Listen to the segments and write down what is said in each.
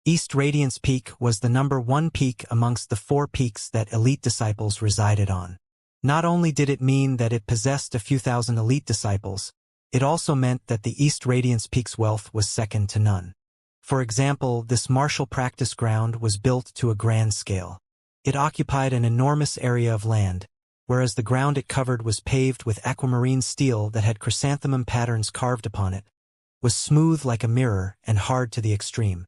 East Radiance Peak was the #1 peak amongst the 4 peaks that elite disciples resided on. Not only did it mean that it possessed a few thousand elite disciples, it also meant that the East Radiance Peak's wealth was second to none. For example, this martial practice ground was built to a grand scale. It occupied an enormous area of land, whereas the ground it covered was paved with aquamarine steel that had chrysanthemum patterns carved upon it, was smooth like a mirror and hard to the extreme.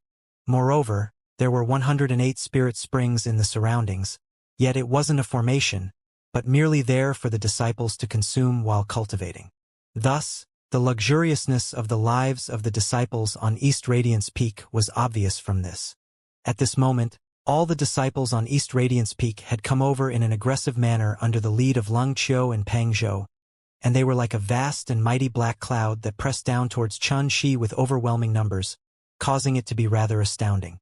Moreover, there were 108 spirit springs in the surroundings, yet it wasn't a formation, but merely there for the disciples to consume while cultivating. Thus, the luxuriousness of the lives of the disciples on East Radiance Peak was obvious from this. At this moment, all the disciples on East Radiance Peak had come over in an aggressive manner under the lead of Lung Qiu and Peng Zhou, and they were like a vast and mighty black cloud that pressed down towards Xianxia with overwhelming numbers, causing it to be rather astounding.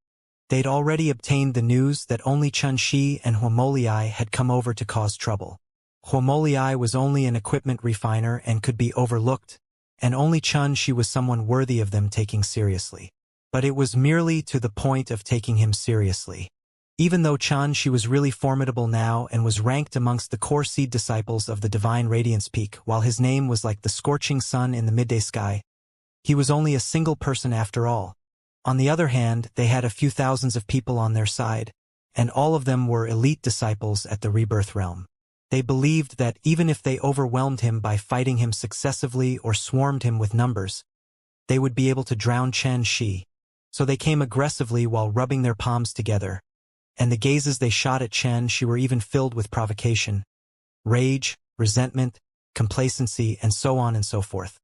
They'd already obtained the news that only Xianxia and Huomolii had come over to cause trouble. Huomolii was only an equipment refiner and could be overlooked, and only Xianxia was someone worthy of them taking seriously. But it was merely to the point of taking him seriously. Even though Xianxia was really formidable now and was ranked amongst the core seed disciples of the Divine Radiance Peak, while his name was like the scorching sun in the midday sky, he was only a single person after all. On the other hand, they had a few thousands of people on their side, and all of them were elite disciples at the rebirth realm. They believed that even if they overwhelmed him by fighting him successively or swarmed him with numbers, they would be able to drown Xianxia. So they came aggressively while rubbing their palms together, and the gazes they shot at Xianxia were even filled with provocation, rage, resentment, complacency, and so on and so forth.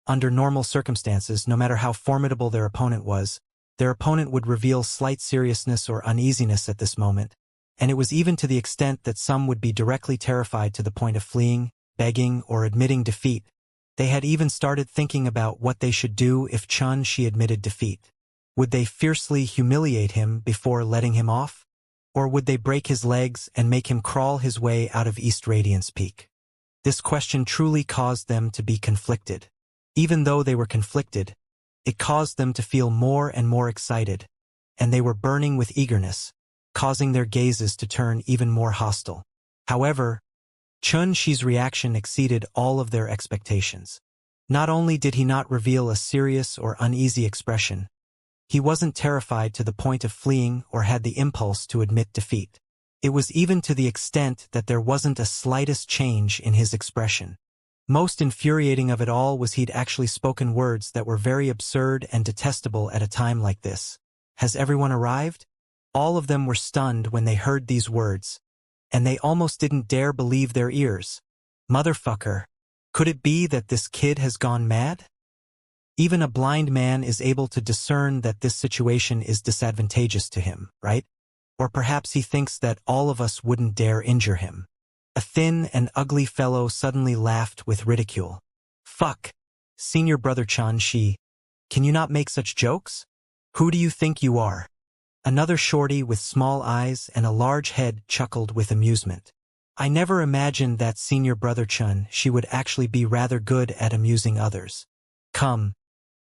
Under normal circumstances, no matter how formidable their opponent was, their opponent would reveal slight seriousness or uneasiness at this moment, and it was even to the extent that some would be directly terrified to the point of fleeing, begging, or admitting defeat. They had even started thinking about what they should do if Xianxia admitted defeat. Would they fiercely humiliate him before letting him off? Or would they break his legs and make him crawl his way out of East Radiance Peak? This question truly caused them to be conflicted. Even though they were conflicted, it caused them to feel more and more excited, and they were burning with eagerness, causing their gazes to turn even more hostile. However, Xianxia's reaction exceeded all of their expectations. Not only did he not reveal a serious or uneasy expression, he wasn't terrified to the point of fleeing or had the impulse to admit defeat. It was even to the extent that there wasn't a slightest change in his expression. Most infuriating of it all was he'd actually spoken words that were very absurd and detestable at a time like this. Has everyone arrived? All of them were stunned when they heard these words, and they almost didn't dare believe their ears. Motherfucker, could it be that this kid has gone mad? Even a blind man is able to discern that this situation is disadvantageous to him, right? Or perhaps he thinks that all of us wouldn't dare injure him. A thin and ugly fellow suddenly laughed with ridicule. Fuck, senior brother Xianxia, can you not make such jokes? Who do you think you are? Another shorty with small eyes and a large head chuckled with amusement. I never imagined that senior brother Xianxia would actually be rather good at amusing others. Come,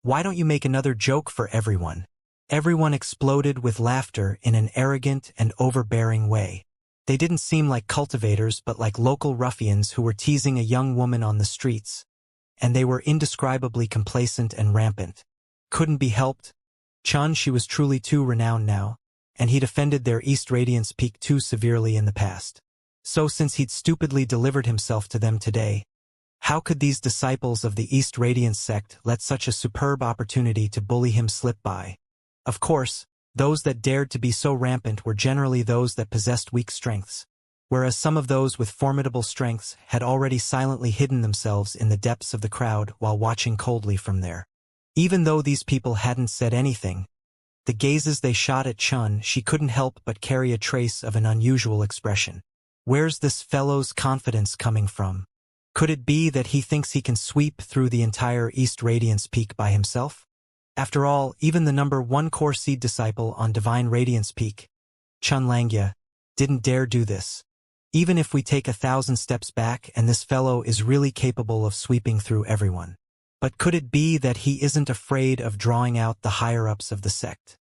why don't you make another joke for everyone? Everyone exploded with laughter in an arrogant and overbearing way. They didn't seem like cultivators but like local ruffians who were teasing a young woman on the streets, and they were indescribably complacent and rampant. Couldn't be helped. Xianxia was truly too renowned now, and he'd offended their East Radiance Peak too severely in the past. So since he'd stupidly delivered himself to them today, how could these disciples of the East Radiance sect let such a superb opportunity to bully him slip by? Of course, those that dared to be so rampant were generally those that possessed weak strengths, whereas some of those with formidable strengths had already silently hidden themselves in the depths of the crowd while watching coldly from there. Even though these people hadn't said anything, the gazes they shot at Xianxia couldn't help but carry a trace of an unusual expression. Where's this fellow's confidence coming from? Could it be that he thinks he can sweep through the entire East Radiance Peak by himself? After all, even the #1 core seed disciple on Divine Radiance Peak, Xianxia, didn't dare do this. Even if we take 1,000 steps back and this fellow is really capable of sweeping through everyone. But could it be that he isn't afraid of drawing out the higher-ups of the sect?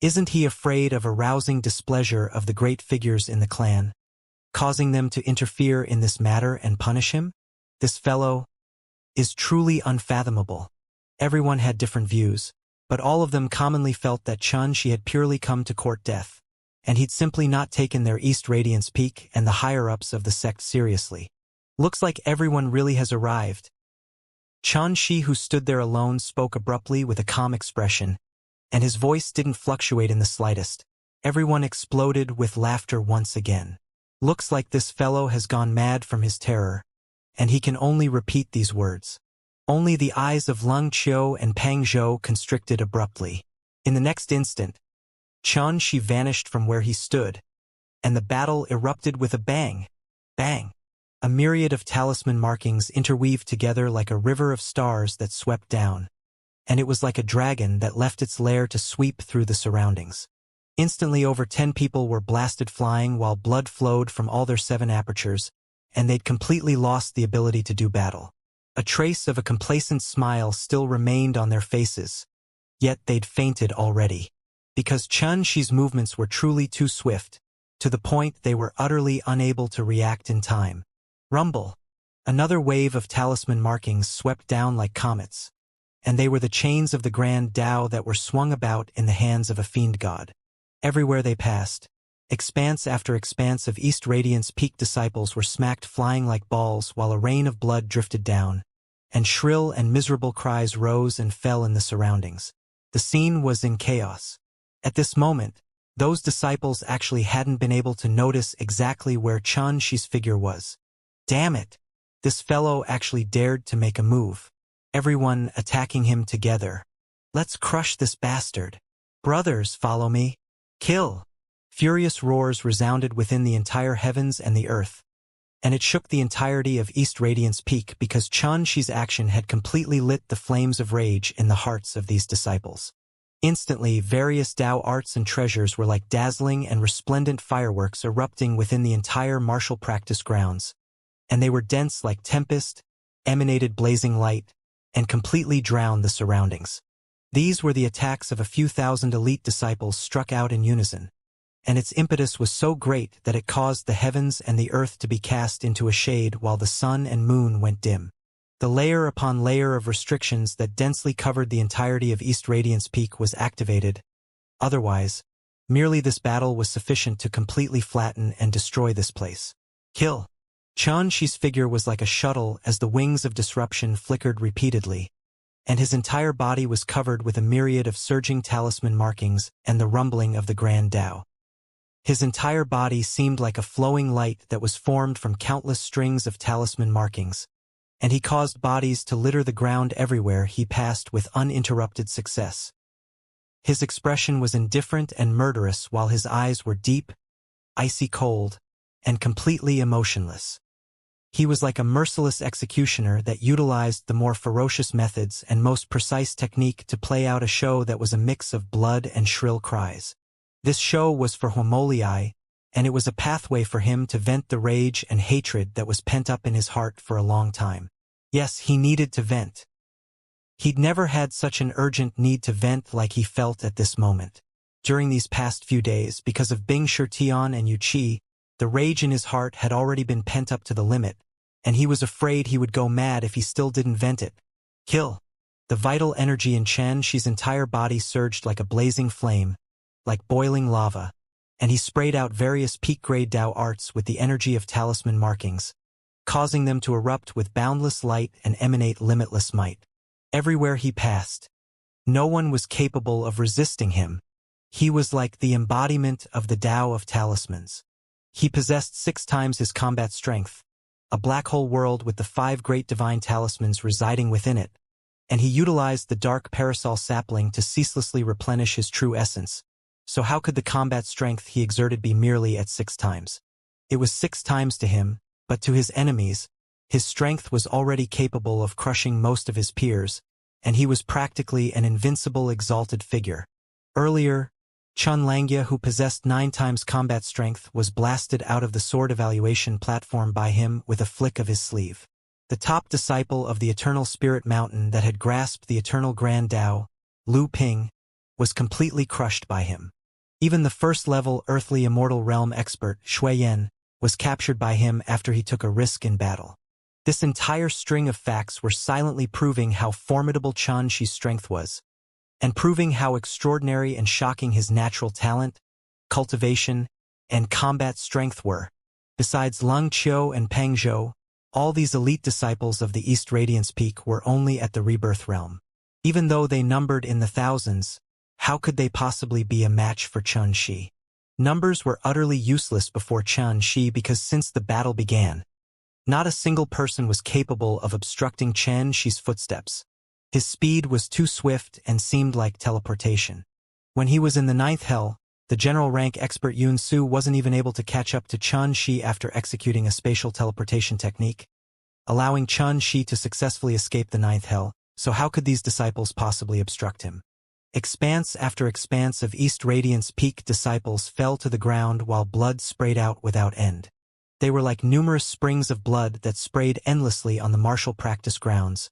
Isn't he afraid of arousing displeasure of the great figures in the clan, causing them to interfere in this matter and punish him? This fellow is truly unfathomable. Everyone had different views, but all of them commonly felt that Xianxia had purely come to court death, and he'd simply not taken their East Radiance Peak and the higher-ups of the sect seriously. Looks like everyone really has arrived. Xianxia, who stood there alone, spoke abruptly with a calm expression, and his voice didn't fluctuate in the slightest. Everyone exploded with laughter once again. Looks like this fellow has gone mad from his terror, and he can only repeat these words. Only the eyes of Lung Qiu and Pang Zhou constricted abruptly. In the next instant, Xianxia vanished from where he stood, and the battle erupted with a bang. Bang! A myriad of talisman markings interweaved together like a river of stars that swept down, and it was like a dragon that left its lair to sweep through the surroundings. Instantly over 10 people were blasted flying while blood flowed from all their 7 apertures, and they'd completely lost the ability to do battle. A trace of a complacent smile still remained on their faces, yet they'd fainted already. Because Xianxia's movements were truly too swift, to the point they were utterly unable to react in time. Rumble! Another wave of talisman markings swept down like comets, and they were the chains of the grand Tao that were swung about in the hands of a fiend god. Everywhere they passed, expanse after expanse of East Radiance Peak disciples were smacked flying like balls while a rain of blood drifted down, and shrill and miserable cries rose and fell in the surroundings. The scene was in chaos. At this moment, those disciples actually hadn't been able to notice exactly where Xianxia's figure was. Damn it! This fellow actually dared to make a move. Everyone attacking him together. Let's crush this bastard. Brothers, follow me. Kill! Furious roars resounded within the entire heavens and the earth, and it shook the entirety of East Radiance Peak because Xianxia's action had completely lit the flames of rage in the hearts of these disciples. Instantly, various Tao arts and treasures were like dazzling and resplendent fireworks erupting within the entire martial practice grounds, and they were dense like tempest, emanated blazing light, and completely drowned the surroundings. These were the attacks of a few thousand elite disciples struck out in unison, and its impetus was so great that it caused the heavens and the earth to be cast into a shade while the sun and moon went dim. The layer upon layer of restrictions that densely covered the entirety of East Radiance Peak was activated. Otherwise, merely this battle was sufficient to completely flatten and destroy this place. Kill! Xianxia's figure was like a shuttle as the wings of disruption flickered repeatedly, and his entire body was covered with a myriad of surging talisman markings and the rumbling of the Grand Tao. His entire body seemed like a flowing light that was formed from countless strings of talisman markings, and he caused bodies to litter the ground everywhere he passed with uninterrupted success. His expression was indifferent and murderous while his eyes were deep, icy cold, and completely emotionless. He was like a merciless executioner that utilized the more ferocious methods and most precise technique to play out a show that was a mix of blood and shrill cries. This show was for Huomoliai, and it was a pathway for him to vent the rage and hatred that was pent up in his heart for a long time. Yes, he needed to vent. He'd never had such an urgent need to vent like he felt at this moment. During these past few days, because of Bing Shirtian and Yu Qi, the rage in his heart had already been pent up to the limit, and he was afraid he would go mad if he still didn't vent it. Kill! The vital energy in Xianxia's entire body surged like a blazing flame, like boiling lava, and he sprayed out various peak-grade Tao arts with the energy of talisman markings, causing them to erupt with boundless light and emanate limitless might. Everywhere he passed, no one was capable of resisting him. He was like the embodiment of the Tao of talismans. He possessed 6 times his combat strength, a black hole world with the 5 great divine talismans residing within it, and he utilized the dark parasol sapling to ceaselessly replenish his true essence. So how could the combat strength he exerted be merely at 6 times? It was 6 times to him, but to his enemies, his strength was already capable of crushing most of his peers, and he was practically an invincible exalted figure. Earlier, Xianxia, who possessed 9 times combat strength, was blasted out of the sword evaluation platform by him with a flick of his sleeve. The top disciple of the Eternal Spirit Mountain that had grasped the Eternal Grand Tao, Lu Ping, was completely crushed by him. Even the first-level earthly immortal realm expert, Shui Yan, was captured by him after he took a risk in battle. This entire string of facts were silently proving how formidable Xianxi's strength was, and proving how extraordinary and shocking his natural talent, cultivation, and combat strength were. Besides Leng Qiu and Peng Zhou, all these elite disciples of the East Radiance Peak were only at the rebirth realm. Even though they numbered in the thousands, how could they possibly be a match for Xianxia? Numbers were utterly useless before Xianxia because since the battle began, not a single person was capable of obstructing Xianxia's footsteps. His speed was too swift and seemed like teleportation. When he was in the ninth hell, the general rank expert Yun Su wasn't even able to catch up to Xianxia after executing a spatial teleportation technique, allowing Xianxia to successfully escape the ninth hell, so how could these disciples possibly obstruct him? Expanse after expanse of East Radiance Peak disciples fell to the ground while blood sprayed out without end. They were like numerous springs of blood that sprayed endlessly on the martial practice grounds,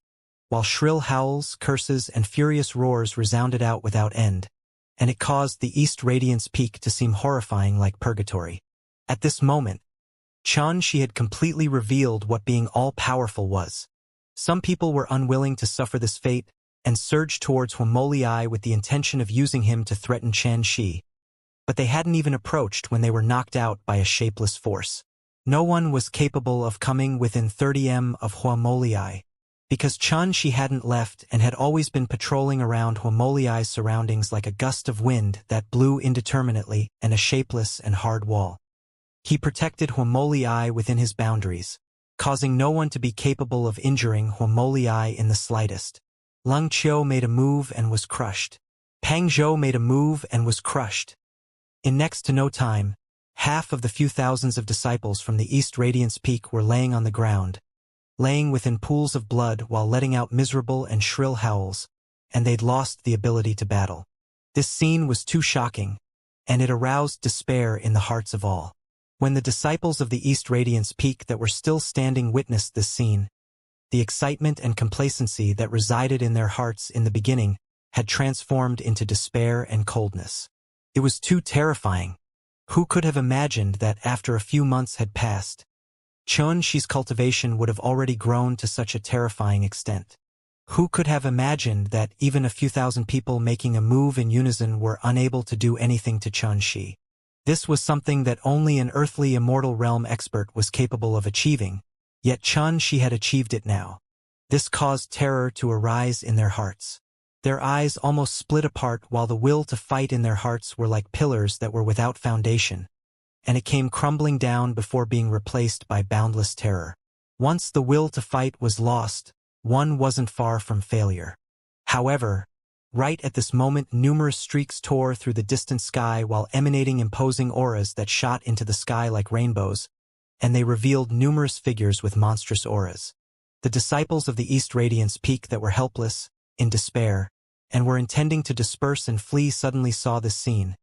while shrill howls, curses, and furious roars resounded out without end, and it caused the East Radiance Peak to seem horrifying like purgatory. At this moment, Xianxia had completely revealed what being all-powerful was. Some people were unwilling to suffer this fate and surged towards Huomolii with the intention of using him to threaten Xianxia. But they hadn't even approached when they were knocked out by a shapeless force. No one was capable of coming within 30 m of Huomolii, because Xianxia hadn't left and had always been patrolling around Huomolii's surroundings like a gust of wind that blew indeterminately and a shapeless and hard wall. He protected Huomolii within his boundaries, causing no one to be capable of injuring Huomolii in the slightest. Leng Qiu made a move and was crushed. Peng Zhou made a move and was crushed. In next to no time, half of the few thousands of disciples from the East Radiance Peak were laying on the ground, laying within pools of blood while letting out miserable and shrill howls, and they'd lost the ability to battle. This scene was too shocking, and it aroused despair in the hearts of all. When the disciples of the East Radiance Peak that were still standing witnessed this scene, the excitement and complacency that resided in their hearts in the beginning had transformed into despair and coldness. It was too terrifying. Who could have imagined that after a few months had passed, Xianxi's cultivation would have already grown to such a terrifying extent? Who could have imagined that even a few thousand people making a move in unison were unable to do anything to Xianxia? This was something that only an earthly immortal realm expert was capable of achieving, yet Xianxia had achieved it now. This caused terror to arise in their hearts. Their eyes almost split apart while the will to fight in their hearts were like pillars that were without foundation, and it came crumbling down before being replaced by boundless terror. Once the will to fight was lost, one wasn't far from failure. However, right at this moment numerous streaks tore through the distant sky while emanating imposing auras that shot into the sky like rainbows, and they revealed numerous figures with monstrous auras. The disciples of the East Radiance Peak that were helpless, in despair, and were intending to disperse and flee suddenly saw this scene,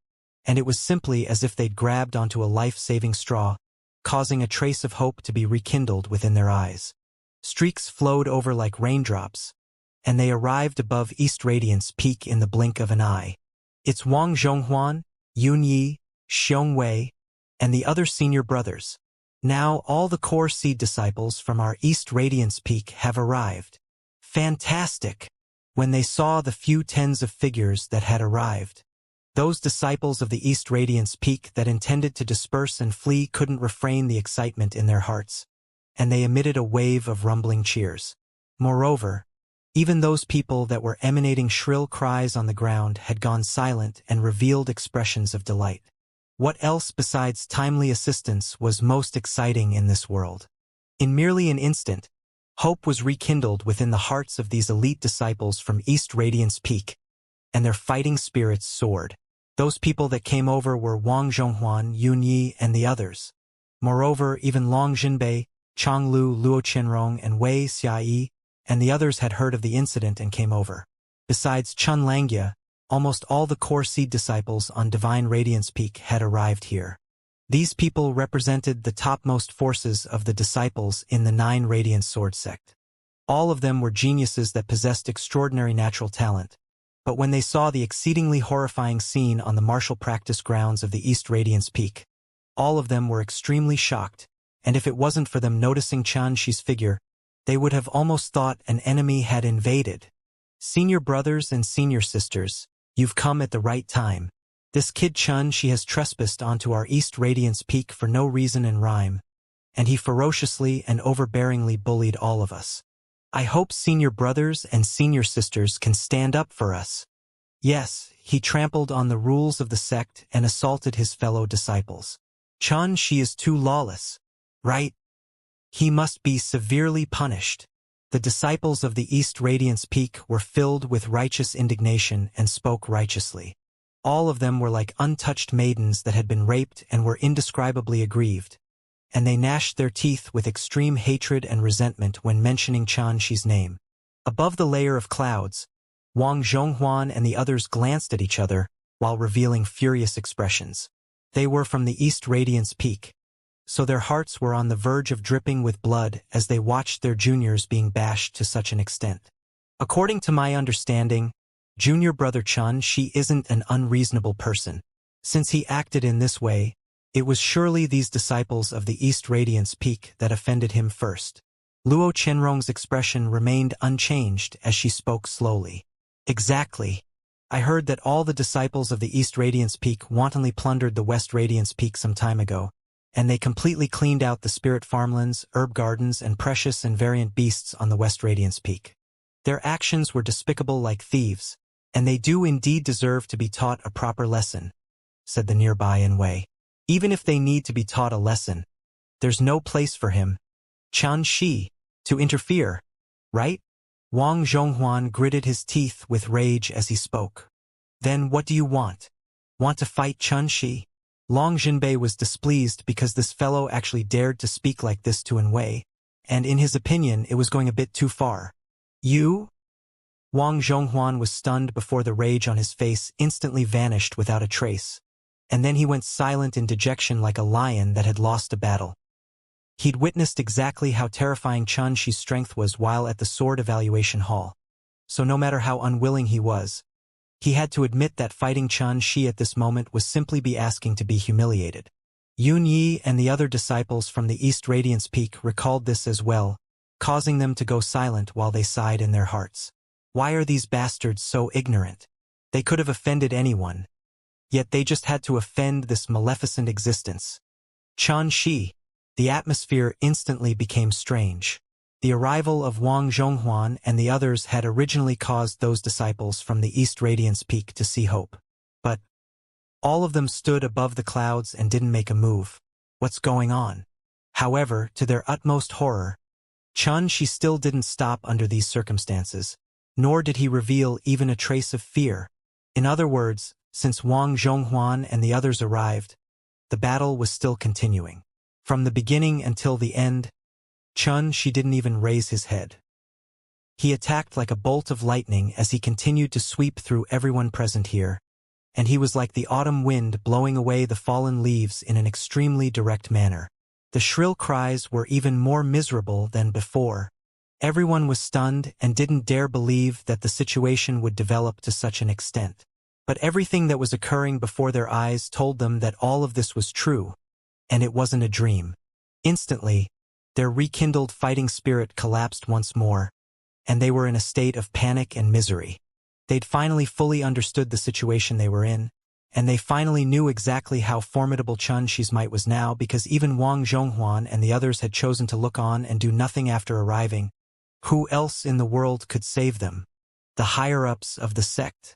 and it was simply as if they'd grabbed onto a life-saving straw, causing a trace of hope to be rekindled within their eyes. Streaks flowed over like raindrops, and they arrived above East Radiance Peak in the blink of an eye. It's Wang Zhonghuan, Yun Yi, Xiong Wei, and the other senior brothers. Now all the core seed disciples from our East Radiance Peak have arrived. Fantastic! When they saw the few tens of figures that had arrived, those disciples of the East Radiance Peak that intended to disperse and flee couldn't refrain the excitement in their hearts, and they emitted a wave of rumbling cheers. Moreover, even those people that were emanating shrill cries on the ground had gone silent and revealed expressions of delight. What else besides timely assistance was most exciting in this world? In merely an instant, hope was rekindled within the hearts of these elite disciples from East Radiance Peak, and their fighting spirits soared. Those people that came over were Wang Zhonghuan, Yun Yi, and the others. Moreover, even Long Jinbei, Chang Lu, Luo Qianrong, and Wei Xiaoyi, and the others had heard of the incident and came over. Besides Chun Langia, almost all the core seed disciples on Divine Radiance Peak had arrived here. These people represented the topmost forces of the disciples in the 9 Radiant Sword sect. All of them were geniuses that possessed extraordinary natural talent, But when they saw the exceedingly horrifying scene on the martial practice grounds of the East Radiance Peak, all of them were extremely shocked, and if it wasn't for them noticing Xianxia's figure, they would have almost thought an enemy had invaded. Senior brothers and senior sisters, you've come at the right time. This kid Xianxia has trespassed onto our East Radiance Peak for no reason in rhyme, and he ferociously and overbearingly bullied all of us. I hope senior brothers and senior sisters can stand up for us. Yes, he trampled on the rules of the sect and assaulted his fellow disciples. Xianxia is too lawless, right? He must be severely punished. The disciples of the East Radiance Peak were filled with righteous indignation and spoke righteously. All of them were like untouched maidens that had been raped and were indescribably aggrieved, and they gnashed their teeth with extreme hatred and resentment when mentioning Xianxia's name. Above the layer of clouds, Wang Zhonghuan and the others glanced at each other while revealing furious expressions. They were from the East Radiance Peak, so their hearts were on the verge of dripping with blood as they watched their juniors being bashed to such an extent. According to my understanding, junior brother Xianxia isn't an unreasonable person. Since he acted in this way, it was surely these disciples of the East Radiance Peak that offended him first. Luo Qianrong's expression remained unchanged as she spoke slowly. Exactly. I heard that all the disciples of the East Radiance Peak wantonly plundered the West Radiance Peak some time ago, and they completely cleaned out the spirit farmlands, herb gardens, and precious and variant beasts on the West Radiance Peak. Their actions were despicable like thieves, and they do indeed deserve to be taught a proper lesson, said the nearby Wei. Even if they need to be taught a lesson, there's no place for him, Xianxia, to interfere, right? Wang Zhonghuan gritted his teeth with rage as he spoke. Then what do you want? Want to fight Xianxia? Long Jinbei was displeased because this fellow actually dared to speak like this to Wei, and in his opinion it was going a bit too far. You? Wang Zhonghuan was stunned before the rage on his face instantly vanished without a trace, and then he went silent in dejection like a lion that had lost a battle. He'd witnessed exactly how terrifying Xianxia's strength was while at the sword evaluation hall, so no matter how unwilling he was, he had to admit that fighting Xianxia at this moment was simply be asking to be humiliated. Yun Yi and the other disciples from the East Radiance Peak recalled this as well, causing them to go silent while they sighed in their hearts. Why are these bastards so ignorant? They could have offended anyone, yet they just had to offend this maleficent existence. Xianxia. The atmosphere instantly became strange. The arrival of Wang Zhonghuan and the others had originally caused those disciples from the East Radiance Peak to see hope. But all of them stood above the clouds and didn't make a move. What's going on? However, to their utmost horror, Xianxia still didn't stop under these circumstances, nor did he reveal even a trace of fear. In other words, since Wang Zhonghuan and the others arrived, the battle was still continuing. From the beginning until the end, Xianxia didn't even raise his head. He attacked like a bolt of lightning as he continued to sweep through everyone present here, and he was like the autumn wind blowing away the fallen leaves in an extremely direct manner. The shrill cries were even more miserable than before. Everyone was stunned and didn't dare believe that the situation would develop to such an extent. But everything that was occurring before their eyes told them that all of this was true, and it wasn't a dream. Instantly, their rekindled fighting spirit collapsed once more, and they were in a state of panic and misery. They'd finally fully understood the situation they were in, and they finally knew exactly how formidable Xianxia's might was now because even Wang Zhonghuan and the others had chosen to look on and do nothing after arriving. Who else in the world could save them? The higher-ups of the sect.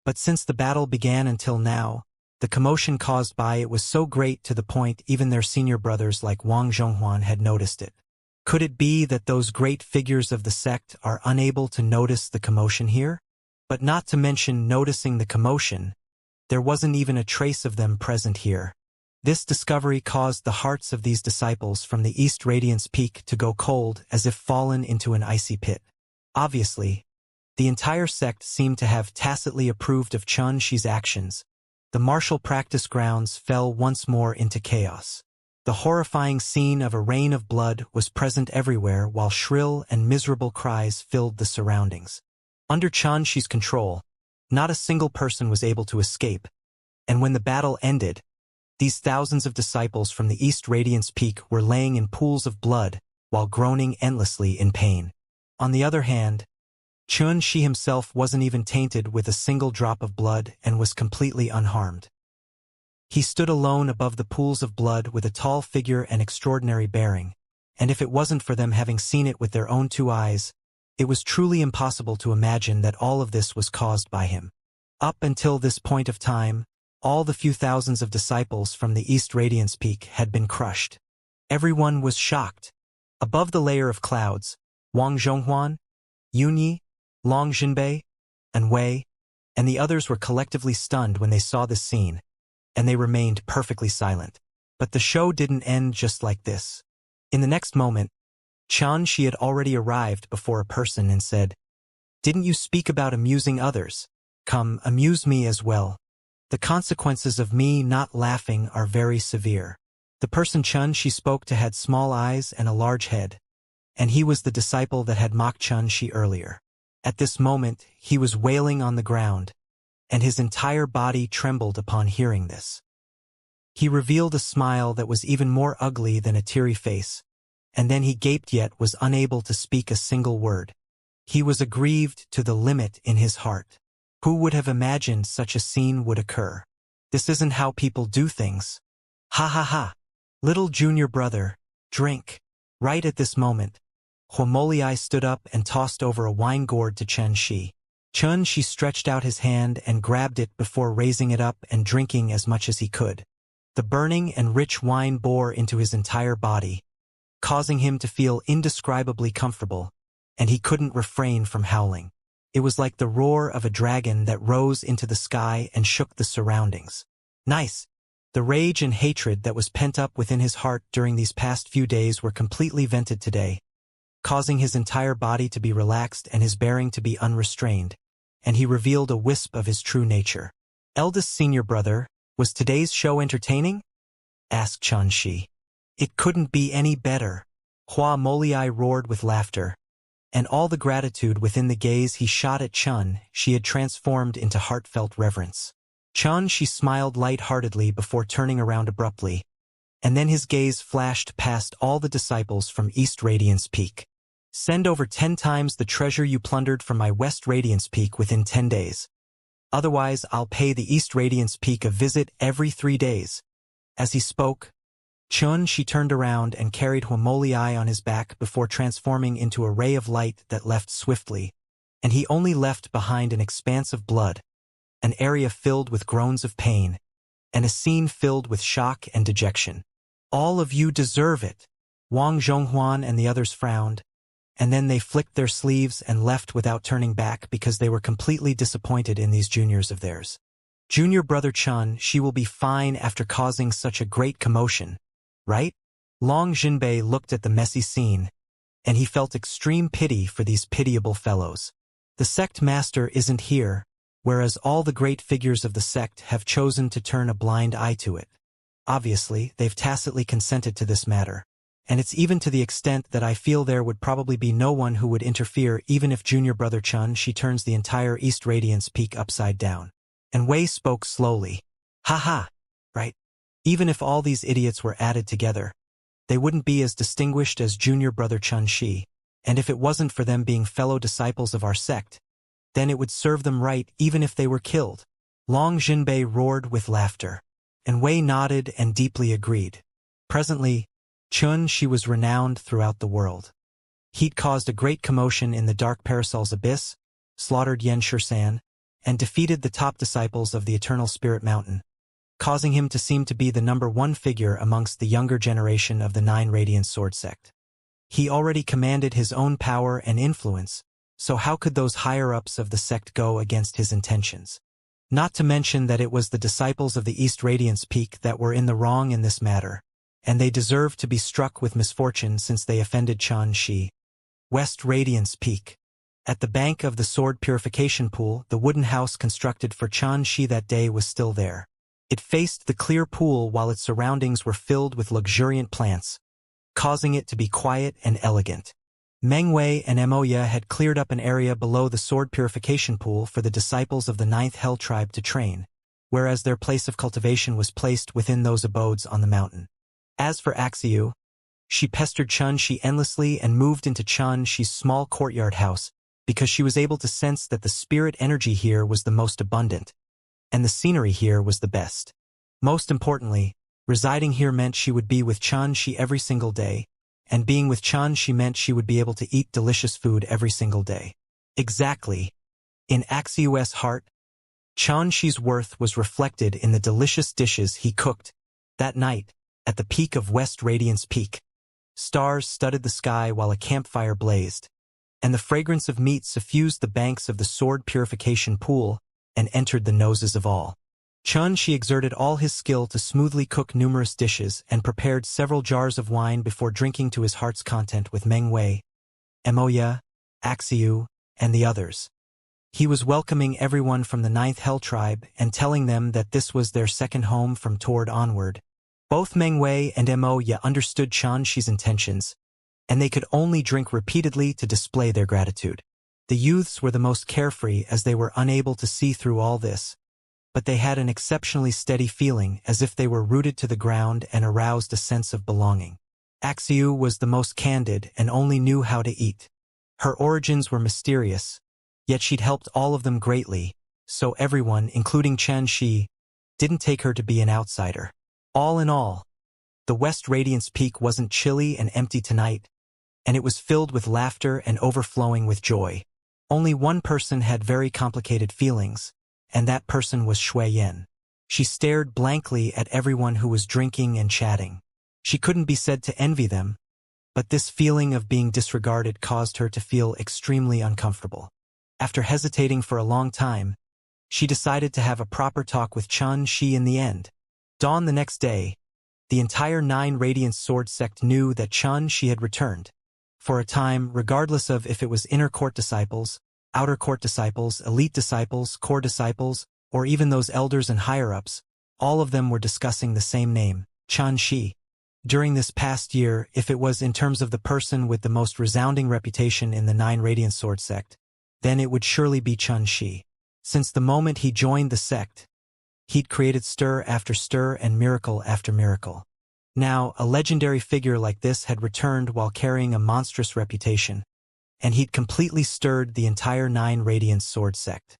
But since the battle began until now, the commotion caused by it was so great to the point even their senior brothers like Wang Zhonghuan had noticed it. Could it be that those great figures of the sect are unable to notice the commotion here? But not to mention noticing the commotion, there wasn't even a trace of them present here. This discovery caused the hearts of these disciples from the East Radiance Peak to go cold as if fallen into an icy pit. Obviously, the entire sect seemed to have tacitly approved of Xianxia's actions. The martial practice grounds fell once more into chaos. The horrifying scene of a rain of blood was present everywhere while shrill and miserable cries filled the surroundings. Under Xianxia's control, Not a single person was able to escape, and when the battle ended, these thousands of disciples from the East Radiance Peak were laying in pools of blood while groaning endlessly in pain. On the other hand, Xianxia himself wasn't even tainted with a single drop of blood and was completely unharmed. He stood alone above the pools of blood with a tall figure and extraordinary bearing, and if it wasn't for them having seen it with their own two eyes, it was truly impossible to imagine that all of this was caused by him. Up until this point of time, all the few thousands of disciples from the East Radiance Peak had been crushed. Everyone was shocked. Above the layer of clouds, Wang Zhonghuan, Yunyi, Long Jinbei, and Wei, and the others were collectively stunned when they saw this scene, and they remained perfectly silent. But the show didn't end just like this. In the next moment, Xianxia had already arrived before a person and said, "Didn't you speak about amusing others? Come, amuse me as well. The consequences of me not laughing are very severe." The person Xianxia spoke to had small eyes and a large head, and he was the disciple that had mocked Xianxia earlier. At this moment, he was wailing on the ground, and his entire body trembled upon hearing this. He revealed a smile that was even more ugly than a teary face, and then he gaped yet was unable to speak a single word. He was aggrieved to the limit in his heart. Who would have imagined such a scene would occur? This isn't how people do things. Ha ha ha. Little junior brother, drink. Right at this moment, Huamoliai stood up and tossed over a wine gourd to Xianxia. Xianxia stretched out his hand and grabbed it before raising it up and drinking as much as he could. The burning and rich wine bore into his entire body, causing him to feel indescribably comfortable, and he couldn't refrain from howling. It was like the roar of a dragon that rose into the sky and shook the surroundings. Nice! The rage and hatred that was pent up within his heart during these past few days were completely vented today, causing his entire body to be relaxed and his bearing to be unrestrained, and he revealed a wisp of his true nature. "Eldest senior brother, was today's show entertaining?" asked Xianxia. "It couldn't be any better." Huamoliai roared with laughter, and all the gratitude within the gaze he shot at Xianxia had transformed into heartfelt reverence. Xianxia smiled light-heartedly before turning around abruptly, and then his gaze flashed past all the disciples from East Radiance Peak. "Send over 10 times the treasure you plundered from my West Radiance Peak within 10 days. Otherwise, I'll pay the East Radiance Peak a visit every 3 days." As he spoke, Xianxia turned around and carried Huamoliai on his back before transforming into a ray of light that left swiftly, and he only left behind an expanse of blood, an area filled with groans of pain, and a scene filled with shock and dejection. "All of you deserve it." Wang Zhonghuan and the others frowned, and then they flicked their sleeves and left without turning back because they were completely disappointed in these juniors of theirs. "Junior brother Xianxia will be fine after causing such a great commotion, right?" Long Jinbei looked at the messy scene, and he felt extreme pity for these pitiable fellows. The sect master isn't here, whereas all the great figures of the sect have chosen to turn a blind eye to it. Obviously, they've tacitly consented to this matter, and it's even to the extent that I feel there would probably be no one who would interfere even if junior brother Xianxia turns the entire East Radiance Peak upside down. And Wei spoke slowly. "Ha, right? Even if all these idiots were added together, they wouldn't be as distinguished as junior brother Xianxia, and if it wasn't for them being fellow disciples of our sect, then it would serve them right even if they were killed." Long Jinbei roared with laughter, and Wei nodded and deeply agreed. Presently, Xianxia was renowned throughout the world. He'd caused a great commotion in the Dark Parasol's abyss, slaughtered Xianxia, and defeated the top disciples of the Eternal Spirit Mountain, causing him to seem to be the #1 figure amongst the younger generation of the 9 Radiant Sword sect. He already commanded his own power and influence, so how could those higher-ups of the sect go against his intentions? Not to mention that it was the disciples of the East Radiance Peak that were in the wrong in this matter, and they deserved to be struck with misfortune since they offended Xianxia. West Radiance Peak. At the bank of the sword purification pool, the wooden house constructed for Xianxia that day was still there. It faced the clear pool while its surroundings were filled with luxuriant plants, causing it to be quiet and elegant. Meng Wei and Moya had cleared up an area below the sword purification pool for the disciples of the 9th Hell tribe to train, whereas their place of cultivation was placed within those abodes on the mountain. As for Axiu, she pestered Xianxia endlessly and moved into Xianxia's small courtyard house because she was able to sense that the spirit energy here was the most abundant, and the scenery here was the best. Most importantly, residing here meant she would be with Xianxia every single day, and being with Xianxia meant she would be able to eat delicious food every single day. Exactly. In Axiu's heart, Xianxia's worth was reflected in the delicious dishes he cooked that night at the peak of West Radiance Peak. Stars studded the sky while a campfire blazed, and the fragrance of meat suffused the banks of the sword purification pool and entered the noses of all. Xianxia exerted all his skill to smoothly cook numerous dishes and prepared several jars of wine before drinking to his heart's content with Meng Wei, Moya, Axiu, and the others. He was welcoming everyone from the 9th Hell tribe and telling them that this was their second home from Tord onward. Both Meng Wei and Moya understood Xianxia's intentions, and they could only drink repeatedly to display their gratitude. The youths were the most carefree as they were unable to see through all this, but they had an exceptionally steady feeling as if they were rooted to the ground and aroused a sense of belonging. Axiu was the most candid and only knew how to eat. Her origins were mysterious, yet she'd helped all of them greatly, so everyone, including Xianxia, didn't take her to be an outsider. All in all, the West Radiance Peak wasn't chilly and empty tonight, and it was filled with laughter and overflowing with joy. Only one person had very complicated feelings, and that person was Shui Yan. She stared blankly at everyone who was drinking and chatting. She couldn't be said to envy them, but this feeling of being disregarded caused her to feel extremely uncomfortable. After hesitating for a long time, she decided to have a proper talk with Xianxia in the end. Dawn the next day, the entire 9 Radiant Sword sect knew that Xianxia had returned. For a time, regardless of if it was inner court disciples, outer court disciples, elite disciples, core disciples, or even those elders and higher-ups, all of them were discussing the same name, Xianxia. During this past year, if it was in terms of the person with the most resounding reputation in the 9 Radiant Sword sect, then it would surely be Xianxia. Since the moment he joined the sect, he'd created stir after stir and miracle after miracle. Now, a legendary figure like this had returned while carrying a monstrous reputation, and he'd completely stirred the entire 9 Radiant Sword sect.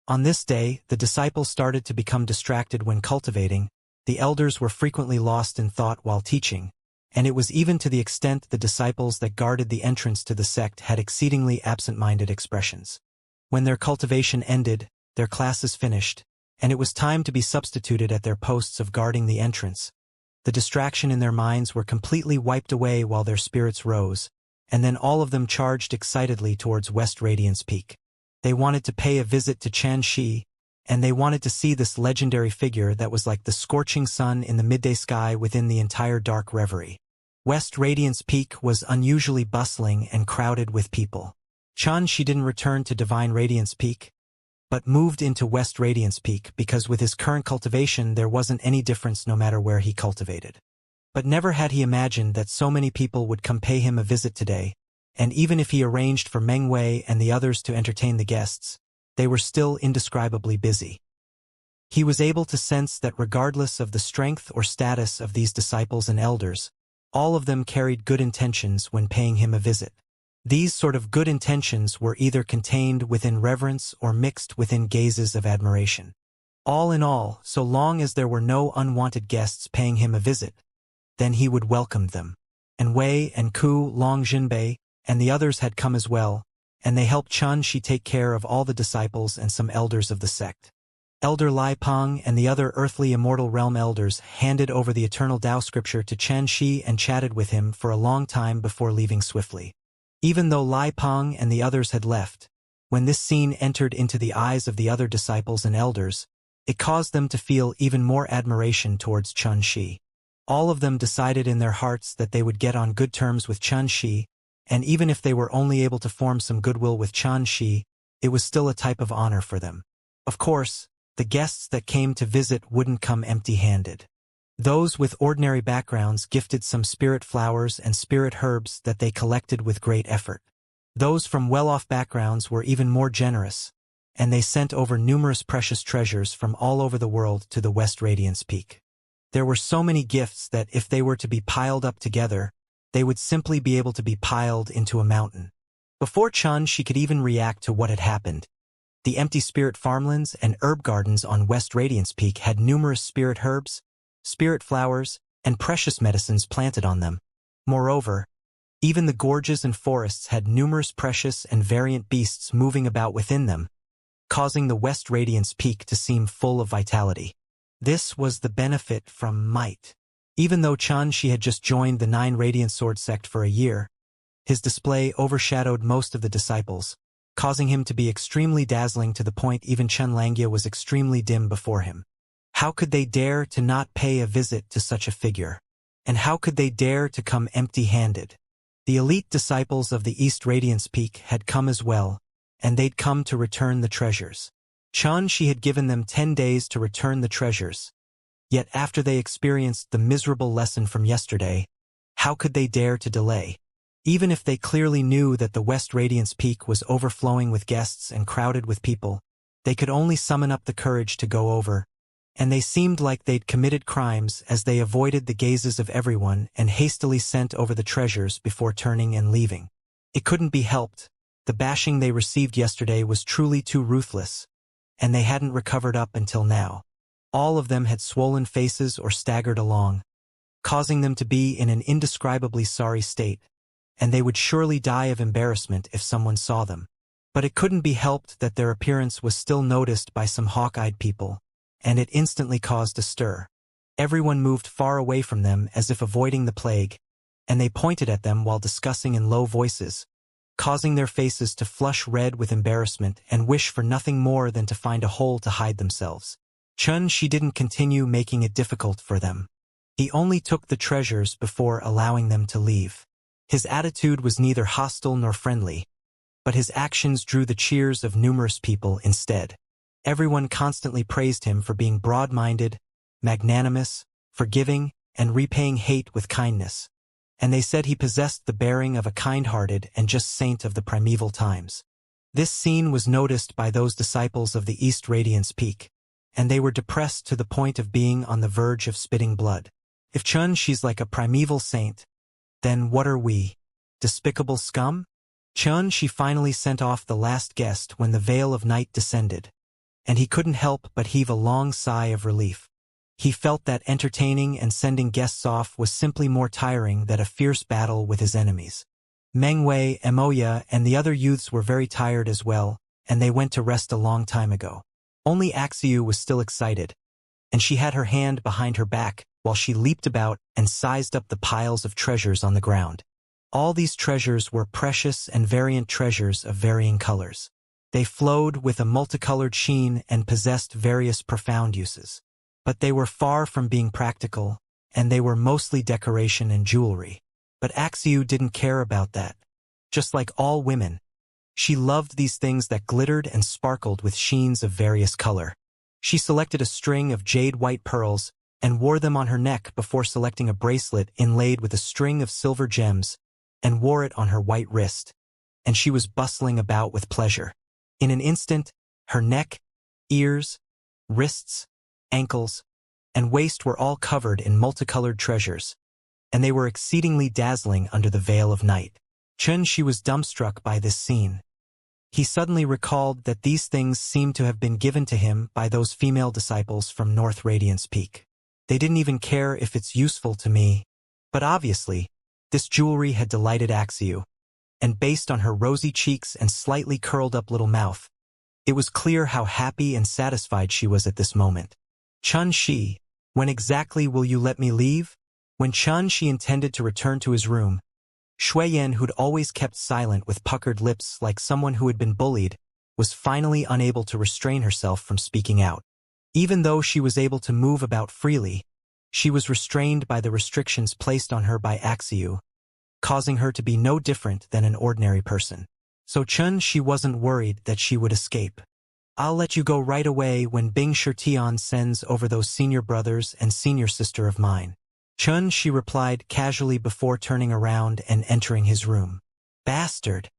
On this day, the disciples started to become distracted when cultivating, the elders were frequently lost in thought while teaching, and it was even to the extent the disciples that guarded the entrance to the sect had exceedingly absent-minded expressions. When their cultivation ended, their classes finished, and it was time to be substituted at their posts of guarding the entrance. The distraction in their minds were completely wiped away while their spirits rose, and then all of them charged excitedly towards West Radiance Peak. They wanted to pay a visit to Xianxia, and they wanted to see this legendary figure that was like the scorching sun in the midday sky within the entire dark reverie. West Radiance Peak was unusually bustling and crowded with people. Xianxia didn't return to Divine Radiance Peak, but moved into West Radiance Peak because with his current cultivation there wasn't any difference no matter where he cultivated. But never had he imagined that so many people would come pay him a visit today, and even if he arranged for Meng Wei and the others to entertain the guests, they were still indescribably busy. He was able to sense that regardless of the strength or status of these disciples and elders, all of them carried good intentions when paying him a visit. These sort of good intentions were either contained within reverence or mixed within gazes of admiration. All in all, so long as there were no unwanted guests paying him a visit, then he would welcome them. And Wei and Ku, Long Jinbei, and the others had come as well, and they helped Xianxia take care of all the disciples and some elders of the sect. Elder Lai Peng and the other earthly immortal realm elders handed over the eternal Tao scripture to Xianxia and chatted with him for a long time before leaving swiftly. Even though Lai Peng and the others had left, when this scene entered into the eyes of the other disciples and elders, it caused them to feel even more admiration towards Xianxia. All of them decided in their hearts that they would get on good terms with Xianxia, and even if they were only able to form some goodwill with Xianxia, it was still a type of honor for them. Of course, the guests that came to visit wouldn't come empty-handed. Those with ordinary backgrounds gifted some spirit flowers and spirit herbs that they collected with great effort. Those from well-off backgrounds were even more generous, and they sent over numerous precious treasures from all over the world to the West Radiance Peak. There were so many gifts that if they were to be piled up together, they would simply be able to be piled into a mountain. Before Xianxia could even react to what had happened, the empty spirit farmlands and herb gardens on West Radiance Peak had numerous spirit herbs, spirit flowers, and precious medicines planted on them. Moreover, even the gorges and forests had numerous precious and variant beasts moving about within them, causing the West Radiance Peak to seem full of vitality. This was the benefit from might. Even though Xianxia had just joined the 9 Radiant Sword sect for a year, his display overshadowed most of the disciples, causing him to be extremely dazzling to the point even Xianxia was extremely dim before him. How could they dare to not pay a visit to such a figure? And how could they dare to come empty-handed? The elite disciples of the East Radiance Peak had come as well, and they'd come to return the treasures. Xianxia had given them 10 days to return the treasures. Yet after they experienced the miserable lesson from yesterday, how could they dare to delay? Even if they clearly knew that the West Radiance Peak was overflowing with guests and crowded with people, they could only summon up the courage to go over, and they seemed like they'd committed crimes as they avoided the gazes of everyone and hastily sent over the treasures before turning and leaving. It couldn't be helped. The bashing they received yesterday was truly too ruthless, and they hadn't recovered up until now. All of them had swollen faces or staggered along, causing them to be in an indescribably sorry state, and they would surely die of embarrassment if someone saw them. But it couldn't be helped that their appearance was still noticed by some hawk-eyed people, and it instantly caused a stir. Everyone moved far away from them as if avoiding the plague, and they pointed at them while discussing in low voices, causing their faces to flush red with embarrassment and wish for nothing more than to find a hole to hide themselves. Xianxia didn't continue making it difficult for them. He only took the treasures before allowing them to leave. His attitude was neither hostile nor friendly, but his actions drew the cheers of numerous people instead. Everyone constantly praised him for being broad-minded, magnanimous, forgiving, and repaying hate with kindness, and they said he possessed the bearing of a kind-hearted and just saint of the primeval times. This scene was noticed by those disciples of the East Radiance Peak, and they were depressed to the point of being on the verge of spitting blood. If Xianxia's like a primeval saint, then what are we? Despicable scum? Xianxia finally sent off the last guest when the veil of night descended, and he couldn't help but heave a long sigh of relief. He felt that entertaining and sending guests off was simply more tiring than a fierce battle with his enemies. Mengwei, Emoya, and the other youths were very tired as well, and they went to rest a long time ago. Only Axiu was still excited, and she had her hand behind her back while she leaped about and sized up the piles of treasures on the ground. All these treasures were precious and variant treasures of varying colors. They flowed with a multicolored sheen and possessed various profound uses. But they were far from being practical, and they were mostly decoration and jewelry. But Axiu didn't care about that. Just like all women, she loved these things that glittered and sparkled with sheens of various color. She selected a string of jade-white pearls and wore them on her neck before selecting a bracelet inlaid with a string of silver gems and wore it on her white wrist, and she was bustling about with pleasure. In an instant, her neck, ears, wrists, ankles, and waist were all covered in multicolored treasures, and they were exceedingly dazzling under the veil of night. Xianxia was dumbstruck by this scene. He suddenly recalled that these things seemed to have been given to him by those female disciples from North Radiance Peak. They didn't even care if it's useful to me. But obviously, this jewelry had delighted Axiu, and based on her rosy cheeks and slightly curled-up little mouth, it was clear how happy and satisfied she was at this moment. Xianxia, when exactly will you let me leave? When Xianxia intended to return to his room, Shuiyan, who'd always kept silent with puckered lips like someone who had been bullied, was finally unable to restrain herself from speaking out. Even though she was able to move about freely, she was restrained by the restrictions placed on her by Axiu, causing her to be no different than an ordinary person. So Xianxia wasn't worried that she would escape. I'll let you go right away when Bing Shirtian sends over those senior brothers and senior sister of mine. Xianxia replied casually before turning around and entering his room. Bastard!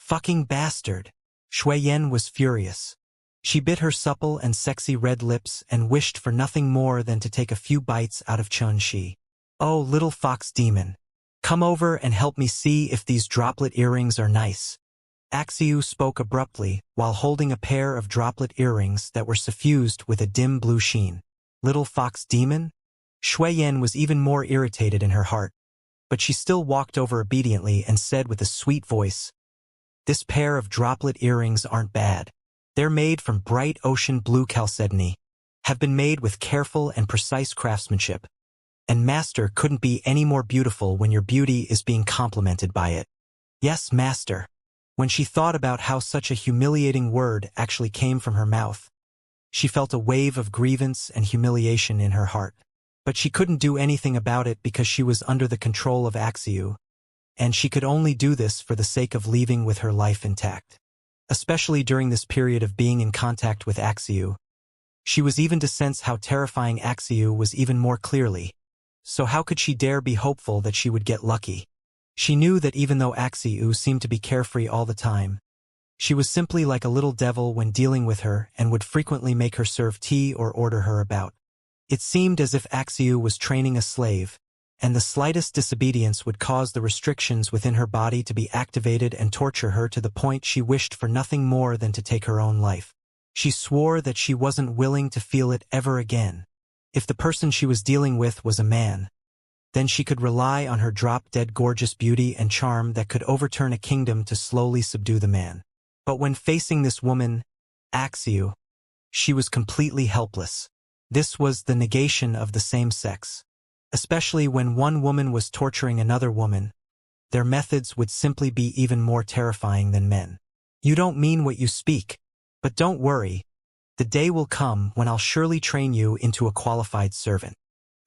Fucking bastard. Shui Yan was furious. She bit her supple and sexy red lips and wished for nothing more than to take a few bites out of Chun Shi. Oh, little fox demon. Come over and help me see if these droplet earrings are nice. Axiu spoke abruptly, while holding a pair of droplet earrings that were suffused with a dim blue sheen. Little fox demon? Shui Yan was even more irritated in her heart, but she still walked over obediently and said with a sweet voice, "This pair of droplet earrings aren't bad. They're made from bright ocean blue chalcedony, have been made with careful and precise craftsmanship, and master couldn't be any more beautiful when your beauty is being complimented by it." Yes, master. When she thought about how such a humiliating word actually came from her mouth, she felt a wave of grievance and humiliation in her heart. But she couldn't do anything about it because she was under the control of Axiu, and she could only do this for the sake of leaving with her life intact. Especially during this period of being in contact with Axiu, she was even to sense how terrifying Axiu was even more clearly. So how could she dare be hopeful that she would get lucky? She knew that even though Axiu seemed to be carefree all the time, she was simply like a little devil when dealing with her and would frequently make her serve tea or order her about. It seemed as if Axiu was training a slave, and the slightest disobedience would cause the restrictions within her body to be activated and torture her to the point she wished for nothing more than to take her own life. She swore that she wasn't willing to feel it ever again. If the person she was dealing with was a man, then she could rely on her drop-dead gorgeous beauty and charm that could overturn a kingdom to slowly subdue the man. But when facing this woman, Axiu, she was completely helpless. This was the negation of the same sex. Especially when one woman was torturing another woman, their methods would simply be even more terrifying than men. You don't mean what you speak, but don't worry. The day will come when I'll surely train you into a qualified servant.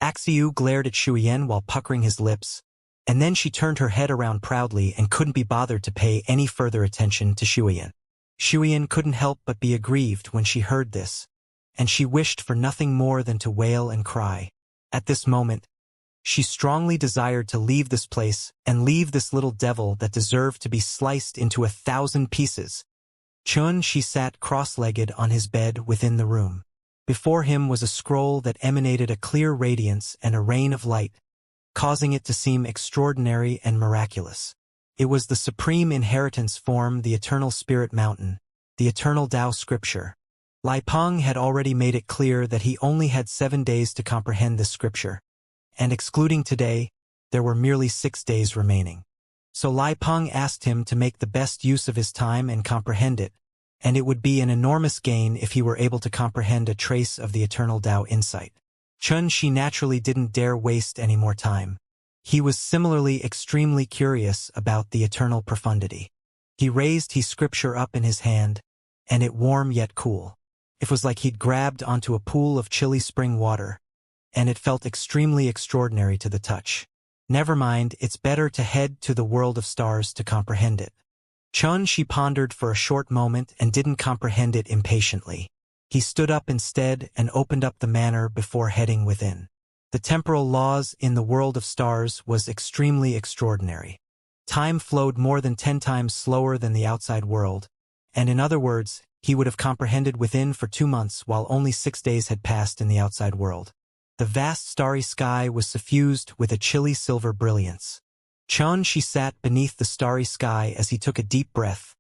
Axiu glared at Shuyan while puckering his lips, and then she turned her head around proudly and couldn't be bothered to pay any further attention to Shuyan. Shuyan couldn't help but be aggrieved when she heard this, and she wished for nothing more than to wail and cry. At this moment, she strongly desired to leave this place and leave this little devil that deserved to be sliced into 1,000 pieces. Chun Shi sat cross-legged on his bed within the room. Before him was a scroll that emanated a clear radiance and a rain of light, causing it to seem extraordinary and miraculous. It was the supreme inheritance form, the Eternal Spirit Mountain, the Eternal Tao Scripture. Lai Peng had already made it clear that he only had 7 days to comprehend this scripture, and excluding today, there were merely 6 days remaining. So Lai Peng asked him to make the best use of his time and comprehend it, and it would be an enormous gain if he were able to comprehend a trace of the Eternal Tao insight. Chun Shi naturally didn't dare waste any more time. He was similarly extremely curious about the eternal profundity. He raised his scripture up in his hand, and it warm yet cool. It was like he'd grabbed onto a pool of chilly spring water, and it felt extremely extraordinary to the touch. Never mind, it's better to head to the world of stars to comprehend it. Chun Shi pondered for a short moment and didn't comprehend it impatiently. He stood up instead and opened up the manor before heading within. The temporal laws in the world of stars was extremely extraordinary. Time flowed more than 10 times slower than the outside world, and in other words, he would have comprehended within for 2 months while only 6 days had passed in the outside world. The vast starry sky was suffused with a chilly silver brilliance. Chun Shi sat beneath the starry sky as he took a deep breath,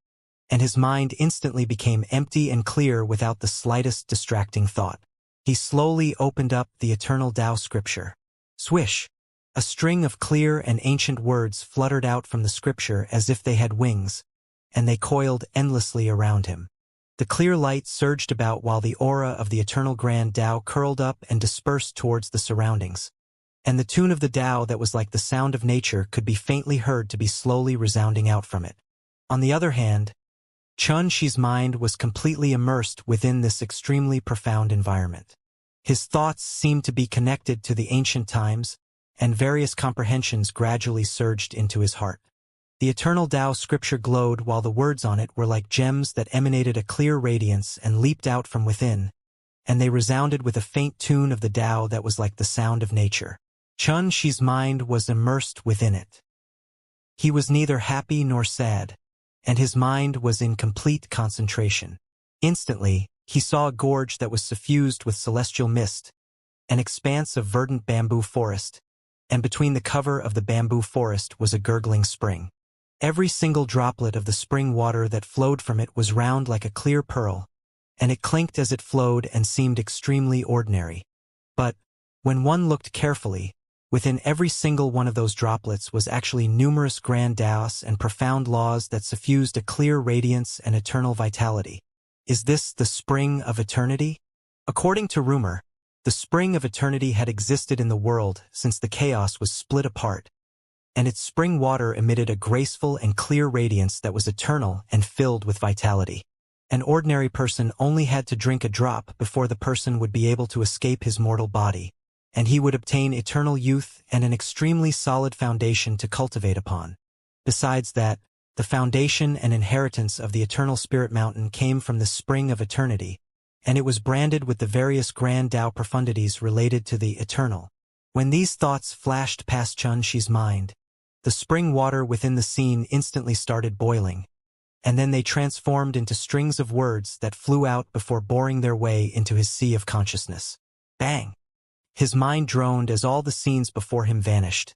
and his mind instantly became empty and clear without the slightest distracting thought. He slowly opened up the Eternal Tao Scripture. Swish! A string of clear and ancient words fluttered out from the scripture as if they had wings, and they coiled endlessly around him. The clear light surged about while the aura of the eternal grand Tao curled up and dispersed towards the surroundings, and the tune of the Tao that was like the sound of nature could be faintly heard to be slowly resounding out from it. On the other hand, Chun Shi's mind was completely immersed within this extremely profound environment. His thoughts seemed to be connected to the ancient times, and various comprehensions gradually surged into his heart. The Eternal Tao Scripture glowed while the words on it were like gems that emanated a clear radiance and leaped out from within, and they resounded with a faint tune of the Tao that was like the sound of nature. Chun Shi's mind was immersed within it. He was neither happy nor sad, and his mind was in complete concentration. Instantly, he saw a gorge that was suffused with celestial mist, an expanse of verdant bamboo forest, and between the cover of the bamboo forest was a gurgling spring. Every single droplet of the spring water that flowed from it was round like a clear pearl, and it clinked as it flowed and seemed extremely ordinary. But, when one looked carefully, within every single one of those droplets was actually numerous grand daos and profound laws that suffused a clear radiance and eternal vitality. Is this the spring of eternity? According to rumor, the spring of eternity had existed in the world since the chaos was split apart, and its spring water emitted a graceful and clear radiance that was eternal and filled with vitality. An ordinary person only had to drink a drop before the person would be able to escape his mortal body, and he would obtain eternal youth and an extremely solid foundation to cultivate upon. Besides that, the foundation and inheritance of the eternal spirit mountain came from the spring of eternity, and it was branded with the various grand Tao profundities related to the eternal. When these thoughts flashed past Xianxia's mind, the spring water within the scene instantly started boiling, and then they transformed into strings of words that flew out before boring their way into his sea of consciousness. Bang! His mind droned as all the scenes before him vanished,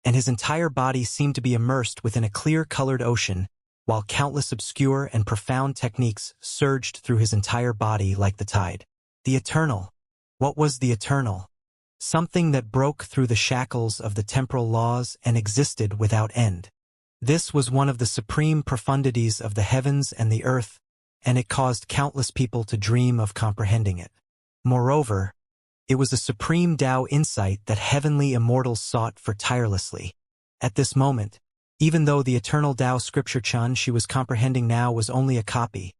and his entire body seemed to be immersed within a clear-colored ocean, while countless obscure and profound techniques surged through his entire body like the tide. The eternal. What was the eternal? Something that broke through the shackles of the temporal laws and existed without end. This was one of the supreme profundities of the heavens and the earth, and it caused countless people to dream of comprehending it. Moreover, it was a supreme Tao insight that heavenly immortals sought for tirelessly. At this moment, even though the eternal Tao scripture Chun she was comprehending now was only a copy,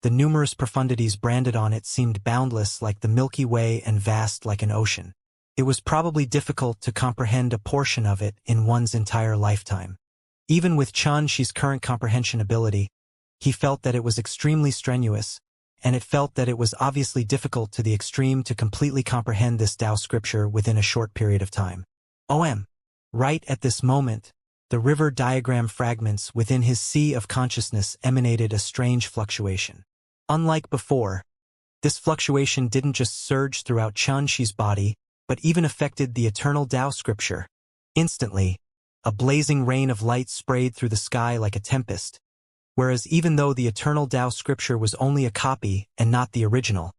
the numerous profundities branded on it seemed boundless like the Milky Way and vast like an ocean. It was probably difficult to comprehend a portion of it in one's entire lifetime. Even with Xianxia's current comprehension ability, he felt that it was extremely strenuous, and it felt that it was obviously difficult to the extreme to completely comprehend this Tao scripture within a short period of time. Right at this moment, the river diagram fragments within his sea of consciousness emanated a strange fluctuation. Unlike before, this fluctuation didn't just surge throughout Xianxia's body, but even affected the eternal Tao scripture. Instantly, a blazing rain of light sprayed through the sky like a tempest, whereas even though the eternal Tao scripture was only a copy and not the original,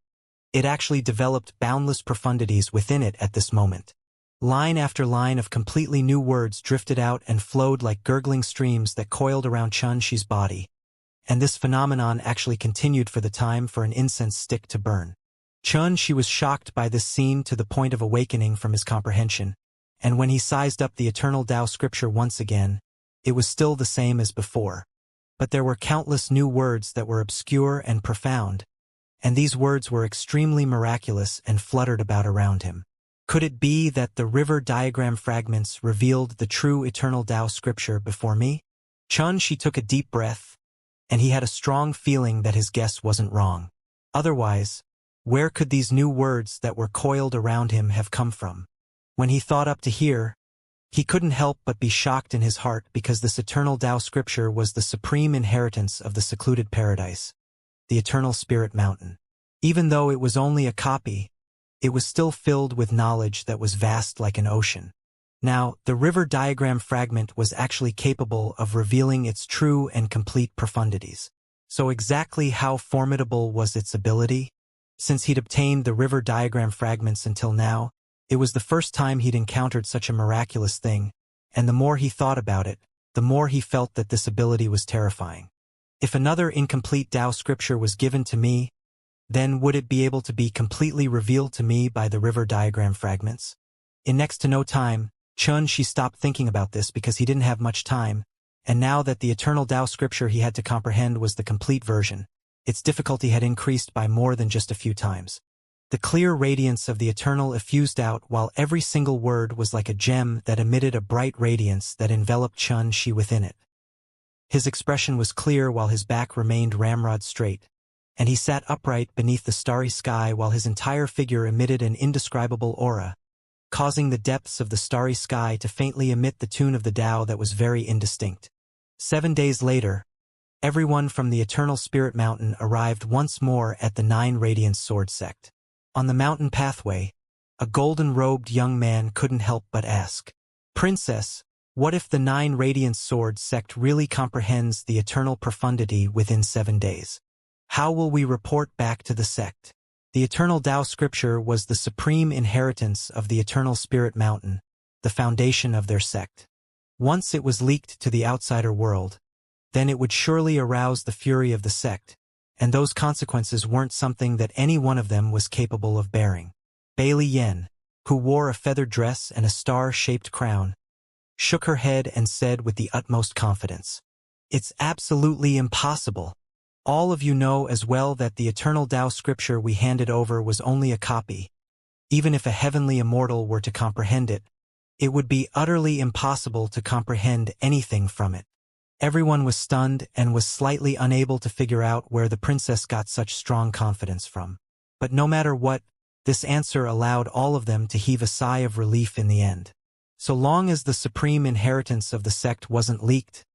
it actually developed boundless profundities within it at this moment. Line after line of completely new words drifted out and flowed like gurgling streams that coiled around Xianxia's body, and this phenomenon actually continued for the time for an incense stick to burn. Xianxia was shocked by this scene to the point of awakening from his comprehension, and when he sized up the eternal Tao scripture once again, it was still the same as before. But there were countless new words that were obscure and profound, and these words were extremely miraculous and fluttered about around him. Could it be that the river diagram fragments revealed the true eternal Tao scripture before me? Xianxia took a deep breath, and he had a strong feeling that his guess wasn't wrong. Otherwise, where could these new words that were coiled around him have come from? When he thought up to here, he couldn't help but be shocked in his heart because this eternal Tao scripture was the supreme inheritance of the secluded paradise, the eternal spirit mountain. Even though it was only a copy, it was still filled with knowledge that was vast like an ocean. Now, the river diagram fragment was actually capable of revealing its true and complete profundities. So exactly how formidable was its ability? Since he'd obtained the river diagram fragments until now, it was the first time he'd encountered such a miraculous thing, and the more he thought about it, the more he felt that this ability was terrifying. If another incomplete Tao scripture was given to me, then would it be able to be completely revealed to me by the river diagram fragments? In next to no time, Xianxia stopped thinking about this because he didn't have much time, and now that the eternal Tao scripture he had to comprehend was the complete version, its difficulty had increased by more than just a few times. The clear radiance of the eternal effused out while every single word was like a gem that emitted a bright radiance that enveloped Xianxia within it. His expression was clear while his back remained ramrod straight, and he sat upright beneath the starry sky while his entire figure emitted an indescribable aura, causing the depths of the starry sky to faintly emit the tune of the Tao that was very indistinct. 7 days later, Everyone from the Eternal Spirit Mountain arrived once more at the 9 Radiance Sword sect. On the mountain pathway, a golden-robed young man couldn't help but ask, "Princess, what if the 9 Radiance Sword sect really comprehends the eternal profundity within 7 days? How will we report back to the sect?" The Eternal Tao Scripture was the supreme inheritance of the Eternal Spirit Mountain, the foundation of their sect. Once it was leaked to the outsider world, then it would surely arouse the fury of the sect, and those consequences weren't something that any one of them was capable of bearing. Bailey Yen, who wore a feathered dress and a star-shaped crown, shook her head and said with the utmost confidence, "It's absolutely impossible. All of you know as well that the Eternal Tao Scripture we handed over was only a copy. Even if a heavenly immortal were to comprehend it, it would be utterly impossible to comprehend anything from it." Everyone was stunned and was slightly unable to figure out where the princess got such strong confidence from. But no matter what, this answer allowed all of them to heave a sigh of relief in the end. So long as the supreme inheritance of the sect wasn't leaked,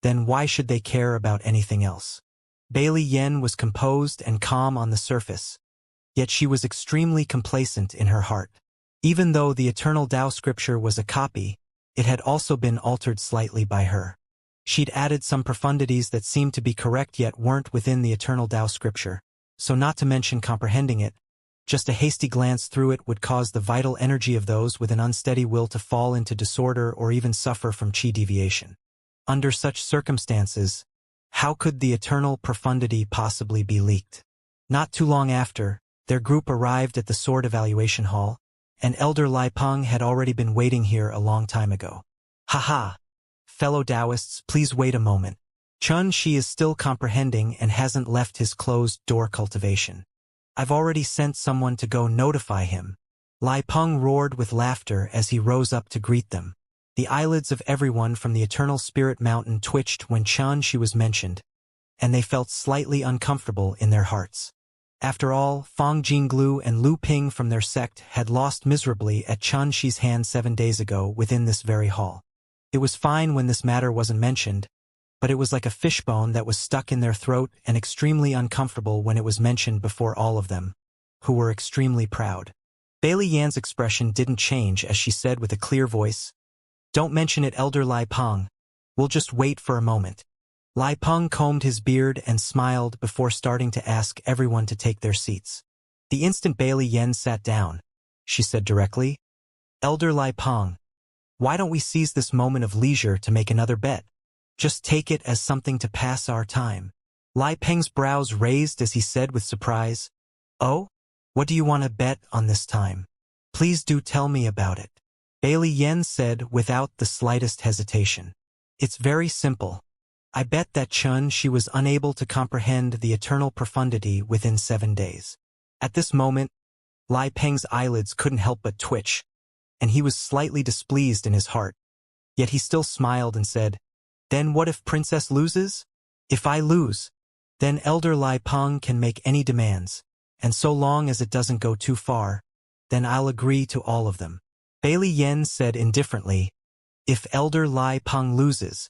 then why should they care about anything else? Bailey Yen was composed and calm on the surface, yet she was extremely complacent in her heart. Even though the Eternal Tao Scripture was a copy, it had also been altered slightly by her. She'd added some profundities that seemed to be correct yet weren't within the Eternal Tao Scripture, so not to mention comprehending it, just a hasty glance through it would cause the vital energy of those with an unsteady will to fall into disorder or even suffer from chi deviation. Under such circumstances, how could the eternal profundity possibly be leaked? Not too long after, their group arrived at the Sword Evaluation Hall, and Elder Lai Peng had already been waiting here a long time ago. "Haha! Fellow Taoists, please wait a moment. Chun Shi is still comprehending and hasn't left his closed-door cultivation. I've already sent someone to go notify him." Lai Peng roared with laughter as he rose up to greet them. The eyelids of everyone from the Eternal Spirit Mountain twitched when Chun Shi was mentioned, and they felt slightly uncomfortable in their hearts. After all, Fang Jinglu and Lu Ping from their sect had lost miserably at Chun Shi's hand 7 days ago within this very hall. It was fine when this matter wasn't mentioned, but it was like a fishbone that was stuck in their throat and extremely uncomfortable when it was mentioned before all of them, who were extremely proud. Bailey Yan's expression didn't change as she said with a clear voice, "Don't mention it, Elder Lai Peng. We'll just wait for a moment." Lai Peng combed his beard and smiled before starting to ask everyone to take their seats. The instant Bailey Yen sat down, she said directly, "Elder Lai Peng, why don't we seize this moment of leisure to make another bet? Just take it as something to pass our time." Lai Peng's brows raised as he said with surprise, "Oh? What do you want to bet on this time? Please do tell me about it." Bailey Yen said without the slightest hesitation, "It's very simple. I bet that Chun Shi was unable to comprehend the eternal profundity within 7 days." At this moment, Lai Peng's eyelids couldn't help but twitch, and he was slightly displeased in his heart. Yet he still smiled and said, "Then what if Princess loses? If I lose, then Elder Lai Peng can make any demands, and so long as it doesn't go too far, then I'll agree to all of them." Bailey Yen said indifferently, "If Elder Lai Peng loses,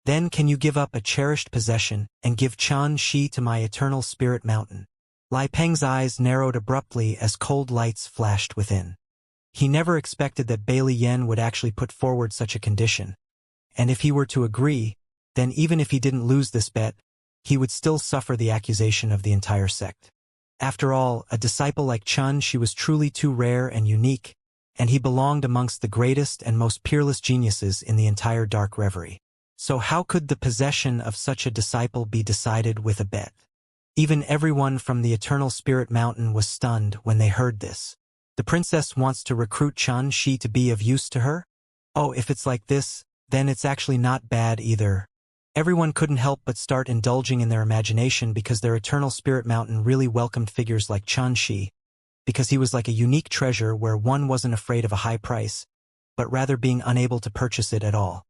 then can you give up a cherished possession and give Chun Shi to my Eternal Spirit Mountain?" Lai Peng's eyes narrowed abruptly as cold lights flashed within. He never expected that Bailey Yen would actually put forward such a condition, and if he were to agree, then even if he didn't lose this bet, he would still suffer the accusation of the entire sect. After all, a disciple like Chun Shi was truly too rare and unique, and he belonged amongst the greatest and most peerless geniuses in the entire Dark Reverie. So how could the possession of such a disciple be decided with a bet? Even everyone from the Eternal Spirit Mountain was stunned when they heard this. The princess wants to recruit Chun Shi to be of use to her? Oh, if it's like this, then it's actually not bad either. Everyone couldn't help but start indulging in their imagination because their Eternal Spirit Mountain really welcomed figures like Chun Shi, because he was like a unique treasure where one wasn't afraid of a high price, but rather being unable to purchase it at all.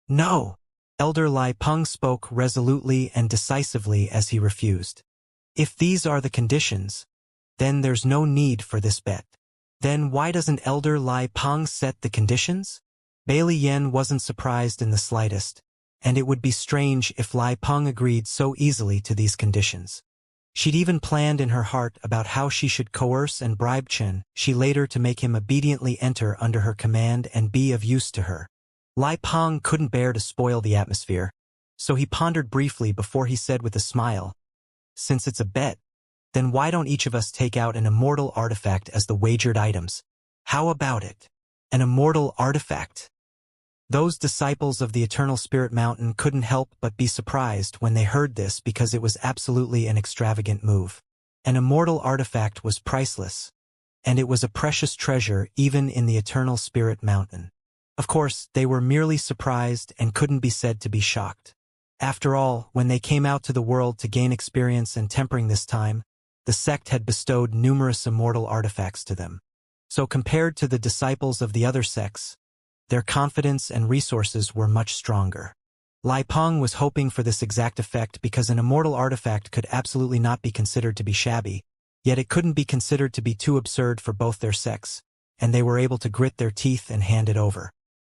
"No!" Elder Lai Peng spoke resolutely and decisively as he refused. "If these are the conditions, then there's no need for this bet." "Then why doesn't Elder Lai Peng set the conditions?" Bailey Yen wasn't surprised in the slightest, and it would be strange if Lai Peng agreed so easily to these conditions. She'd even planned in her heart about how she should coerce and bribe Chen Shi later to make him obediently enter under her command and be of use to her. Lai Peng couldn't bear to spoil the atmosphere, so he pondered briefly before he said with a smile, "Since it's a bet, then why don't each of us take out an immortal artifact as the wagered items? How about it? An immortal artifact?" Those disciples of the Eternal Spirit Mountain couldn't help but be surprised when they heard this because it was absolutely an extravagant move. An immortal artifact was priceless, and it was a precious treasure even in the Eternal Spirit Mountain. Of course, they were merely surprised and couldn't be said to be shocked. After all, when they came out to the world to gain experience and tempering this time, the sect had bestowed numerous immortal artifacts to them. So compared to the disciples of the other sects, their confidence and resources were much stronger. Lai Peng was hoping for this exact effect because an immortal artifact could absolutely not be considered to be shabby, yet it couldn't be considered to be too absurd for both their sects, and they were able to grit their teeth and hand it over.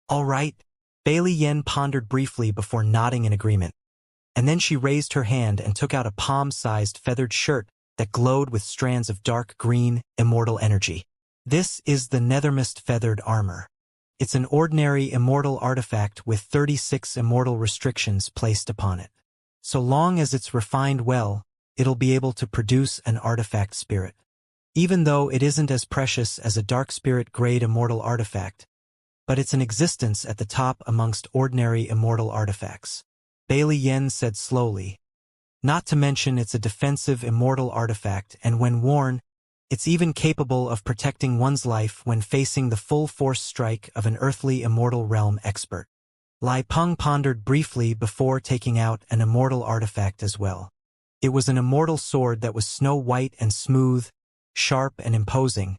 "All right," Bailey Yen pondered briefly before nodding in agreement. And then she raised her hand and took out a palm-sized feathered shirt that glowed with strands of dark green, immortal energy. This is the Nethermist Feathered Armor. It's an ordinary immortal artifact with 36 immortal restrictions placed upon it. So long as it's refined well, it'll be able to produce an artifact spirit. Even though it isn't as precious as a dark spirit-grade immortal artifact, but it's an existence at the top amongst ordinary immortal artifacts. Bailey Yen said slowly. Not to mention it's a defensive immortal artifact, and when worn, it's even capable of protecting one's life when facing the full force strike of an earthly immortal realm expert. Lai Peng pondered briefly before taking out an immortal artifact as well. It was an immortal sword that was snow-white and smooth, sharp and imposing,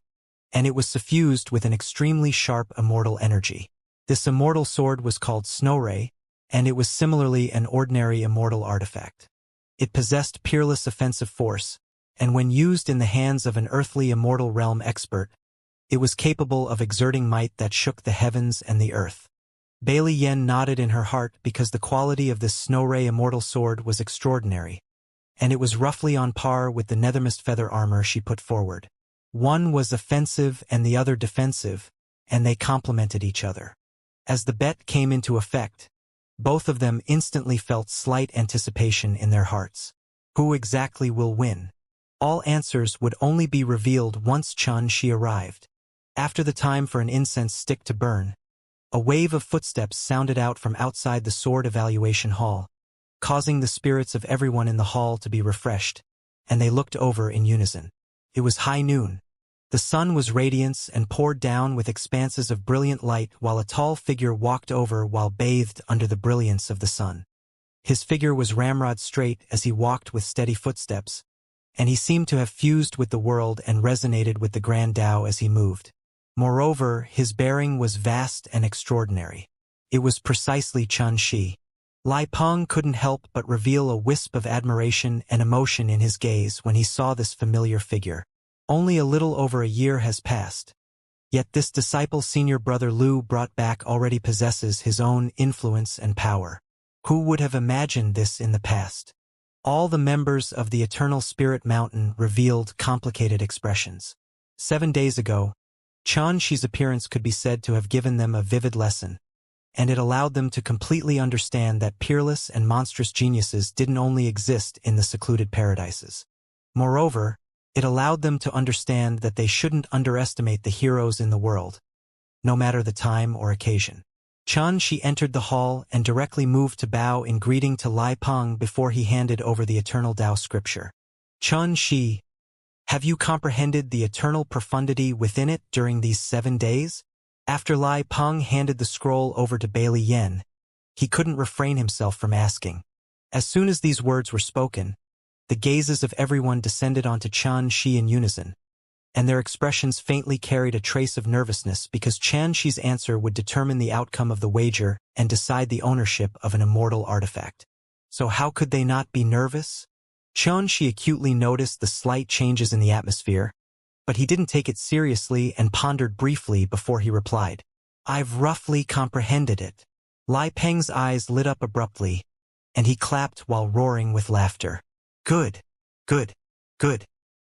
and it was suffused with an extremely sharp immortal energy. This immortal sword was called Snow Ray, and it was similarly an ordinary immortal artifact. It possessed peerless offensive force, and when used in the hands of an earthly immortal realm expert, it was capable of exerting might that shook the heavens and the earth. Bailey Yen nodded in her heart because the quality of this Snow Ray immortal sword was extraordinary, and it was roughly on par with the Nethermist Feather Armor she put forward. One was offensive and the other defensive, and they complemented each other. As the bet came into effect, both of them instantly felt slight anticipation in their hearts. Who exactly will win? All answers would only be revealed once Xianxia arrived. After the time for an incense stick to burn, a wave of footsteps sounded out from outside the sword evaluation hall, causing the spirits of everyone in the hall to be refreshed, and they looked over in unison. It was high noon. The sun was radiance and poured down with expanses of brilliant light while a tall figure walked over while bathed under the brilliance of the sun. His figure was ramrod straight as he walked with steady footsteps, and he seemed to have fused with the world and resonated with the grand Tao as he moved. Moreover, his bearing was vast and extraordinary. It was precisely Xianxia. Lai Peng couldn't help but reveal a wisp of admiration and emotion in his gaze when he saw this familiar figure. Only a little over a year has passed. Yet this disciple's senior brother Lu brought back already possesses his own influence and power. Who would have imagined this in the past? All the members of the Eternal Spirit Mountain revealed complicated expressions. 7 days ago, Xianxia's appearance could be said to have given them a vivid lesson, and it allowed them to completely understand that peerless and monstrous geniuses didn't only exist in the secluded paradises. Moreover, it allowed them to understand that they shouldn't underestimate the heroes in the world, no matter the time or occasion. Xianxia entered the hall and directly moved to bow in greeting to Lai Peng before he handed over the eternal Tao scripture. "Xianxia, have you comprehended the eternal profundity within it during these 7 days?" After Lai Peng handed the scroll over to Bailey Yen, he couldn't refrain himself from asking. As soon as these words were spoken, the gazes of everyone descended onto Xianxia in unison, and their expressions faintly carried a trace of nervousness because Xianxia's answer would determine the outcome of the wager and decide the ownership of an immortal artifact. So how could they not be nervous? Xianxia acutely noticed the slight changes in the atmosphere, but he didn't take it seriously and pondered briefly before he replied, "I've roughly comprehended it. Lai Peng's eyes lit up abruptly, and he clapped while roaring with laughter. Good, good, good.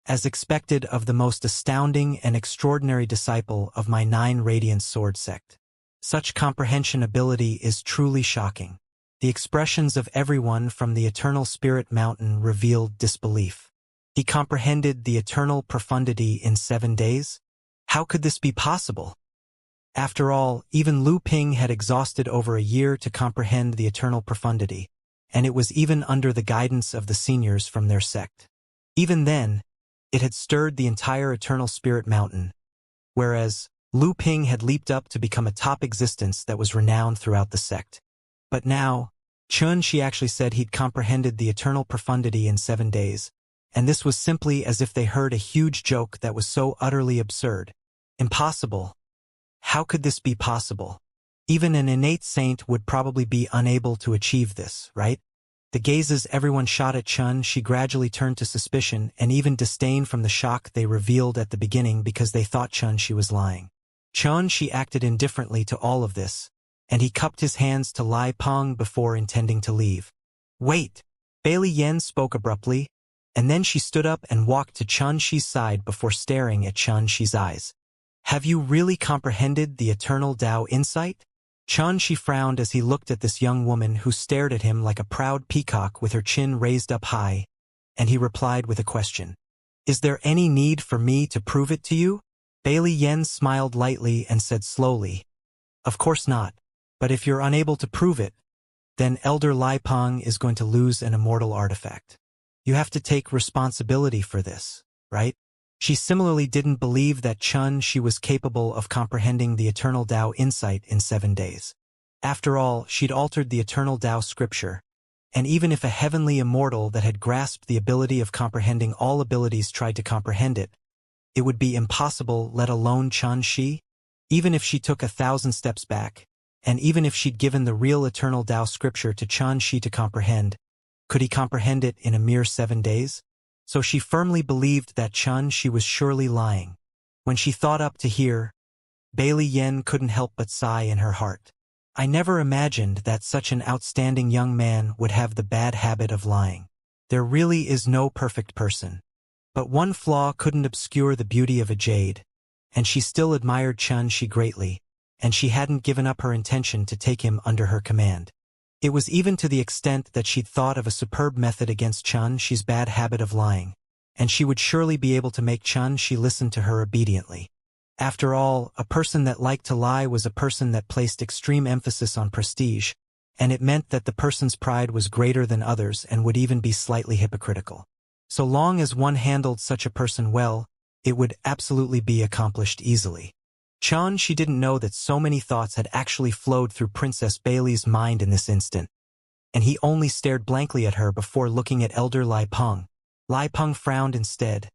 As expected of the most astounding and extraordinary disciple of my 9 Radiant Sword sect. Such comprehension ability is truly shocking. The expressions of everyone from the Eternal Spirit Mountain revealed disbelief. He comprehended the eternal profundity in 7 days? How could this be possible? After all, even Lu Ping had exhausted over a year to comprehend the eternal profundity, and it was even under the guidance of the seniors from their sect. Even then, it had stirred the entire Eternal Spirit Mountain, whereas Lu Ping had leaped up to become a top existence that was renowned throughout the sect. But now, Xianxia actually said he'd comprehended the eternal profundity in 7 days, and this was simply as if they heard a huge joke that was so utterly absurd. Impossible. How could this be possible? Even an innate saint would probably be unable to achieve this, right? The gazes everyone shot at Xianxia gradually turned to suspicion and even disdain from the shock they revealed at the beginning because they thought Xianxia was lying. Xianxia acted indifferently to all of this, and he cupped his hands to Lai Peng before intending to leave. Wait! Bailey Yen spoke abruptly, and then she stood up and walked to Xianxia's side before staring at Xianxia's eyes. Have you really comprehended the eternal Tao insight? Xianxia frowned as he looked at this young woman who stared at him like a proud peacock with her chin raised up high, and he replied with a question. Is there any need for me to prove it to you? Bailey Yen smiled lightly and said slowly, Of course not, but if you're unable to prove it, then Elder Lai Peng is going to lose an immortal artifact. You have to take responsibility for this, right? She similarly didn't believe that Xianxia was capable of comprehending the eternal Tao insight in 7 days. After all, she'd altered the eternal Tao scripture, and even if a heavenly immortal that had grasped the ability of comprehending all abilities tried to comprehend it, it would be impossible, let alone Xianxia. Even if she took 1,000 steps back, and even if she'd given the real eternal Tao scripture to Xianxia to comprehend, could he comprehend it in a mere 7 days? So she firmly believed that Xianxia was surely lying. When she thought up to here, Bailey Yen couldn't help but sigh in her heart. I never imagined that such an outstanding young man would have the bad habit of lying. There really is no perfect person. But one flaw couldn't obscure the beauty of a jade, and she still admired Xianxia greatly, and she hadn't given up her intention to take him under her command. It was even to the extent that she'd thought of a superb method against Xianxia's bad habit of lying, and she would surely be able to make Xianxia listen to her obediently. After all, a person that liked to lie was a person that placed extreme emphasis on prestige, and it meant that the person's pride was greater than others and would even be slightly hypocritical. So long as one handled such a person well, it would absolutely be accomplished easily. Xianxia didn't know that so many thoughts had actually flowed through Princess Bailey's mind in this instant, and he only stared blankly at her before looking at Elder Lai Peng. Lai Peng frowned instead,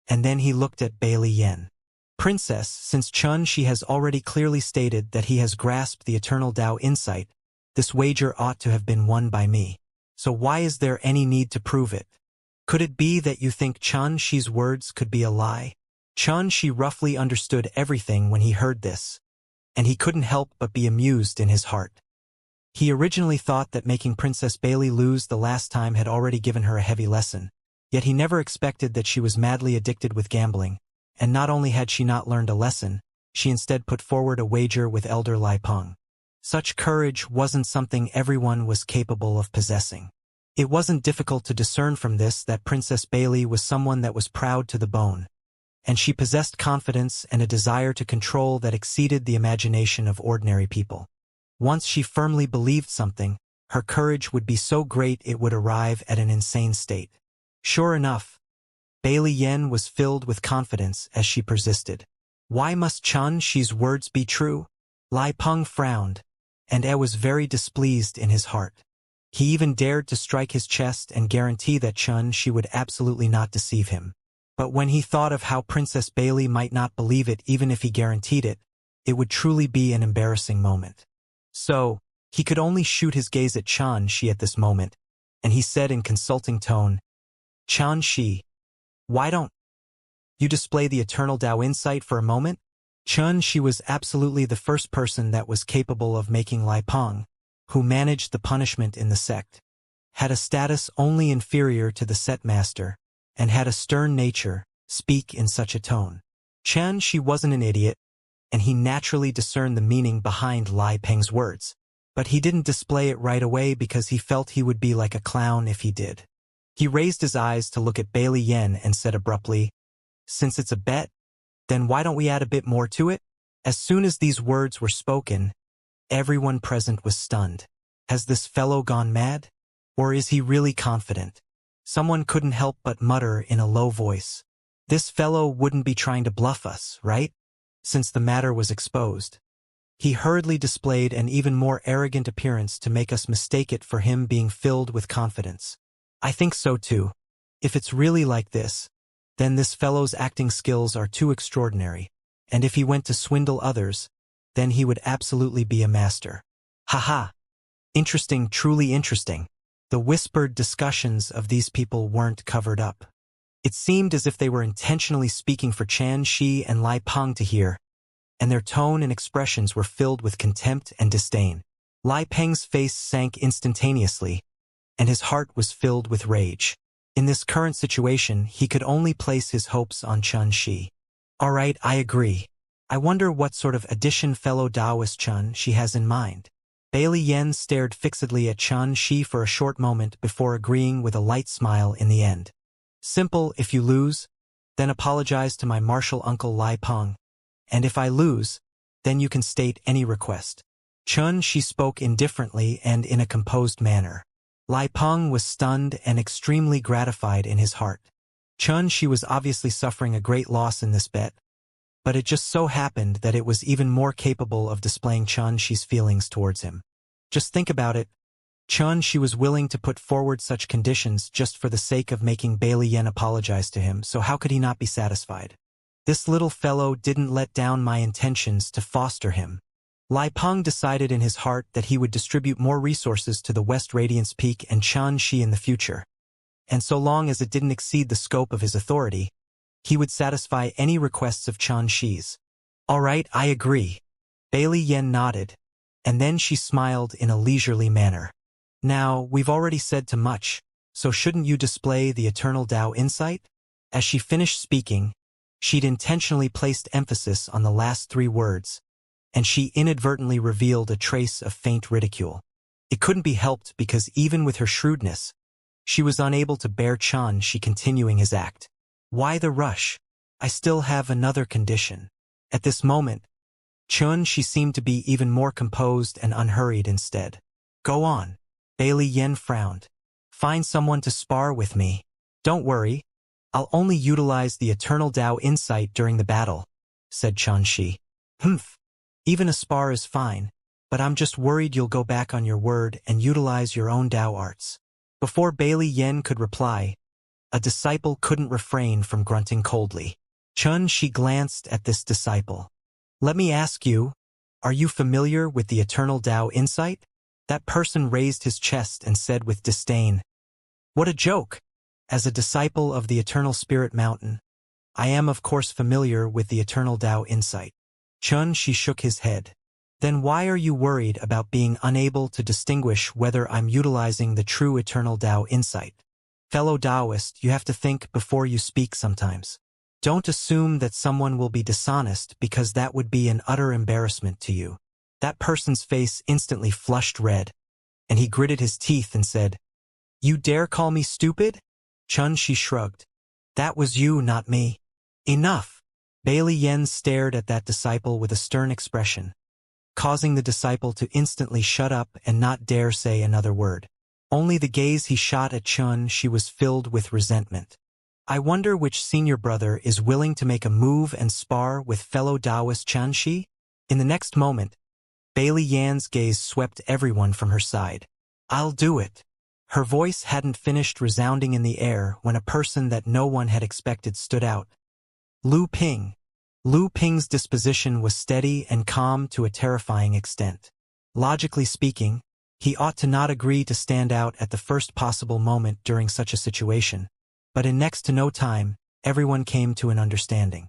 and then he looked at Bailey Yen. Princess, since Xianxia has already clearly stated that he has grasped the eternal Tao insight, this wager ought to have been won by me. So why is there any need to prove it? Could it be that you think Xianxia's words could be a lie? Xianxia roughly understood everything when he heard this, and he couldn't help but be amused in his heart. He originally thought that making Princess Bailey lose the last time had already given her a heavy lesson, yet he never expected that she was madly addicted with gambling, and not only had she not learned a lesson, she instead put forward a wager with Elder Lai Peng. Such courage wasn't something everyone was capable of possessing. It wasn't difficult to discern from this that Princess Bailey was someone that was proud to the bone, and she possessed confidence and a desire to control that exceeded the imagination of ordinary people. Once she firmly believed something, her courage would be so great it would arrive at an insane state. Sure enough, Bailey Yen was filled with confidence as she persisted. Why must Xianxia's words be true? Lai Peng frowned, and was very displeased in his heart. He even dared to strike his chest and guarantee that Xianxia would absolutely not deceive him. But when he thought of how Princess Bailey might not believe it even if he guaranteed it, it would truly be an embarrassing moment. So, he could only shoot his gaze at Xianxia at this moment, and he said in consulting tone, Xianxia, why don't you display the eternal Tao insight for a moment? Xianxia was absolutely the first person that was capable of making Lai Peng who managed the punishment in the sect, had a status only inferior to the set master, and had a stern nature, speak in such a tone. Xianxia wasn't an idiot, and he naturally discerned the meaning behind Lai Peng's words. But he didn't display it right away because he felt he would be like a clown if he did. He raised his eyes to look at Bailey Yen and said abruptly, "Since it's a bet, then why don't we add a bit more to it?" As soon as these words were spoken, everyone present was stunned. Has this fellow gone mad? Or is he really confident? Someone couldn't help but mutter in a low voice, "This fellow wouldn't be trying to bluff us, right?" Since the matter was exposed. He hurriedly displayed an even more arrogant appearance to make us mistake it for him being filled with confidence. I think so too. If it's really like this, then this fellow's acting skills are too extraordinary, and if he went to swindle others, then he would absolutely be a master. Haha. Interesting, truly interesting. The whispered discussions of these people weren't covered up. It seemed as if they were intentionally speaking for Xianxia and Lai Peng to hear, and their tone and expressions were filled with contempt and disdain. Lai Peng's face sank instantaneously, and his heart was filled with rage. In this current situation, he could only place his hopes on Xianxia. All right, I agree. I wonder what sort of addition fellow Taoist Xianxia has in mind. Bailey Yen stared fixedly at Xianxia for a short moment before agreeing with a light smile in the end. Simple, if you lose, then apologize to my martial uncle Lai Peng. And if I lose, then you can state any request. Xianxia spoke indifferently and in a composed manner. Lai Peng was stunned and extremely gratified in his heart. Xianxia was obviously suffering a great loss in this bet, but it just so happened that it was even more capable of displaying Xianxia's feelings towards him. Just think about it. Xianxia was willing to put forward such conditions just for the sake of making Bailey Yen apologize to him, so how could he not be satisfied? This little fellow didn't let down my intentions to foster him. Lai Peng decided in his heart that he would distribute more resources to the West Radiance Peak and Xianxia in the future. And so long as it didn't exceed the scope of his authority, he would satisfy any requests of Xianxia's. All right, I agree. Bailey Yen nodded, and then she smiled in a leisurely manner. Now, we've already said too much, so shouldn't you display the eternal Tao insight? As she finished speaking, she'd intentionally placed emphasis on the last three words, and she inadvertently revealed a trace of faint ridicule. It couldn't be helped because even with her shrewdness, she was unable to bear Xianxia continuing his act. Why the rush? I still have another condition. At this moment, Xianxia seemed to be even more composed and unhurried instead. Go on. Bailey Yen frowned. Find someone to spar with me. Don't worry. I'll only utilize the eternal Tao insight during the battle, said Xianxia. Humph. Even a spar is fine, but I'm just worried you'll go back on your word and utilize your own Tao arts. Before Bailey Yen could reply, a disciple couldn't refrain from grunting coldly. Xianxia glanced at this disciple. Let me ask you, are you familiar with the eternal Tao insight? That person raised his chest and said with disdain, "What a joke! As a disciple of the Eternal Spirit Mountain, I am of course familiar with the eternal Tao insight." Xianxia shook his head. Then why are you worried about being unable to distinguish whether I'm utilizing the true eternal Tao insight? Fellow Taoist, you have to think before you speak sometimes. Don't assume that someone will be dishonest because that would be an utter embarrassment to you. That person's face instantly flushed red, and he gritted his teeth and said, "You dare call me stupid?" Xianxia shrugged. "That was you, not me." Enough. Bailey Yen stared at that disciple with a stern expression, causing the disciple to instantly shut up and not dare say another word. Only the gaze he shot at Xianxia was filled with resentment. I wonder which senior brother is willing to make a move and spar with fellow Taoist Xianxia? In the next moment, Bailey Yan's gaze swept everyone from her side. I'll do it. Her voice hadn't finished resounding in the air when a person that no one had expected stood out. Lu Ping. Lu Ping's disposition was steady and calm to a terrifying extent. Logically speaking, he ought to not agree to stand out at the first possible moment during such a situation. But in next to no time, everyone came to an understanding.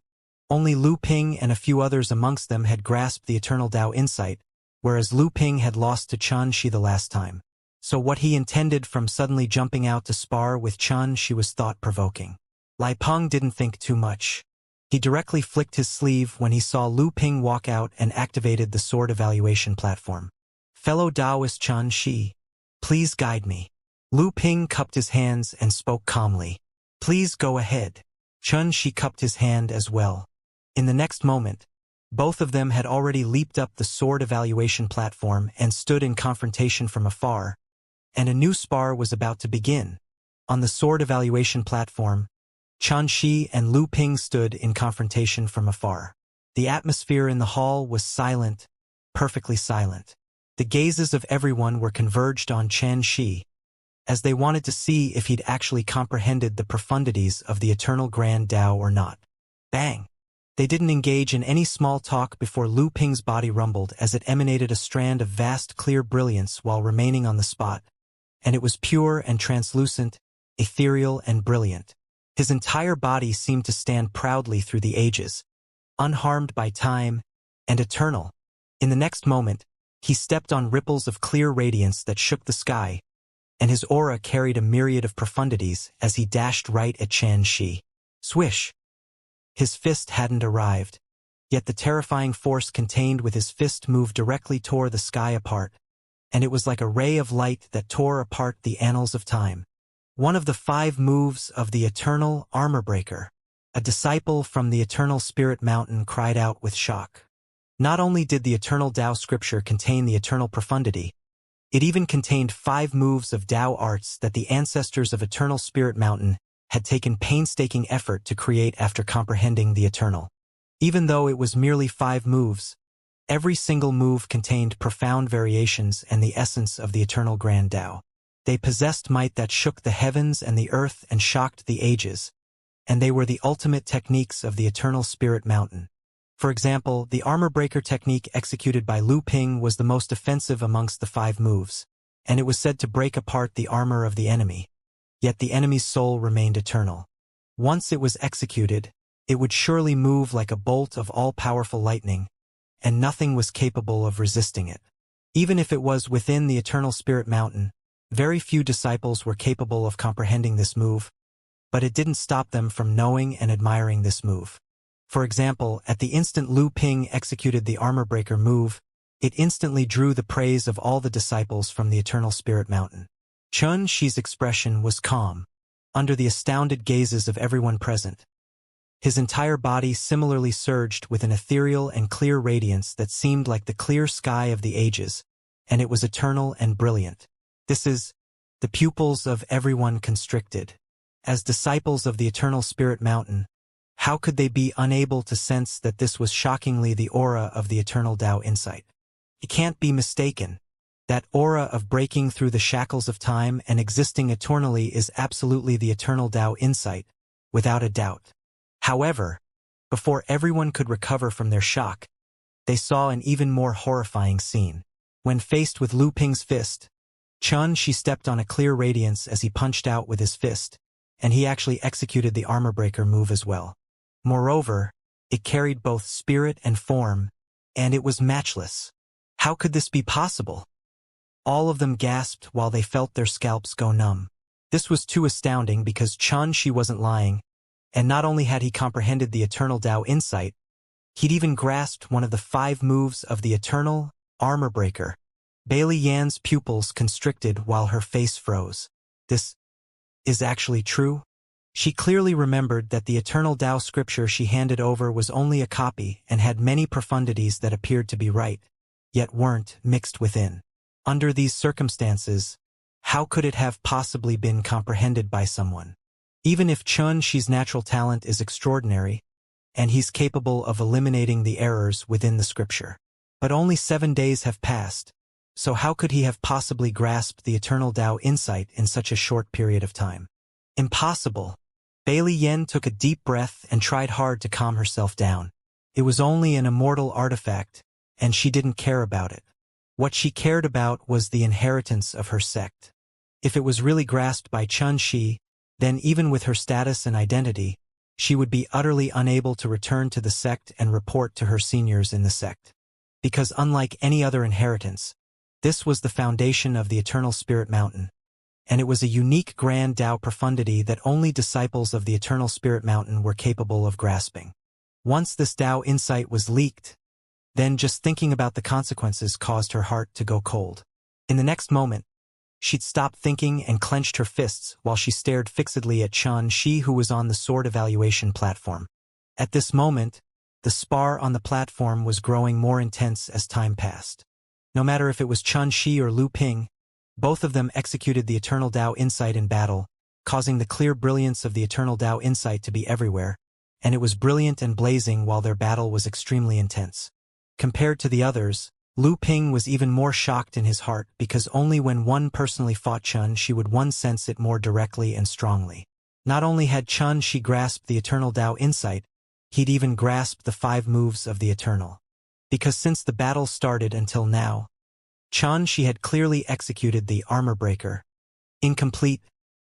Only Lu Ping and a few others amongst them had grasped the eternal Tao insight, whereas Lu Ping had lost to Xianxia the last time. So what he intended from suddenly jumping out to spar with Xianxia was thought-provoking. Lai Peng didn't think too much. He directly flicked his sleeve when he saw Lu Ping walk out and activated the sword evaluation platform. Fellow Taoist Xianxia, please guide me. Lu Ping cupped his hands and spoke calmly. Please go ahead. Xianxia cupped his hand as well. In the next moment, both of them had already leaped up the sword evaluation platform and stood in confrontation from afar, and a new spar was about to begin. On the sword evaluation platform, Xianxia and Lu Ping stood in confrontation from afar. The atmosphere in the hall was silent, perfectly silent. The gazes of everyone were converged on Xianxia, as they wanted to see if he'd actually comprehended the profundities of the eternal grand Tao or not. Bang! They didn't engage in any small talk before Lu Ping's body rumbled as it emanated a strand of vast clear brilliance while remaining on the spot, and it was pure and translucent, ethereal and brilliant. His entire body seemed to stand proudly through the ages, unharmed by time, and eternal. In the next moment, he stepped on ripples of clear radiance that shook the sky, and his aura carried a myriad of profundities as he dashed right at Xianxia. Swish! His fist hadn't arrived, yet the terrifying force contained with his fist moved directly tore the sky apart, and it was like a ray of light that tore apart the annals of time. One of the 5 moves of the eternal armor breaker. A disciple from the eternal spirit mountain cried out with shock. Not only did the eternal Tao scripture contain the eternal profundity, it even contained 5 moves of Tao arts that the ancestors of eternal spirit mountain had taken painstaking effort to create after comprehending the eternal. Even though it was merely 5 moves, every single move contained profound variations and the essence of the eternal grand Tao. They possessed might that shook the heavens and the earth and shocked the ages, and they were the ultimate techniques of the eternal spirit mountain. For example, the armor breaker technique executed by Lu Ping was the most offensive amongst the 5 moves, and it was said to break apart the armor of the enemy. Yet the enemy's soul remained eternal. Once it was executed, it would surely move like a bolt of all-powerful lightning, and nothing was capable of resisting it. Even if it was within the eternal spirit mountain, very few disciples were capable of comprehending this move, but it didn't stop them from knowing and admiring this move. For example, at the instant Lu Ping executed the armor breaker move, it instantly drew the praise of all the disciples from the eternal spirit mountain. Xianxia's expression was calm, under the astounded gazes of everyone present. His entire body similarly surged with an ethereal and clear radiance that seemed like the clear sky of the ages, and it was eternal and brilliant. This is, the pupils of everyone constricted. As disciples of the eternal spirit mountain, how could they be unable to sense that this was shockingly the aura of the eternal Tao insight? It can't be mistaken. That aura of breaking through the shackles of time and existing eternally is absolutely the eternal Tao insight, without a doubt. However, before everyone could recover from their shock, they saw an even more horrifying scene. When faced with Lu Ping's fist, Xianxia stepped on a clear radiance as he punched out with his fist, and he actually executed the armor breaker move as well. Moreover, it carried both spirit and form, and it was matchless. How could this be possible? All of them gasped while they felt their scalps go numb. This was too astounding because Xianxia wasn't lying, and not only had he comprehended the eternal Tao insight, he'd even grasped one of the 5 moves of the eternal armor breaker. Bailey Yan's pupils constricted while her face froze. This is actually true? She clearly remembered that the eternal Tao scripture she handed over was only a copy and had many profundities that appeared to be right, yet weren't mixed within. Under these circumstances, how could it have possibly been comprehended by someone? Even if Xianxia's natural talent is extraordinary, and he's capable of eliminating the errors within the scripture. But only 7 days have passed, so how could he have possibly grasped the eternal Tao insight in such a short period of time? Impossible. Bailey Yan took a deep breath and tried hard to calm herself down. It was only an immortal artifact, and she didn't care about it. What she cared about was the inheritance of her sect. If it was really grasped by Xianxia, then even with her status and identity, she would be utterly unable to return to the sect and report to her seniors in the sect. because unlike any other inheritance, this was the foundation of the Eternal Spirit Mountain, and it was a unique grand Tao profundity that only disciples of the Eternal Spirit Mountain were capable of grasping. Once this Tao insight was leaked, then just thinking about the consequences caused her heart to go cold. In the next moment, she'd stopped thinking and clenched her fists while she stared fixedly at Xianxia, who was on the sword evaluation platform. At this moment, the spar on the platform was growing more intense as time passed. No matter if it was Xianxia or Lu Ping, both of them executed the Eternal Tao insight in battle, causing the clear brilliance of the Eternal Tao insight to be everywhere, and it was brilliant and blazing while their battle was extremely intense. Compared to the others, Lu Ping was even more shocked in his heart because only when one personally fought Xianxia would one sense it more directly and strongly. Not only had Xianxia grasped the Eternal Tao insight, he'd even grasped the 5 moves of the Eternal. Because since the battle started until now, Xianxia had clearly executed the armor breaker, incomplete,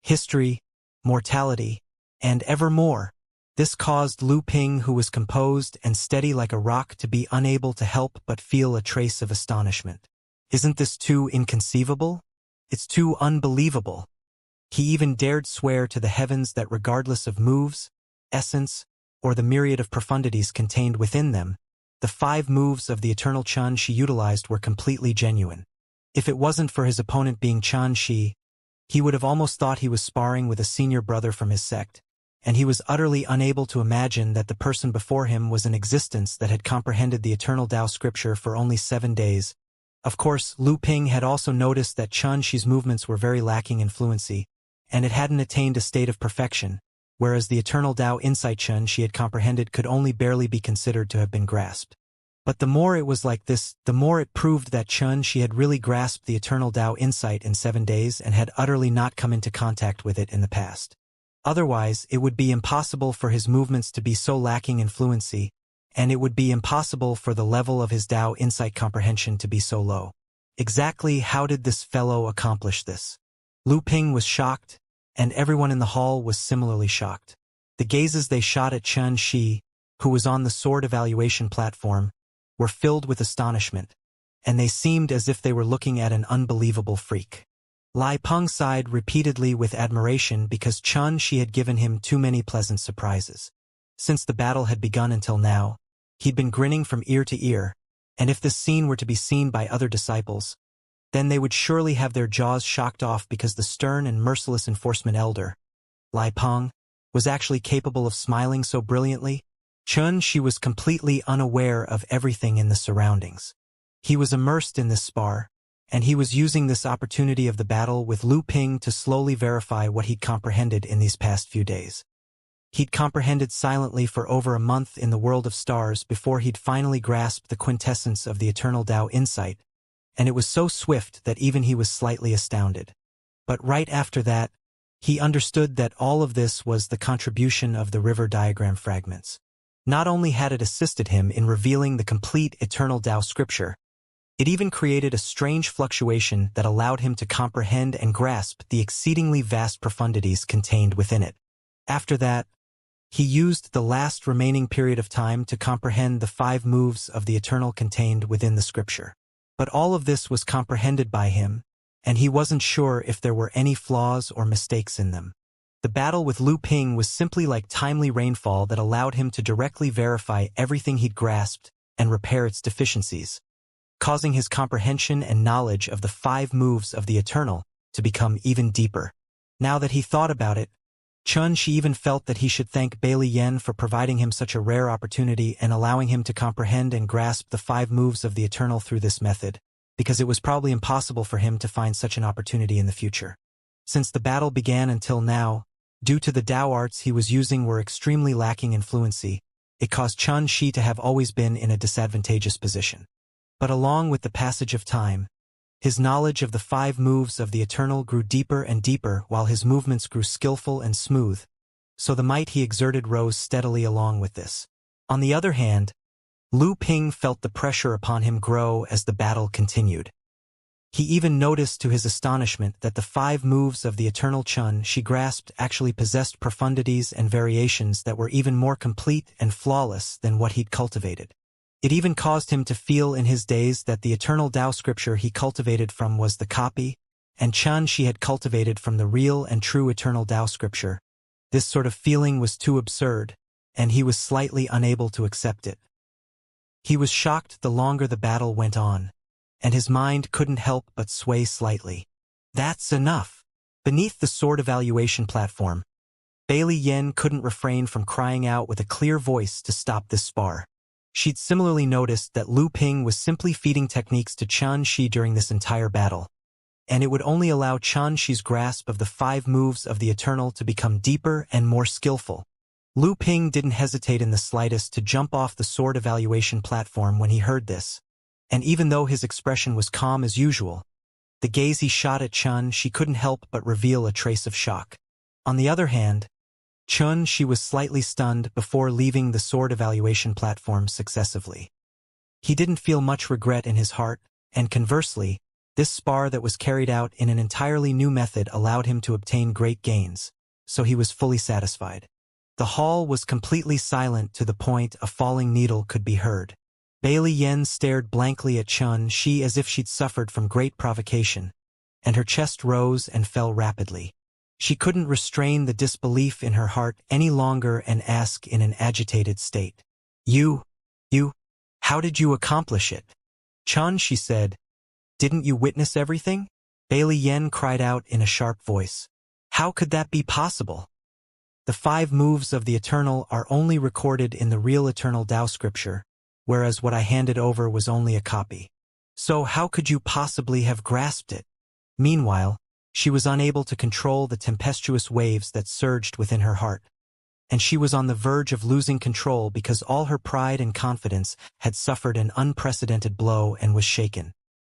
history, mortality, and evermore. This caused Lu Ping, who was composed and steady like a rock, to be unable to help but feel a trace of astonishment. Isn't this too inconceivable? It's too unbelievable. He even dared swear to the heavens that regardless of moves, essence, or the myriad of profundities contained within them, the 5 moves of the Eternal Xianxia utilized were completely genuine. If it wasn't for his opponent being Xianxia, he would have almost thought he was sparring with a senior brother from his sect, and he was utterly unable to imagine that the person before him was an existence that had comprehended the Eternal Tao scripture for only 7 days. Of course, Lu Ping had also noticed that Xianxia's movements were very lacking in fluency, and it hadn't attained a state of perfection, whereas the Eternal Tao insight Xianxia had comprehended could only barely be considered to have been grasped. But the more it was like this, the more it proved that Xianxia had really grasped the Eternal Tao insight in 7 days and had utterly not come into contact with it in the past. Otherwise, it would be impossible for his movements to be so lacking in fluency, and it would be impossible for the level of his Tao insight comprehension to be so low. Exactly how did this fellow accomplish this? Lu Ping was shocked, and everyone in the hall was similarly shocked. The gazes they shot at Xianxia, who was on the sword evaluation platform, were filled with astonishment, and they seemed as if they were looking at an unbelievable freak. Lai Peng sighed repeatedly with admiration because Xianxia had given him too many pleasant surprises. Since the battle had begun until now, he'd been grinning from ear to ear, and if this scene were to be seen by other disciples, then they would surely have their jaws shocked off because the stern and merciless enforcement elder, Lai Peng, was actually capable of smiling so brilliantly. Xianxia was completely unaware of everything in the surroundings. He was immersed in this spar, and he was using this opportunity of the battle with Lu Ping to slowly verify what he'd comprehended in these past few days. He'd comprehended silently for over a month in the world of stars before he'd finally grasped the quintessence of the Eternal Tao insight, and it was so swift that even he was slightly astounded. But right after that, he understood that all of this was the contribution of the river diagram fragments. Not only had it assisted him in revealing the complete Eternal Tao scripture, it even created a strange fluctuation that allowed him to comprehend and grasp the exceedingly vast profundities contained within it. After that, he used the last remaining period of time to comprehend the 5 moves of the Eternal contained within the scripture. But all of this was comprehended by him, and he wasn't sure if there were any flaws or mistakes in them. The battle with Lu Ping was simply like timely rainfall that allowed him to directly verify everything he'd grasped and repair its deficiencies, causing his comprehension and knowledge of the 5 moves of the Eternal to become even deeper. Now that he thought about it, Xianxia even felt that he should thank Bailey Yen for providing him such a rare opportunity and allowing him to comprehend and grasp the 5 moves of the Eternal through this method, because it was probably impossible for him to find such an opportunity in the future. Since the battle began until now, due to the Tao arts he was using were extremely lacking in fluency, it caused Xianxia to have always been in a disadvantageous position. But along with the passage of time, his knowledge of the 5 moves of the Eternal grew deeper and deeper while his movements grew skillful and smooth, so the might he exerted rose steadily along with this. On the other hand, Lu Ping felt the pressure upon him grow as the battle continued. He even noticed to his astonishment that the 5 moves of the Eternal Xianxia grasped actually possessed profundities and variations that were even more complete and flawless than what he'd cultivated. It even caused him to feel in his days that the eternal Tao scripture he cultivated from was the copy, and Xianxia had cultivated from the real and true eternal Tao scripture. This sort of feeling was too absurd, and he was slightly unable to accept it. He was shocked the longer the battle went on, and his mind couldn't help but sway slightly. That's enough. Beneath the sword evaluation platform, Bailey Yen couldn't refrain from crying out with a clear voice to stop this spar. She'd similarly noticed that Lu Ping was simply feeding techniques to Xianxia during this entire battle, and it would only allow Xianxi's grasp of the 5 moves of the Eternal to become deeper and more skillful. Lu Ping didn't hesitate in the slightest to jump off the sword evaluation platform when he heard this, and even though his expression was calm as usual, the gaze he shot at Xianxia couldn't help but reveal a trace of shock. On the other hand, Xianxia was slightly stunned before leaving the sword evaluation platform successively. He didn't feel much regret in his heart, and conversely, this spar that was carried out in an entirely new method allowed him to obtain great gains, so he was fully satisfied. The hall was completely silent to the point a falling needle could be heard. Bailey Yen stared blankly at Xianxia as if she'd suffered from great provocation, and her chest rose and fell rapidly. She couldn't restrain the disbelief in her heart any longer and asked in an agitated state, You, how did you accomplish it? Xianxia said, Didn't you witness everything? Bailey Yen cried out in a sharp voice. How could that be possible? The 5 moves of the Eternal are only recorded in the real Eternal Tao scripture, whereas what I handed over was only a copy. So how could you possibly have grasped it? Meanwhile, she was unable to control the tempestuous waves that surged within her heart, and she was on the verge of losing control because all her pride and confidence had suffered an unprecedented blow and was shaken.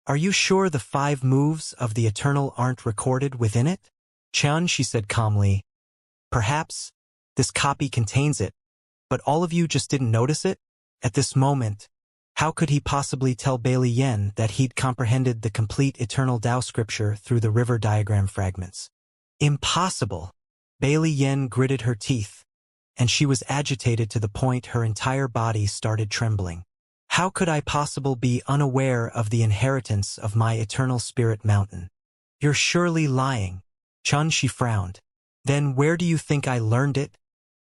Are you sure the 5 moves of the Eternal aren't recorded within it? Xianxia said calmly, Perhaps this copy contains it, but all of you just didn't notice it? At this moment, how could he possibly tell Bailey Yen that he'd comprehended the complete Eternal Tao scripture through the river diagram fragments? Impossible! Bailey Yen gritted her teeth, and she was agitated to the point her entire body started trembling. How could I possibly be unaware of the inheritance of my eternal spirit mountain? You're surely lying. Xianxia frowned. Then where do you think I learned it?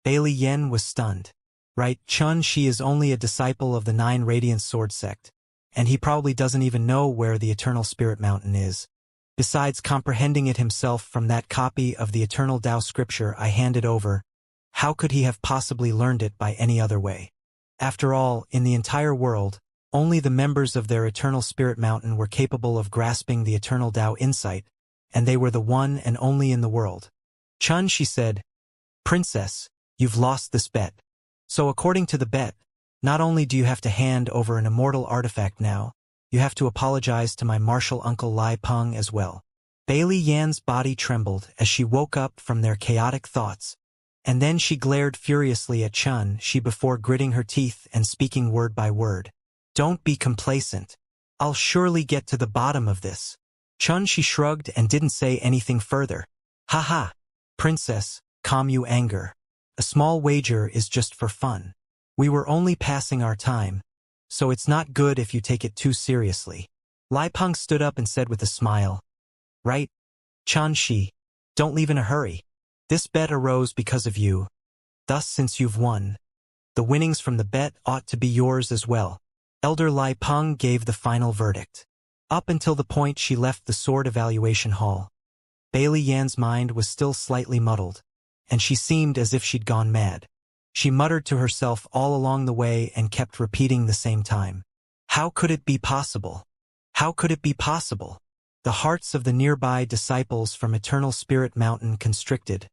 Bailey Yen was stunned. Right, Xianxia is only a disciple of the 9 Radiant Sword sect, and he probably doesn't even know where the Eternal Spirit Mountain is. Besides comprehending it himself from that copy of the Eternal Tao scripture I handed over, how could he have possibly learned it by any other way? After all, in the entire world, only the members of their Eternal Spirit Mountain were capable of grasping the Eternal Tao insight, and they were the one and only in the world. Xianxia said, Princess, you've lost this bet. So according to the bet, not only do you have to hand over an immortal artifact now, you have to apologize to my martial uncle Lai Peng as well. Bailey Yan's body trembled as she woke up from their chaotic thoughts, and then she glared furiously at Xianxia before gritting her teeth and speaking word by word. Don't be complacent. I'll surely get to the bottom of this. Xianxia shrugged and didn't say anything further. Haha. Princess, calm your anger. A small wager is just for fun. We were only passing our time, so it's not good if you take it too seriously. Lai Peng stood up and said with a smile. Right? Xianxia, don't leave in a hurry. This bet arose because of you. Thus, since you've won, the winnings from the bet ought to be yours as well. Elder Lai Peng gave the final verdict. Up until the point she left the sword evaluation hall, Bailey Yan's mind was still slightly muddled, and she seemed as if she'd gone mad. She muttered to herself all along the way and kept repeating the same time. How could it be possible? How could it be possible? The hearts of the nearby disciples from Eternal Spirit Mountain constricted,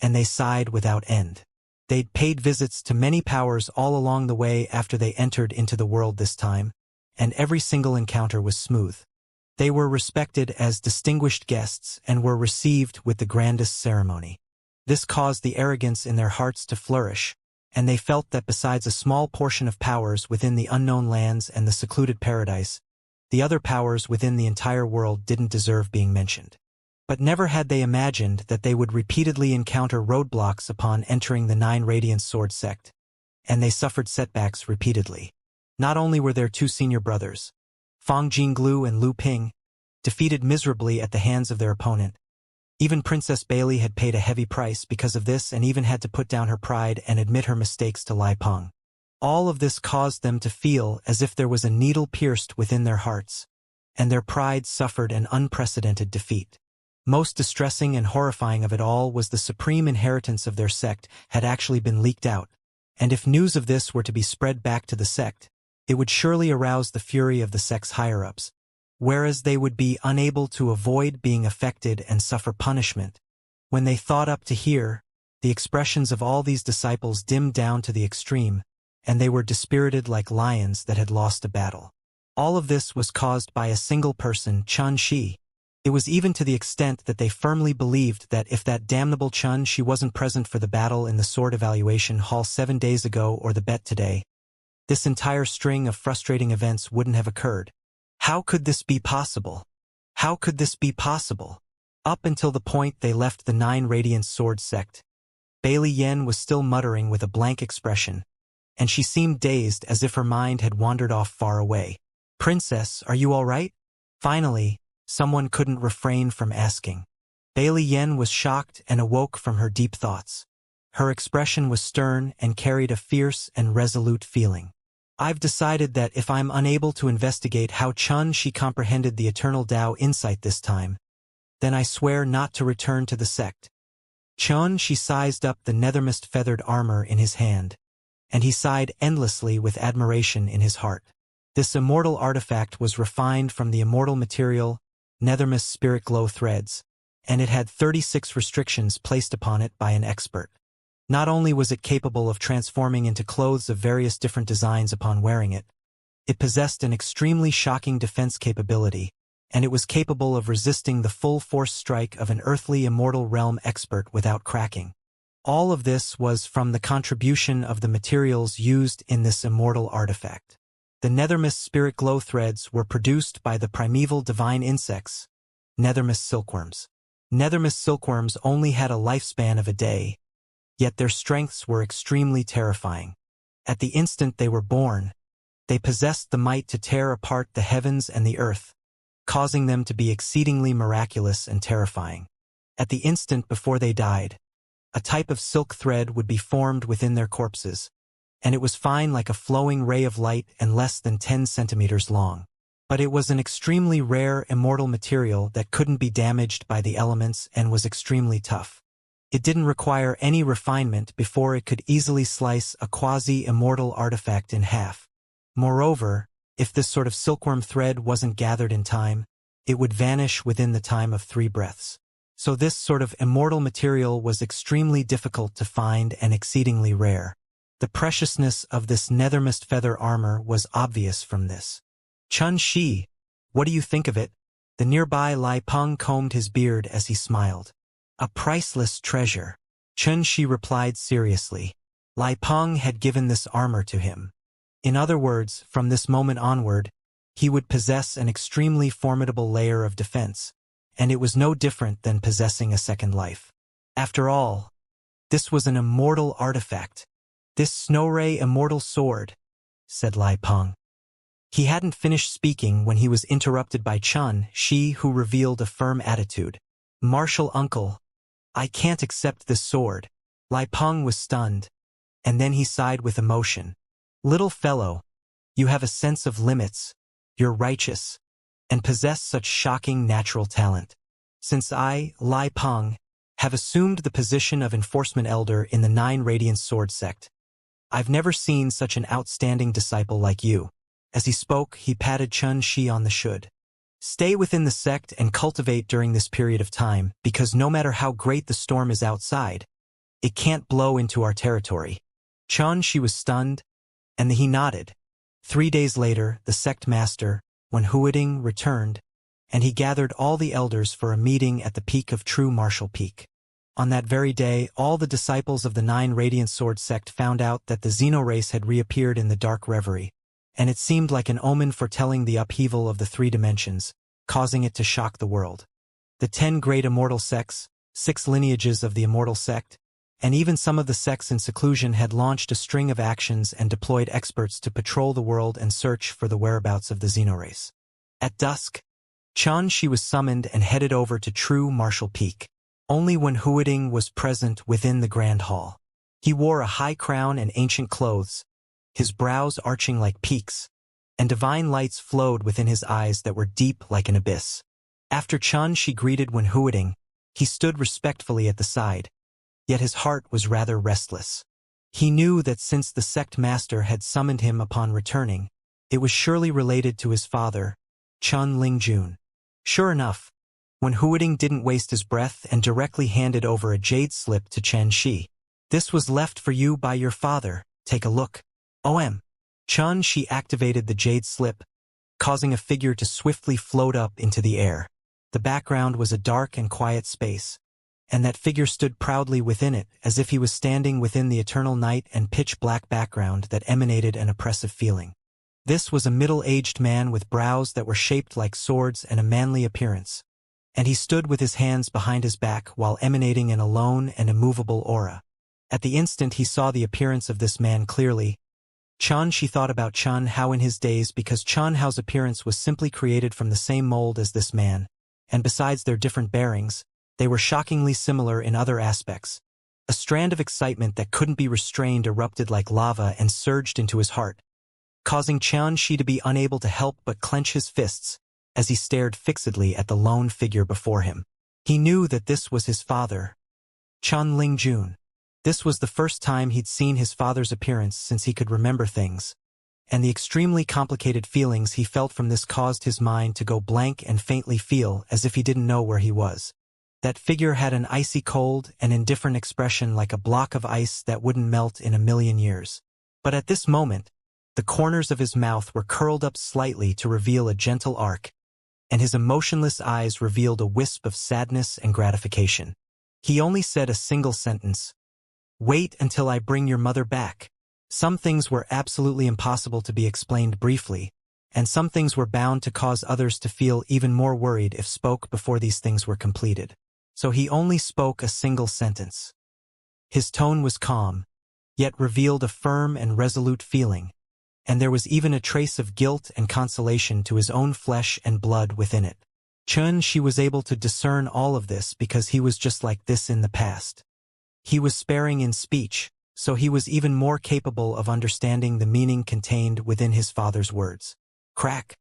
and they sighed without end. They'd paid visits to many powers all along the way after they entered into the world this time, and every single encounter was smooth. They were respected as distinguished guests and were received with the grandest ceremony. This caused the arrogance in their hearts to flourish, and they felt that besides a small portion of powers within the unknown lands and the secluded paradise, the other powers within the entire world didn't deserve being mentioned. But never had they imagined that they would repeatedly encounter roadblocks upon entering the 9 Radiant Sword sect, and they suffered setbacks repeatedly. Not only were there two senior brothers, Fang Jinglu and Lu Ping, defeated miserably at the hands of their opponent. Even Princess Bailey had paid a heavy price because of this and even had to put down her pride and admit her mistakes to Lai Peng. All of this caused them to feel as if there was a needle pierced within their hearts, and their pride suffered an unprecedented defeat. Most distressing and horrifying of it all was the supreme inheritance of their sect had actually been leaked out, and if news of this were to be spread back to the sect, it would surely arouse the fury of the sect's higher-ups, whereas they would be unable to avoid being affected and suffer punishment. When they thought up to here, the expressions of all these disciples dimmed down to the extreme, and they were dispirited like lions that had lost a battle. All of this was caused by a single person, Chun Shi. It was even to the extent that they firmly believed that if that damnable Chun Shi wasn't present for the battle in the sword evaluation hall 7 days ago or the bet today, this entire string of frustrating events wouldn't have occurred. How could this be possible? How could this be possible? Up until the point they left the 9 Radiant Sword sect, Bailey Yen was still muttering with a blank expression, and she seemed dazed as if her mind had wandered off far away. "Princess, are you all right?" Finally, someone couldn't refrain from asking. Bailey Yen was shocked and awoke from her deep thoughts. Her expression was stern and carried a fierce and resolute feeling. "I've decided that if I'm unable to investigate how Chun Shi comprehended the eternal Tao insight this time, then I swear not to return to the sect." Chun Shi sized up the nethermost feathered armor in his hand, and he sighed endlessly with admiration in his heart. This immortal artifact was refined from the immortal material, nethermost spirit glow threads, and it had 36 restrictions placed upon it by an expert. Not only was it capable of transforming into clothes of various different designs upon wearing it, it possessed an extremely shocking defense capability, and it was capable of resisting the full force strike of an earthly immortal realm expert without cracking. All of this was from the contribution of the materials used in this immortal artifact. The nethermost spirit glow threads were produced by the primeval divine insects, nethermost silkworms. Nethermost silkworms only had a lifespan of a day, yet their strengths were extremely terrifying. At the instant they were born, they possessed the might to tear apart the heavens and the earth, causing them to be exceedingly miraculous and terrifying. At the instant before they died, a type of silk thread would be formed within their corpses, and it was fine like a flowing ray of light and less than 10 centimeters long. But it was an extremely rare immortal material that couldn't be damaged by the elements and was extremely tough. It didn't require any refinement before it could easily slice a quasi-immortal artifact in half. Moreover, if this sort of silkworm thread wasn't gathered in time, it would vanish within the time of 3 breaths. So this sort of immortal material was extremely difficult to find and exceedingly rare. The preciousness of this nethermost feather armor was obvious from this. "Chun Shi, what do you think of it?" The nearby Lai Peng combed his beard as he smiled. "A priceless treasure," Chun Shi replied seriously. Lai Peng had given this armor to him. In other words, from this moment onward, he would possess an extremely formidable layer of defense, and it was no different than possessing a second life. After all, this was an immortal artifact. "This snow ray immortal sword," said Lai Peng. He hadn't finished speaking when he was interrupted by Chun Shi, who revealed a firm attitude. "Martial uncle, I can't accept this sword." Lai Peng was stunned, and then he sighed with emotion. "Little fellow, you have a sense of limits, you're righteous, and possess such shocking natural talent. Since I, Lai Peng, have assumed the position of enforcement elder in the 9 Radiant Sword sect, I've never seen such an outstanding disciple like you." As he spoke, he patted Chun Shi on the shoulder. "Stay within the sect and cultivate during this period of time, because no matter how great the storm is outside, it can't blow into our territory." Chun Shi was stunned, and he nodded. 3 days later, the sect master, Wen Huiding, returned, and he gathered all the elders for a meeting at the peak of True Martial Peak. On that very day, all the disciples of the 9 Radiant Sword sect found out that the Xenorace had reappeared in the Dark Reverie, and it seemed like an omen foretelling the upheaval of the 3 dimensions, causing it to shock the world. The 10 great immortal sects, 6 lineages of the immortal sect, and even some of the sects in seclusion had launched a string of actions and deployed experts to patrol the world and search for the whereabouts of the xenorace. At dusk, Xianxia was summoned and headed over to True Martial Peak. Only when Huiding was present within the Grand Hall. He wore a high crown and ancient clothes, his brows arching like peaks, and divine lights flowed within his eyes that were deep like an abyss. After Xianxia greeted when Huiding, he stood respectfully at the side, yet his heart was rather restless. He knew that since the sect master had summoned him upon returning, it was surely related to his father, Chun Lingjun. Sure enough, when Huiding didn't waste his breath and directly handed over a jade slip to Xianxia. This was left for you by your father, take a look. Xianxia activated the jade slip, causing a figure to swiftly float up into the air. The background was a dark and quiet space, and that figure stood proudly within it, as if he was standing within the eternal night and pitch-black background that emanated an oppressive feeling. This was a middle-aged man with brows that were shaped like swords and a manly appearance, and he stood with his hands behind his back while emanating an alone and immovable aura. At the instant he saw the appearance of this man clearly, Xianxia thought about Chun Hao in his days because Chun Hao's appearance was simply created from the same mold as this man, and besides their different bearings, they were shockingly similar in other aspects. A strand of excitement that couldn't be restrained erupted like lava and surged into his heart, causing Xianxia to be unable to help but clench his fists as he stared fixedly at the lone figure before him. He knew that this was his father, Chun Lingjun. This was the first time he'd seen his father's appearance since he could remember things, and the extremely complicated feelings he felt from this caused his mind to go blank and faintly feel as if he didn't know where he was. That figure had an icy cold and indifferent expression like a block of ice that wouldn't melt in a million years. But at this moment, the corners of his mouth were curled up slightly to reveal a gentle arc, and his emotionless eyes revealed a wisp of sadness and gratification. He only said a single sentence, "Wait until I bring your mother back." Some things were absolutely impossible to be explained briefly, and some things were bound to cause others to feel even more worried if spoke before these things were completed. So he only spoke a single sentence. His tone was calm, yet revealed a firm and resolute feeling, and there was even a trace of guilt and consolation to his own flesh and blood within it. Xianxia was able to discern all of this because he was just like this in the past. He was sparing in speech, so he was even more capable of understanding the meaning contained within his father's words. Crack!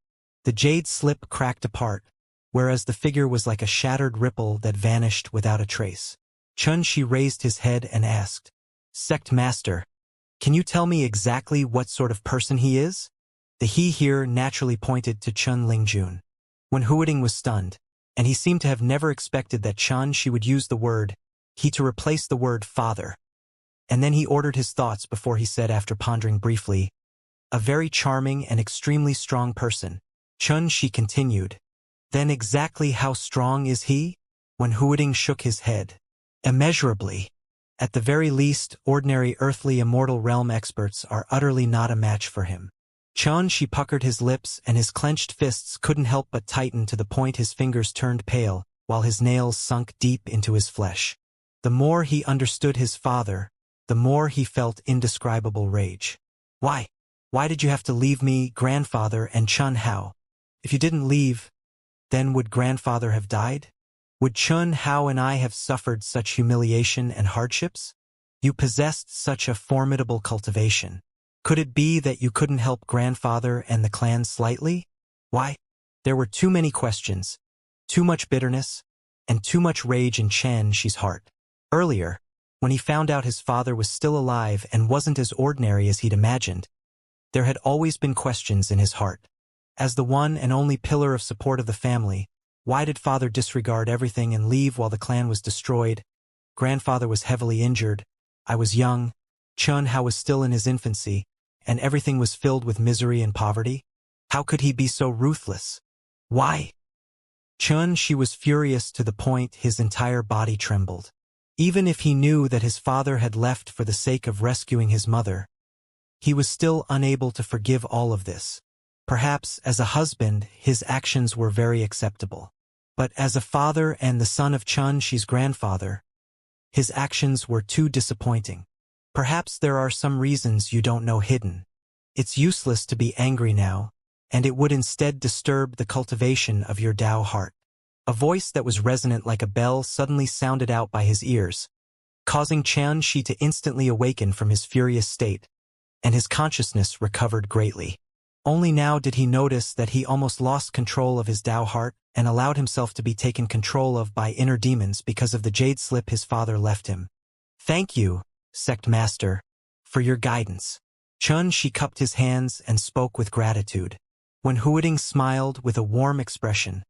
The jade slip cracked apart, whereas the figure was like a shattered ripple that vanished without a trace. Xianxia raised his head and asked, "Sect Master, can you tell me exactly what sort of person he is?" The he here naturally pointed to Chun Lingjun. When Huiding was stunned, and he seemed to have never expected that Xianxia would use the word he to replace the word father. And then he ordered his thoughts before he said after pondering briefly, "A very charming and extremely strong person." Xianxia continued, "Then exactly how strong is he?" When Huiding shook his head, "Immeasurably. At the very least, ordinary earthly immortal realm experts are utterly not a match for him." Xianxia puckered his lips and his clenched fists couldn't help but tighten to the point his fingers turned pale, while his nails sunk deep into his flesh. The more he understood his father, the more he felt indescribable rage. Why did you have to leave me, grandfather, and Chun Hao? If you didn't leave, then would grandfather have died? Would Chun Hao and I have suffered such humiliation and hardships? You possessed such a formidable cultivation. Could it be that you couldn't help grandfather and the clan slightly? Why? There were too many questions, too much bitterness, and too much rage in Xianxia's heart. Earlier, when he found out his father was still alive and wasn't as ordinary as he'd imagined, there had always been questions in his heart. As the one and only pillar of support of the family, why did father disregard everything and leave while the clan was destroyed? Grandfather was heavily injured, I was young, Chun Hao was still in his infancy, and everything was filled with misery and poverty? How could he be so ruthless? Why? Xianxia was furious to the point his entire body trembled. Even if he knew that his father had left for the sake of rescuing his mother, he was still unable to forgive all of this. Perhaps as a husband, his actions were very acceptable. But as a father and the son of Xianxia's grandfather, His actions were too disappointing. Perhaps there are some reasons you don't know hidden. It's useless to be angry now, and it would instead disturb the cultivation of your Tao heart. A voice that was resonant like a bell suddenly sounded out by his ears, causing Xianxia to instantly awaken from his furious state, and his consciousness recovered greatly. Only now did he notice that he almost lost control of his Tao heart and allowed himself to be taken control of by inner demons because of the jade slip his father left him. Thank you, Sect Master, for your guidance. Xianxia cupped his hands and spoke with gratitude. When Huiding smiled with a warm expression,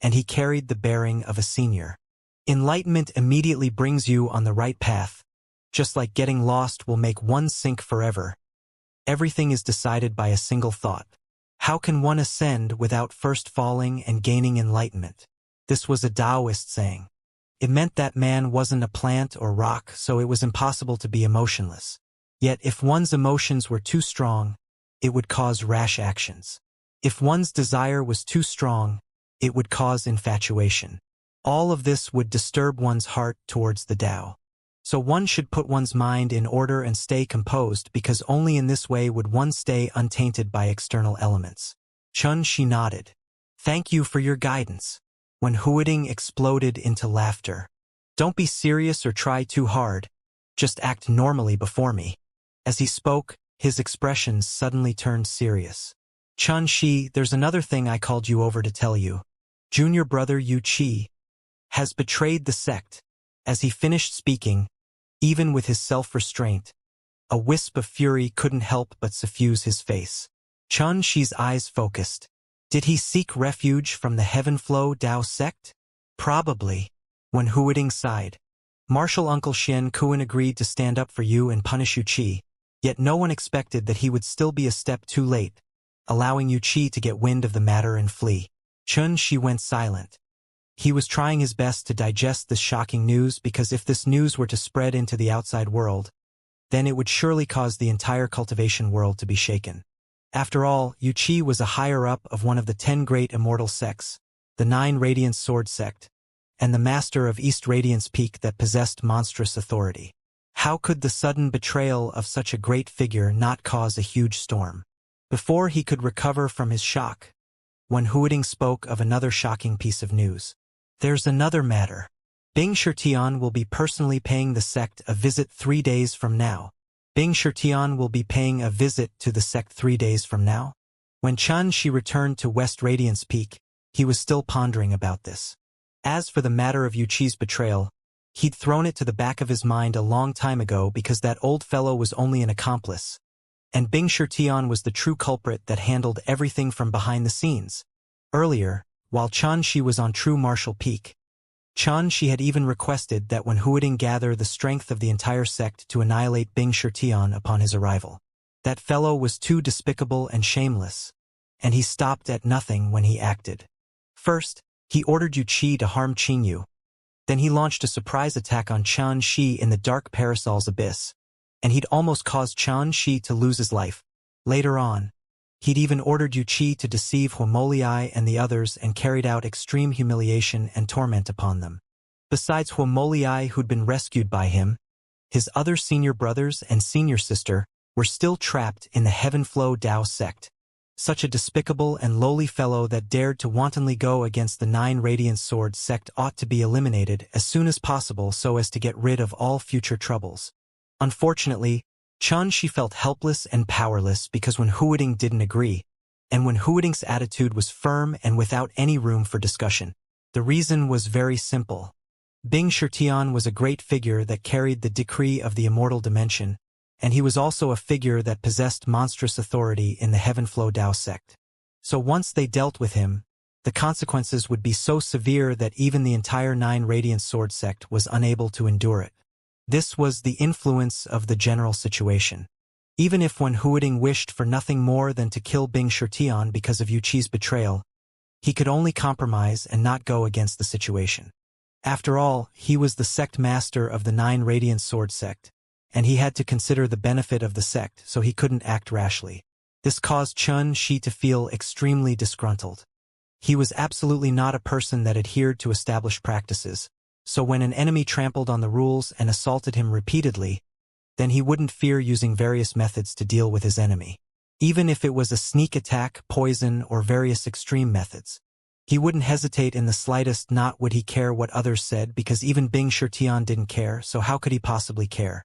and he carried the bearing of a senior. Enlightenment immediately brings you on the right path, just like getting lost will make one sink forever. Everything is decided by a single thought. How can one ascend without first falling and gaining enlightenment? This was a Taoist saying. It meant that man wasn't a plant or rock, so it was impossible to be emotionless. Yet if one's emotions were too strong, it would cause rash actions. If one's desire was too strong, it would cause infatuation. All of this would disturb one's heart towards the Tao. So one should put one's mind in order and stay composed, because only in this way would one stay untainted by external elements. Xianxia nodded. Thank you for your guidance. When Huiding exploded into laughter. Don't be serious or try too hard. Just act normally before me. As he spoke, his expressions suddenly turned serious. Xianxia, there's another thing I called you over to tell you. Junior brother Yu Qi has betrayed the sect. As he finished speaking, even with his self-restraint, a wisp of fury couldn't help but suffuse his face. Xianxia's eyes focused. Did he seek refuge from the Heavenflow Tao sect? Probably. When Huiding sighed. Martial Uncle Xian Kuan agreed to stand up for you and punish Yu Qi, yet no one expected that he would still be a step too late, allowing Yu Qi to get wind of the matter and flee. Xianxia went silent. He was trying his best to digest this shocking news, because if this news were to spread into the outside world, then it would surely cause the entire cultivation world to be shaken. After all, Yu Qi was a higher-up of one of the 10 great immortal sects, the 9 Radiance Sword sect, and the master of East Radiance Peak that possessed monstrous authority. How could the sudden betrayal of such a great figure not cause a huge storm? Before he could recover from his shock, when Huiding spoke of another shocking piece of news. There's another matter. Bing Shirtian will be personally paying the sect a visit 3 days from now. Bing Shirtian will be paying a visit to the sect 3 days from now? When Xianxia returned to West Radiance Peak, he was still pondering about this. As for the matter of Yu Qi's betrayal, he'd thrown it to the back of his mind a long time ago, because that old fellow was only an accomplice, and Bing Shirtian was the true culprit that handled everything from behind the scenes. Earlier, while Xianxia was on true martial peak, Xianxia had even requested that when Huiding gather the strength of the entire sect to annihilate Bing Shirtian upon his arrival. That fellow was too despicable and shameless, and he stopped at nothing when he acted. First, he ordered Yu Qi to harm Qingyu. Then he launched a surprise attack on Xianxia in the Dark Parasol's abyss, and he'd almost caused Xianxia to lose his life. Later on, he'd even ordered Yu Qi to deceive Huomoliai and the others and carried out extreme humiliation and torment upon them. Besides Huomoliai, who'd been rescued by him, his other senior brothers and senior sister were still trapped in the Heavenflow Tao sect. Such a despicable and lowly fellow that dared to wantonly go against the 9 Radiant Sword sect ought to be eliminated as soon as possible so as to get rid of all future troubles. Unfortunately, Xianxia felt helpless and powerless, because when Huiding didn't agree, and when Huiding's attitude was firm and without any room for discussion. The reason was very simple. Bing Shirtian was a great figure that carried the decree of the immortal dimension, and he was also a figure that possessed monstrous authority in the Heavenflow Tao sect. So once they dealt with him, the consequences would be so severe that even the entire 9 Radiant Sword sect was unable to endure it. This was the influence of the general situation. Even if when Huiding wished for nothing more than to kill Bing Shirtian because of Yu Qi's betrayal, he could only compromise and not go against the situation. After all, he was the sect master of the 9 Radiant Sword sect, and he had to consider the benefit of the sect, so he couldn't act rashly. This caused Xianxia to feel extremely disgruntled. He was absolutely not a person that adhered to established practices, So when an enemy trampled on the rules and assaulted him repeatedly, then he wouldn't fear using various methods to deal with his enemy. Even if it was a sneak attack, poison, or various extreme methods. He wouldn't hesitate in the slightest, not would he care what others said, because even Bing Shirtian didn't care, so how could he possibly care?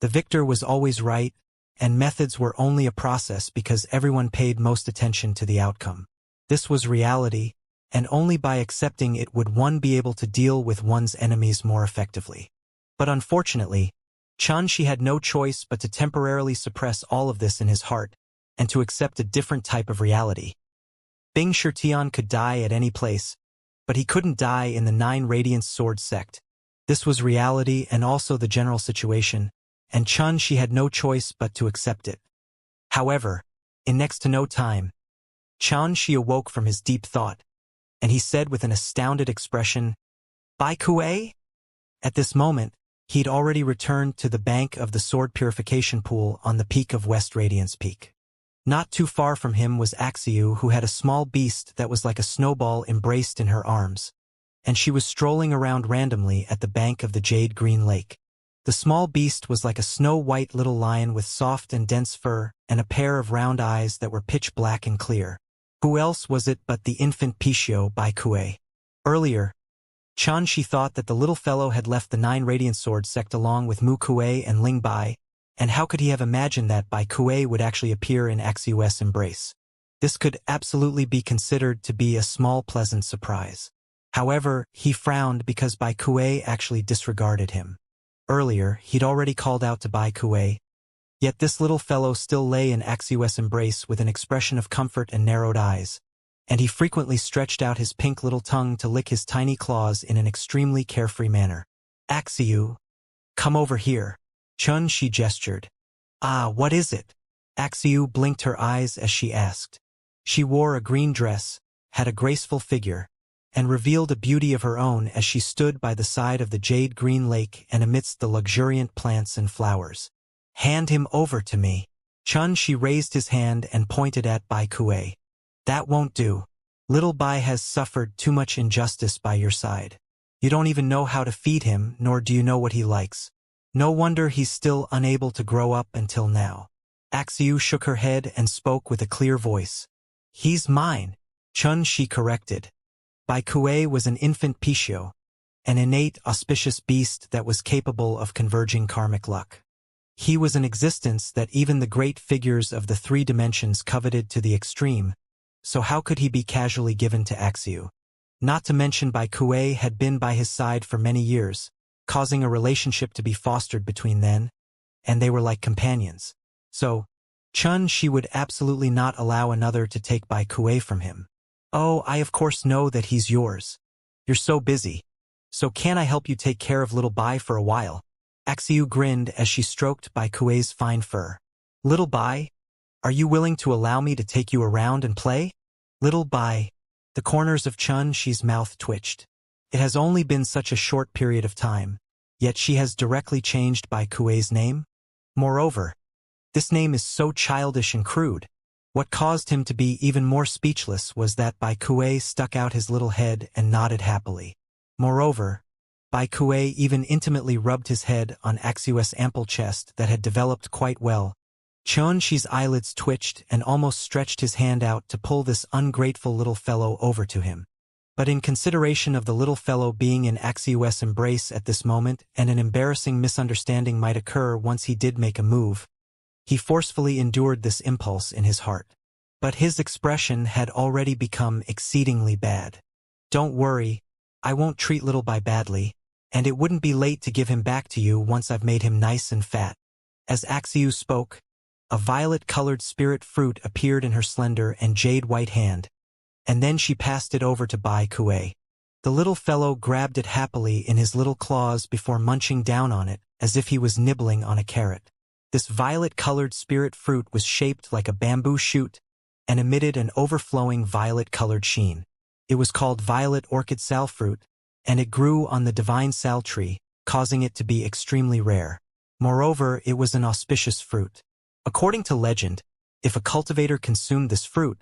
The victor was always right, and methods were only a process because everyone paid most attention to the outcome. This was reality, and only by accepting it would one be able to deal with one's enemies more effectively. But unfortunately, Xianxia had no choice but to temporarily suppress all of this in his heart, and to accept a different type of reality. Bing Shirtian could die at any place, but he couldn't die in the 9 Radiance Sword sect. This was reality and also the general situation, and Xianxia had no choice but to accept it. However, in next to no time, Xianxia awoke from his deep thought, and he said with an astounded expression, "Bai Kuei?" At this moment, he'd already returned to the bank of the sword purification pool on the peak of West Radiance Peak. Not too far from him was Axiu, who had a small beast that was like a snowball embraced in her arms, and she was strolling around randomly at the bank of the jade green lake. The small beast was like a snow-white little lion with soft and dense fur and a pair of round eyes that were pitch black and clear. Who else was it but the infant Pishio Bai Kuei? Earlier, Xianxia thought that the little fellow had left the 9 Radiant Sword sect along with Mu Kuei and Ling Bai, and how could he have imagined that Bai Kuei would actually appear in Axiu's embrace? This could absolutely be considered to be a small pleasant surprise. However, he frowned because Bai Kuei actually disregarded him. Earlier, he'd already called out to Bai Kuei, yet this little fellow still lay in Axiu's embrace with an expression of comfort and narrowed eyes, and he frequently stretched out his pink little tongue to lick his tiny claws in an extremely carefree manner. "Axiu, come over here." Xianxia gestured. "Ah, what is it?" Axiu blinked her eyes as she asked. She wore a green dress, had a graceful figure, and revealed a beauty of her own as she stood by the side of the jade green lake and amidst the luxuriant plants and flowers. "Hand him over to me." Xianxia raised his hand and pointed at Bai Kuei. "That won't do. Little Bai has suffered too much injustice by your side. You don't even know how to feed him, nor do you know what he likes. No wonder he's still unable to grow up until now." Axiu shook her head and spoke with a clear voice. "He's mine," Xianxia corrected. Bai Kuei was an infant Pishio, an innate, auspicious beast that was capable of converging karmic luck. He was an existence that even the great figures of the 3 dimensions coveted to the extreme, so how could he be casually given to Axiu? Not to mention Bai Kuei had been by his side for many years, causing a relationship to be fostered between them, and they were like companions. So, Xianxia would absolutely not allow another to take Bai Kuei from him. "Oh, I of course know that he's yours. You're so busy. So can I help you take care of little Bai for a while?" Axiu grinned as she stroked Bai Kuei's fine fur. "Little Bai, are you willing to allow me to take you around and play?" Little Bai. The corners of Xianxia's mouth twitched. It has only been such a short period of time, yet she has directly changed Bai Kuei's name? Moreover, this name is so childish and crude. What caused him to be even more speechless was that Bai Kuei stuck out his little head and nodded happily. Moreover, Bai Kuei even intimately rubbed his head on Axiu's ample chest that had developed quite well. Xianxia's eyelids twitched and almost stretched his hand out to pull this ungrateful little fellow over to him. But in consideration of the little fellow being in Axiu's embrace at this moment and an embarrassing misunderstanding might occur once he did make a move, he forcefully endured this impulse in his heart. But his expression had already become exceedingly bad. "Don't worry, I won't treat little Bai badly, and it wouldn't be late to give him back to you once I've made him nice and fat." As Axiu spoke, a violet-colored spirit fruit appeared in her slender and jade-white hand, and then she passed it over to Bai Kuei. The little fellow grabbed it happily in his little claws before munching down on it, as if he was nibbling on a carrot. This violet-colored spirit fruit was shaped like a bamboo shoot and emitted an overflowing violet-colored sheen. It was called violet orchid sal fruit, and it grew on the divine sal tree, causing it to be extremely rare. Moreover, it was an auspicious fruit. According to legend, if a cultivator consumed this fruit,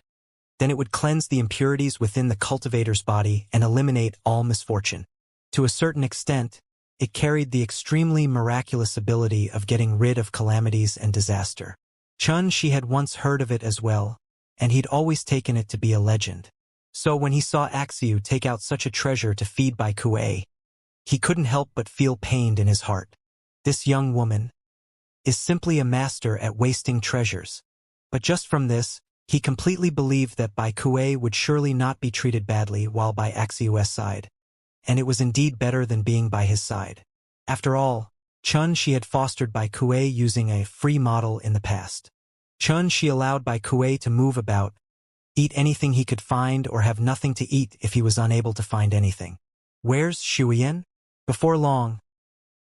then it would cleanse the impurities within the cultivator's body and eliminate all misfortune. To a certain extent, it carried the extremely miraculous ability of getting rid of calamities and disaster. Xianxia had once heard of it as well, and he'd always taken it to be a legend. So when he saw Axiu take out such a treasure to feed Bai Kuei, he couldn't help but feel pained in his heart. This young woman is simply a master at wasting treasures. But just from this, he completely believed that Bai Kuei would surely not be treated badly while by Axiu's side. And it was indeed better than being by his side. After all, Xianxia had fostered Bai Kuei using a free model in the past. Xianxia allowed Bai Kuei to move about, eat anything he could find or have nothing to eat if he was unable to find anything. Where's Shuyan? Before long,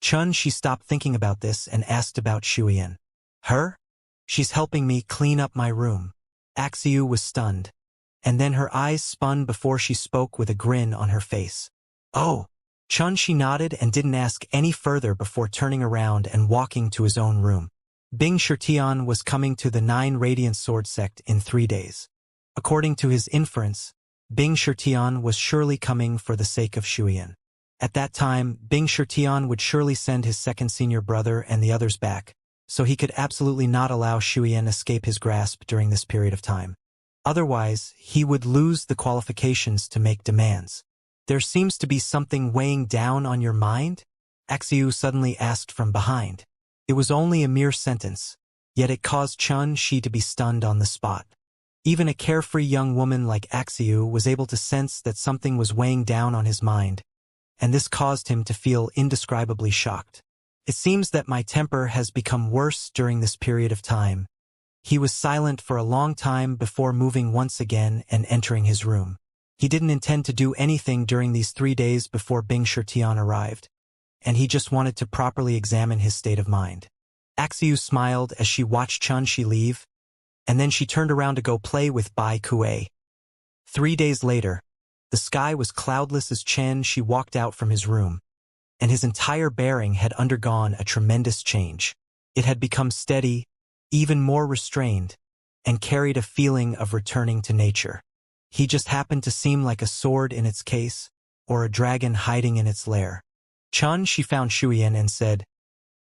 Xianxia stopped thinking about this and asked about Shuyan. Her? She's helping me clean up my room. Axiu was stunned, and then her eyes spun before she spoke with a grin on her face. Oh! Xianxia nodded and didn't ask any further before turning around and walking to his own room. Bing Shirtian was coming to the 9 Radiant Sword sect in 3 days. According to his inference, Bing Shirtian was surely coming for the sake of Shuyan. At that time, Bing Shirtian would surely send his second senior brother and the others back, so he could absolutely not allow Shuyan escape his grasp during this period of time. Otherwise, he would lose the qualifications to make demands. There seems to be something weighing down on your mind? Axiu suddenly asked from behind. It was only a mere sentence, yet it caused Xianxia to be stunned on the spot. Even a carefree young woman like Axiu was able to sense that something was weighing down on his mind, and this caused him to feel indescribably shocked. It seems that my temper has become worse during this period of time. He was silent for a long time before moving once again and entering his room. He didn't intend to do anything during these 3 days before Bing Shirtian arrived, and he just wanted to properly examine his state of mind. Axiu smiled as she watched Xianxia leave, and then she turned around to go play with Bai Kuei. 3 days later, the sky was cloudless as Xianxia walked out from his room, and his entire bearing had undergone a tremendous change. It had become steady, even more restrained, and carried a feeling of returning to nature. He just happened to seem like a sword in its case, or a dragon hiding in its lair. Xianxia found Shuyan and said,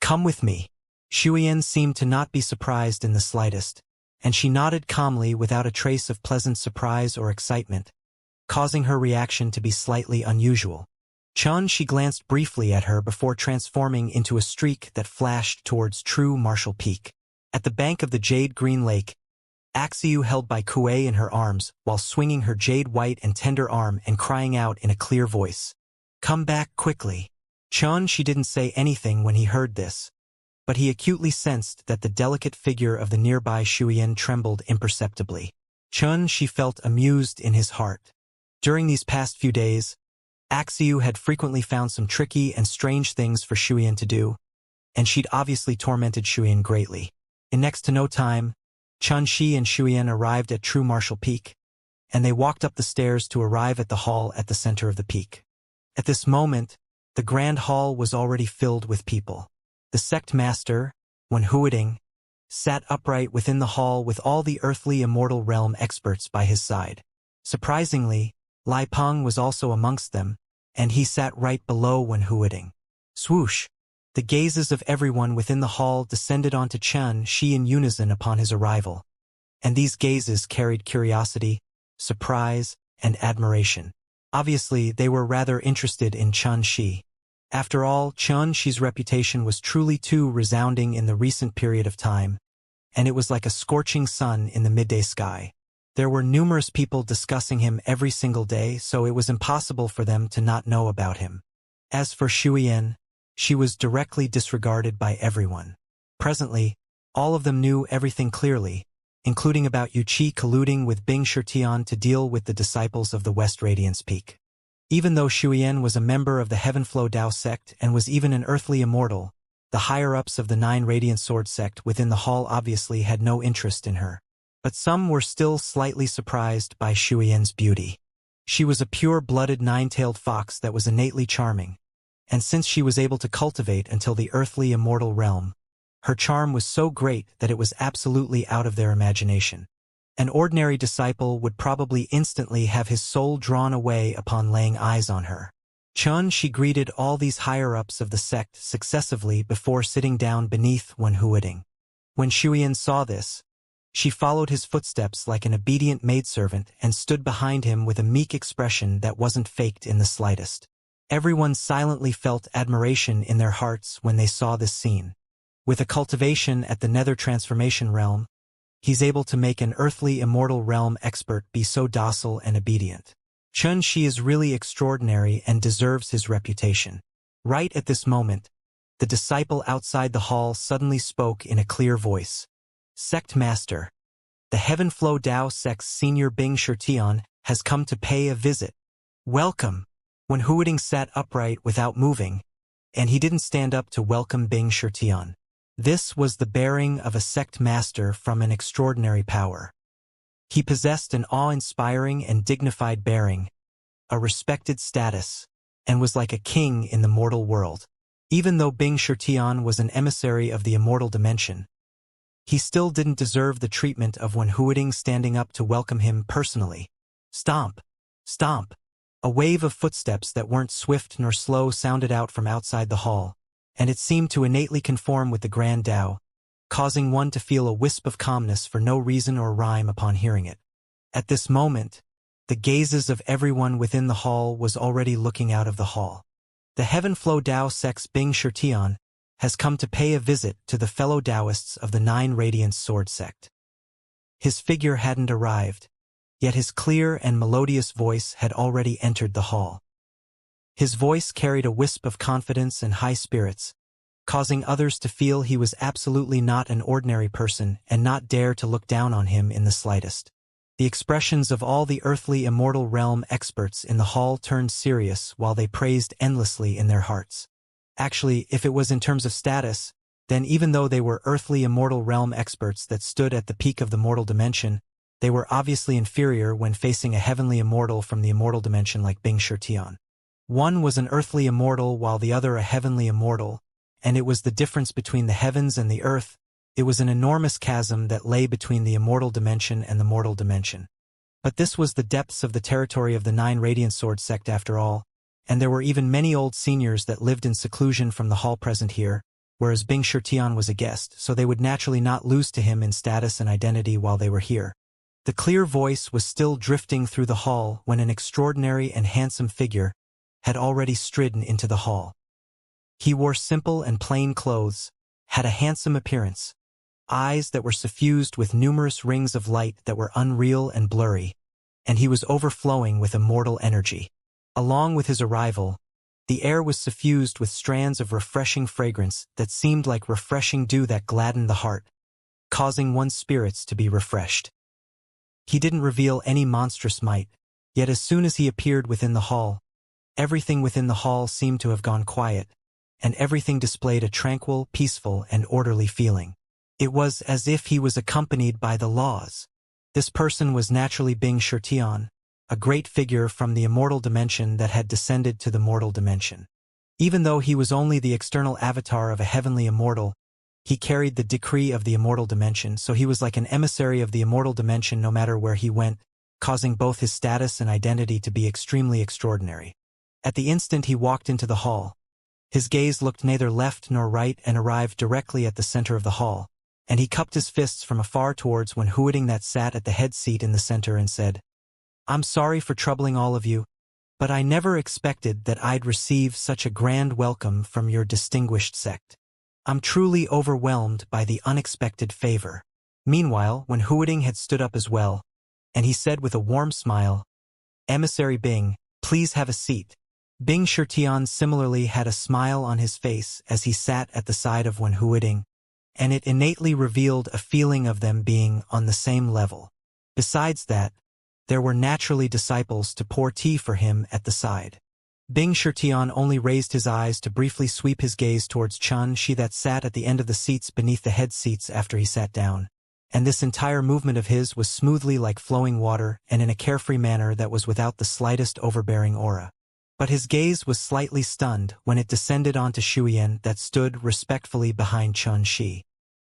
"Come with me." Shuyan seemed to not be surprised in the slightest, and she nodded calmly without a trace of pleasant surprise or excitement, causing her reaction to be slightly unusual. Xianxia glanced briefly at her before transforming into a streak that flashed towards True Martial Peak. At the bank of the jade-green lake, Axiu held Bai Kuei in her arms while swinging her jade-white and tender arm and crying out in a clear voice, "Come back quickly." Xianxia didn't say anything when he heard this, but he acutely sensed that the delicate figure of the nearby Shuyan trembled imperceptibly. Xianxia felt amused in his heart. During these past few days, Axiu had frequently found some tricky and strange things for Shuyan to do, and she'd obviously tormented Shuyan greatly. In next to no time, Xianxia and Shuyan arrived at True Martial Peak, and they walked up the stairs to arrive at the hall at the center of the peak. At this moment, the grand hall was already filled with people. The sect master, Wen Huiding, sat upright within the hall with all the earthly immortal realm experts by his side. Surprisingly, Lai Peng was also amongst them, and he sat right below Wen Huiding. Swoosh! The gazes of everyone within the hall descended onto Xianxia in unison upon his arrival, and these gazes carried curiosity, surprise, and admiration. Obviously, they were rather interested in Xianxia. After all, Xianxia's reputation was truly too resounding in the recent period of time, and it was like a scorching sun in the midday sky. There were numerous people discussing him every single day, so it was impossible for them to not know about him. As for Shuyan, she was directly disregarded by everyone. Presently, all of them knew everything clearly, including about Yuqi colluding with Bing Shirtian to deal with the disciples of the West Radiance Peak. Even though Shuyan was a member of the Heavenflow Dao sect and was even an earthly immortal, the higher-ups of the 9 Radiant Sword sect within the hall obviously had no interest in her. But some were still slightly surprised by Shuyan's beauty. She was a pure-blooded 9-tailed fox that was innately charming, and since she was able to cultivate until the earthly immortal realm, her charm was so great that it was absolutely out of their imagination. An ordinary disciple would probably instantly have his soul drawn away upon laying eyes on her. Xianxia greeted all these higher-ups of the sect successively before sitting down beneath Wuxia. When Shuyan saw this, she followed his footsteps like an obedient maidservant and stood behind him with a meek expression that wasn't faked in the slightest. Everyone silently felt admiration in their hearts when they saw this scene. With a cultivation at the nether transformation realm, he's able to make an earthly immortal realm expert be so docile and obedient. Xianxia is really extraordinary and deserves his reputation. Right at this moment, the disciple outside the hall suddenly spoke in a clear voice. Sect Master, the Heaven Flow Dao Sect's senior Bing Shirtian has come to pay a visit. Welcome. When Wuxia sat upright without moving, and he didn't stand up to welcome Bing Shirtian. This was the bearing of a sect master from an extraordinary power. He possessed an awe-inspiring and dignified bearing, a respected status, and was like a king in the mortal world. Even though Bing Shirtian was an emissary of the immortal dimension, he still didn't deserve the treatment of Wuxia standing up to welcome him personally. Stomp! Stomp! A wave of footsteps that weren't swift nor slow sounded out from outside the hall, and it seemed to innately conform with the Grand Tao, causing one to feel a wisp of calmness for no reason or rhyme upon hearing it. At this moment, the gazes of everyone within the hall was already looking out of the hall. The Heaven Flow Dao Sect's Bing Shirtian has come to pay a visit to the fellow Taoists of the Nine Radiance Sword Sect. His figure hadn't arrived, yet his clear and melodious voice had already entered the hall. His voice carried a wisp of confidence and high spirits, causing others to feel he was absolutely not an ordinary person and not dare to look down on him in the slightest. The expressions of all the earthly immortal realm experts in the hall turned serious while they praised endlessly in their hearts. Actually, if it was in terms of status, then even though they were earthly immortal realm experts that stood at the peak of the mortal dimension, they were obviously inferior when facing a heavenly immortal from the immortal dimension like Bing Shirtian. One was an earthly immortal while the other a heavenly immortal, and it was the difference between the heavens and the earth. It was an enormous chasm that lay between the immortal dimension and the mortal dimension. But this was the depths of the territory of the Nine Radiant Sword Sect after all, and there were even many old seniors that lived in seclusion from the hall present here, whereas Bing Shirtian was a guest, so they would naturally not lose to him in status and identity while they were here. The clear voice was still drifting through the hall when an extraordinary and handsome figure had already stridden into the hall. He wore simple and plain clothes, had a handsome appearance, eyes that were suffused with numerous rings of light that were unreal and blurry, and he was overflowing with immortal energy. Along with his arrival, the air was suffused with strands of refreshing fragrance that seemed like refreshing dew that gladdened the heart, causing one's spirits to be refreshed. He didn't reveal any monstrous might, yet as soon as he appeared within the hall, everything within the hall seemed to have gone quiet, and everything displayed a tranquil, peaceful, and orderly feeling. It was as if he was accompanied by the laws. This person was naturally Bing Shirtian, a great figure from the immortal dimension that had descended to the mortal dimension. Even though he was only the external avatar of a heavenly immortal, he carried the decree of the immortal dimension, so he was like an emissary of the immortal dimension no matter where he went, causing both his status and identity to be extremely extraordinary. At the instant he walked into the hall, his gaze looked neither left nor right and arrived directly at the center of the hall, and he cupped his fists from afar towards Wuxia that sat at the head seat in the center and said, "I'm sorry for troubling all of you, but I never expected that I'd receive such a grand welcome from your distinguished sect. I'm truly overwhelmed by the unexpected favor." Meanwhile, when Wuxia had stood up as well, and he said with a warm smile, "Emissary Bing, please have a seat." Bing Shirtian similarly had a smile on his face as he sat at the side of Wuxia, and it innately revealed a feeling of them being on the same level. Besides that, there were naturally disciples to pour tea for him at the side. Bing Shirtian only raised his eyes to briefly sweep his gaze towards Xianxia that sat at the end of the seats beneath the head seats after he sat down, and this entire movement of his was smoothly like flowing water and in a carefree manner that was without the slightest overbearing aura. But his gaze was slightly stunned when it descended onto Shuyan that stood respectfully behind Xianxia.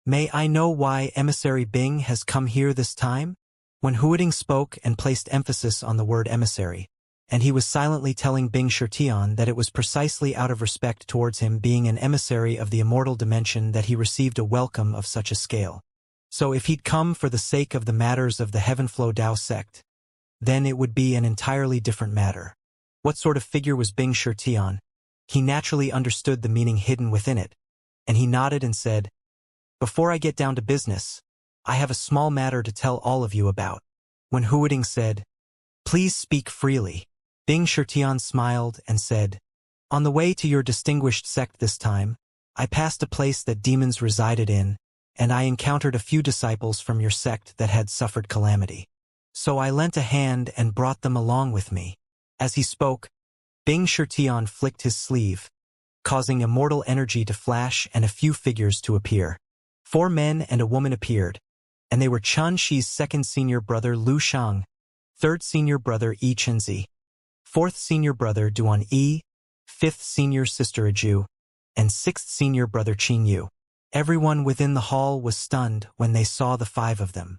"May I know why Emissary Bing has come here this time?" When Wuxia spoke and placed emphasis on the word emissary, and he was silently telling Bing Shirtian that it was precisely out of respect towards him being an emissary of the immortal dimension that he received a welcome of such a scale. So if he'd come for the sake of the matters of the Heavenflow Dao sect, then it would be an entirely different matter. What sort of figure was Bing Shirtian? He naturally understood the meaning hidden within it, and he nodded and said, "Before I get down to business, I have a small matter to tell all of you about." When Huading said, "Please speak freely," Bing Shirtian smiled and said, "On the way to your distinguished sect this time, I passed a place that demons resided in, and I encountered a few disciples from your sect that had suffered calamity. So I lent a hand and brought them along with me." As he spoke, Bing Shirtian flicked his sleeve, causing immortal energy to flash and a few figures to appear. 4 men and a woman appeared, and they were Chen Shi's second senior brother Lu Shang, third senior brother Yi Chenzi, fourth senior brother Duan Yi, fifth senior sister Aju, and sixth senior brother Qin Yu. Everyone within the hall was stunned when they saw the 5 of them.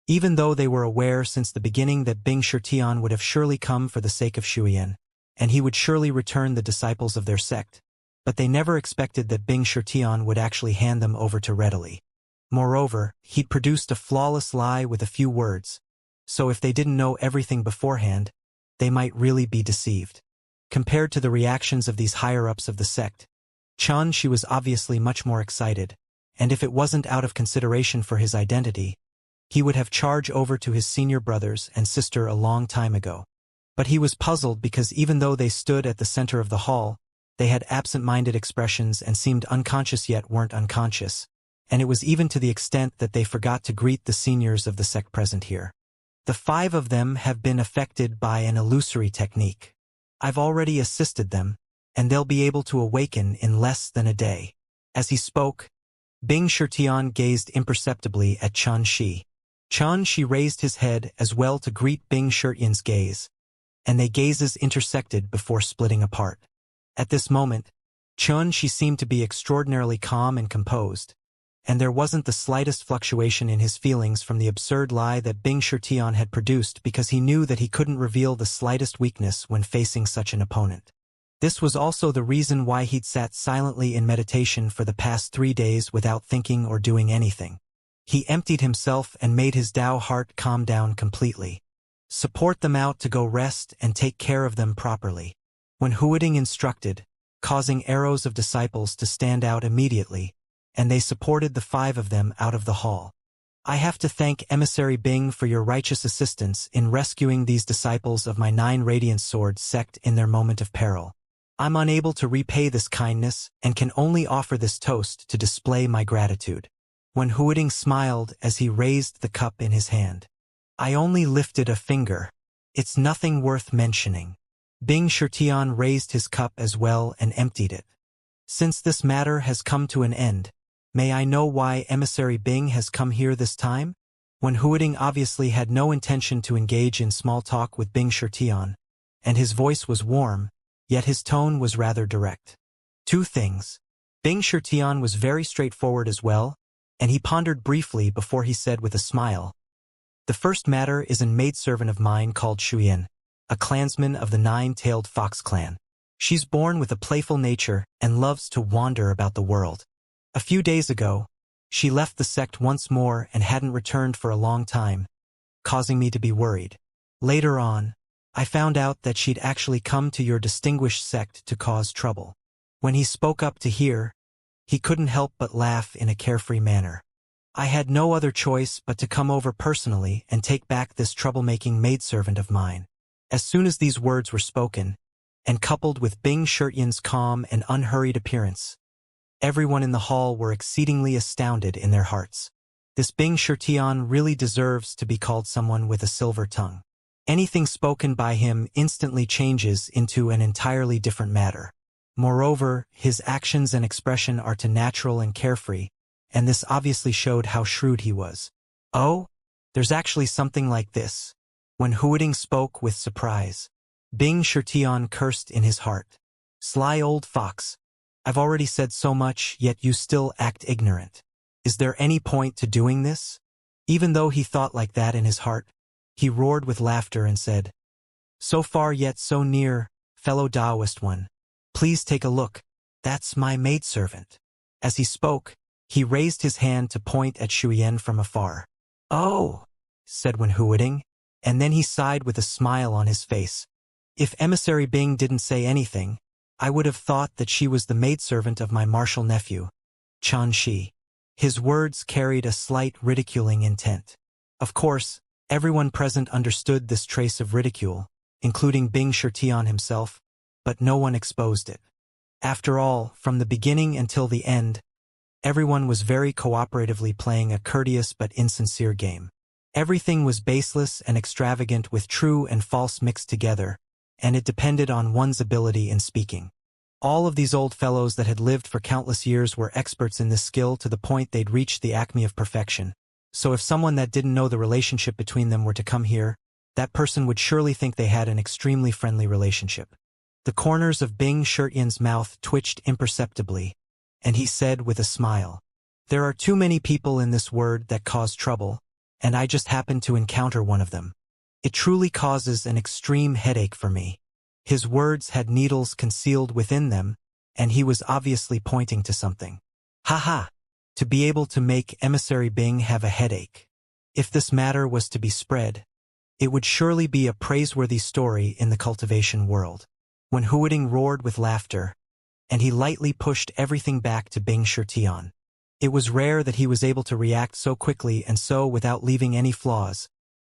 Even though they were aware since the beginning that Bing Shirtian would have surely come for the sake of Shuyan, and he would surely return the disciples of their sect, but they never expected that Bing Shirtian would actually hand them over to readily. Moreover, he'd produced a flawless lie with a few words, so if they didn't know everything beforehand, they might really be deceived. Compared to the reactions of these higher-ups of the sect, Chen Shi was obviously much more excited, and if it wasn't out of consideration for his identity, he would have charged over to his senior brothers and sister a long time ago. But he was puzzled because even though they stood at the center of the hall, they had absent-minded expressions and seemed unconscious yet weren't unconscious, and it was even to the extent that they forgot to greet the seniors of the sect present here. The 5 of them have been affected by an illusory technique. I've already assisted them, and they'll be able to awaken in less than a day. As he spoke, Bing Shirtian gazed imperceptibly at Chen Shi. Chen Shi raised his head as well to greet Bing Shirtian's gaze, and their gazes intersected before splitting apart. At this moment, Chen Shi seemed to be extraordinarily calm and composed, and there wasn't the slightest fluctuation in his feelings from the absurd lie that Bing Shirtian had produced because he knew that he couldn't reveal the slightest weakness when facing such an opponent. This was also the reason why he'd sat silently in meditation for the past 3 days without thinking or doing anything. He emptied himself and made his Tao heart calm down completely. Support them out to go rest and take care of them properly. When Huading instructed, causing arrows of disciples to stand out immediately, and they supported the 5 of them out of the hall. I have to thank Emissary Bing for your righteous assistance in rescuing these disciples of my 9 Radiant Sword sect in their moment of peril. I'm unable to repay this kindness and can only offer this toast to display my gratitude. When Huading smiled as he raised the cup in his hand. I only lifted a finger. It's nothing worth mentioning. Bing Shirtian raised his cup as well and emptied it. Since this matter has come to an end, may I know why Emissary Bing has come here this time? When Huading obviously had no intention to engage in small talk with Bing Shirtian, and his voice was warm, yet his tone was rather direct. 2 things. Bing Shirtian was very straightforward as well, and he pondered briefly before he said with a smile, "The first matter is an maidservant of mine called Shuyan, a clansman of the 9-tailed fox clan. She's born with a playful nature and loves to wander about the world. A few days ago, she left the sect once more and hadn't returned for a long time, causing me to be worried. Later on, I found out that she'd actually come to your distinguished sect to cause trouble." When he spoke up to hear, he couldn't help but laugh in a carefree manner. "I had no other choice but to come over personally and take back this troublemaking maidservant of mine." As soon as these words were spoken, and coupled with Bing Shirtian's calm and unhurried appearance, everyone in the hall were exceedingly astounded in their hearts. This Bing Shirtian really deserves to be called someone with a silver tongue. Anything spoken by him instantly changes into an entirely different matter. Moreover, his actions and expression are too natural and carefree, and this obviously showed how shrewd he was. "Oh, there's actually something like this." When Huading spoke with surprise, Bing Shirtian cursed in his heart. "Sly old fox. I've already said so much, yet you still act ignorant. Is there any point to doing this?" Even though he thought like that in his heart, he roared with laughter and said, So far yet so near, fellow Taoist one. Please take a look. That's my maidservant. As he spoke, he raised his hand to point at Shuyan from afar. Oh, said Wen Huiting, and then he sighed with a smile on his face. If Emissary Bing didn't say anything, I would have thought that she was the maidservant of my martial nephew, Chan Shi. His words carried a slight ridiculing intent. Of course, everyone present understood this trace of ridicule, including Bing Shirtian himself, but no one exposed it. After all, from the beginning until the end, everyone was very cooperatively playing a courteous but insincere game. Everything was baseless and extravagant with true and false mixed together, and it depended on one's ability in speaking. All of these old fellows that had lived for countless years were experts in this skill to the point they'd reached the acme of perfection. So if someone that didn't know the relationship between them were to come here, that person would surely think they had an extremely friendly relationship. The corners of Bing Shirtian's mouth twitched imperceptibly, and he said with a smile, "There are too many people in this world that cause trouble, and I just happened to encounter one of them. It truly causes an extreme headache for me." His words had needles concealed within them, and he was obviously pointing to something. Ha! To be able to make Emissary Bing have a headache. If this matter was to be spread, it would surely be a praiseworthy story in the cultivation world. When Huiting roared with laughter, and he lightly pushed everything back to Bing Shirtian. It was rare that he was able to react so quickly and so without leaving any flaws,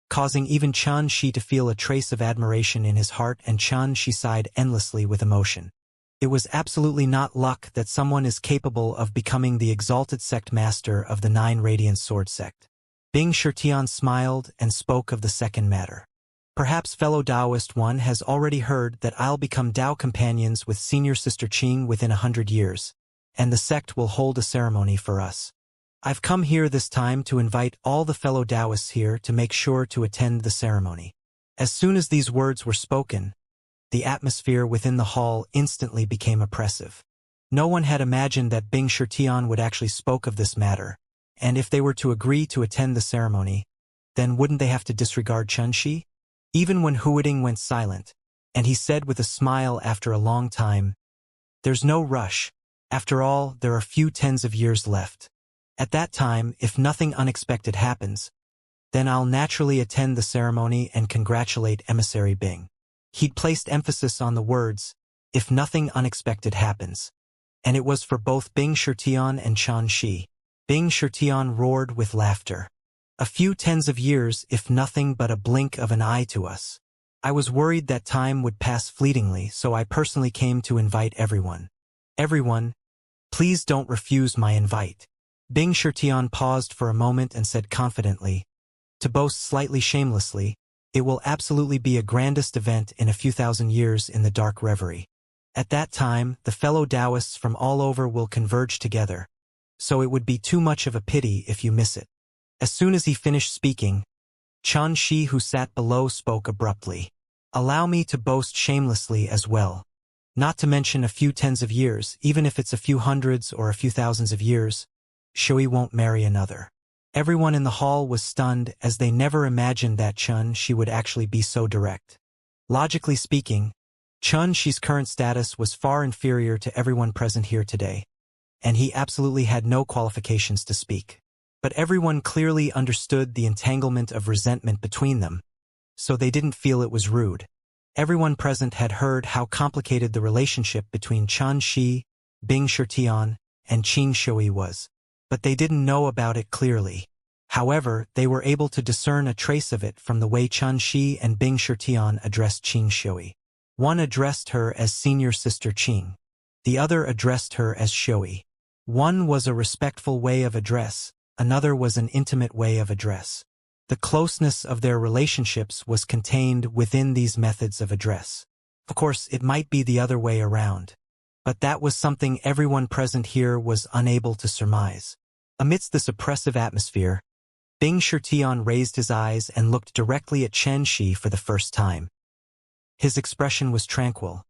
causing even Chan Shi to feel a trace of admiration in his heart, and Chan Shi sighed endlessly with emotion. It was absolutely not luck that someone is capable of becoming the exalted sect master of the 9 Radiant Sword sect. Bing Shirtian smiled and spoke of the second matter. Perhaps fellow Taoist one has already heard that I'll become Tao companions with Senior Sister Qing within 100 years, and the sect will hold a ceremony for us. I've come here this time to invite all the fellow Taoists here to make sure to attend the ceremony. As soon as these words were spoken, the atmosphere within the hall instantly became oppressive. No one had imagined that Bing Shirtian would actually spoke of this matter, and if they were to agree to attend the ceremony, then wouldn't they have to disregard Chen Shi? Even when Huiting went silent, and he said with a smile after a long time, "There's no rush. After all, there are few tens of years left. At that time, if nothing unexpected happens, then I'll naturally attend the ceremony and congratulate Emissary Bing." He'd placed emphasis on the words, "if nothing unexpected happens," and it was for both Bing Shirtian and Chan Shi. Bing Shirtian roared with laughter. "A few tens of years, if nothing but a blink of an eye to us. I was worried that time would pass fleetingly, so I personally came to invite everyone. Everyone, please don't refuse my invite." Bing Shirtian paused for a moment and said confidently, to boast slightly shamelessly, "It will absolutely be a grandest event in a few thousand years in the dark reverie. At that time, the fellow Taoists from all over will converge together, so it would be too much of a pity if you miss it." As soon as he finished speaking, Chan Shi, who sat below, spoke abruptly. "Allow me to boast shamelessly as well. Not to mention a few tens of years, even if it's a few hundreds or a few thousands of years, Shui won't marry another." Everyone in the hall was stunned, as they never imagined that Chan Shi would actually be so direct. Logically speaking, Chan Shi's current status was far inferior to everyone present here today, and he absolutely had no qualifications to speak. But everyone clearly understood the entanglement of resentment between them, so they didn't feel it was rude. Everyone present had heard how complicated the relationship between Chan Shi, Bing Shirtian, and Qing Shui was, but they didn't know about it clearly. However, they were able to discern a trace of it from the way Chan Shi and Bing Shirtian addressed Qing Shui. One addressed her as Senior Sister Qing. The other addressed her as Shui. One was a respectful way of address, another was an intimate way of address. The closeness of their relationships was contained within these methods of address. Of course, it might be the other way around, but that was something everyone present here was unable to surmise. Amidst this oppressive atmosphere, Bing Shirtian raised his eyes and looked directly at Chen Shi for the first time. His expression was tranquil,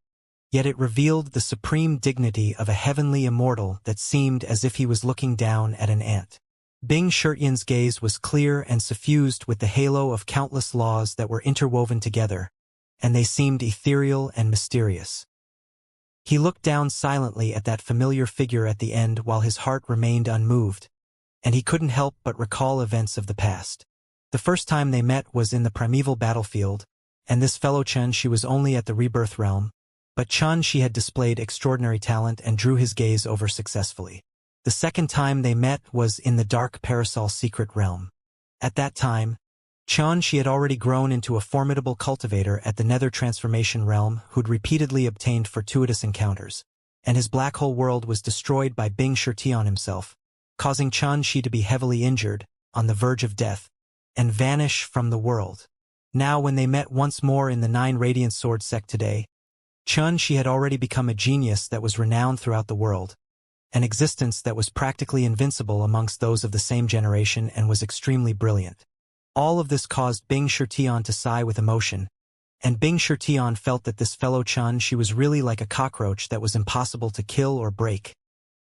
yet it revealed the supreme dignity of a heavenly immortal that seemed as if he was looking down at an ant. Bing Shirtian's gaze was clear and suffused with the halo of countless laws that were interwoven together, and they seemed ethereal and mysterious. He looked down silently at that familiar figure at the end while his heart remained unmoved, and he couldn't help but recall events of the past. The first time they met was in the primeval battlefield, and this fellow Xianxia was only at the rebirth realm, but Xianxia had displayed extraordinary talent and drew his gaze over successfully. The second time they met was in the dark parasol secret realm. At that time, Xianxia had already grown into a formidable cultivator at the nether transformation realm who'd repeatedly obtained fortuitous encounters, and his black hole world was destroyed by Misfortune himself, causing Xianxia to be heavily injured, on the verge of death, and vanish from the world. Now when they met once more in the 9 Radiant Sword sect today, Xianxia had already become a genius that was renowned throughout the world, an existence that was practically invincible amongst those of the same generation and was extremely brilliant. All of this caused Misfortune to sigh with emotion, and Misfortune felt that this fellow Xianxia was really like a cockroach that was impossible to kill or break,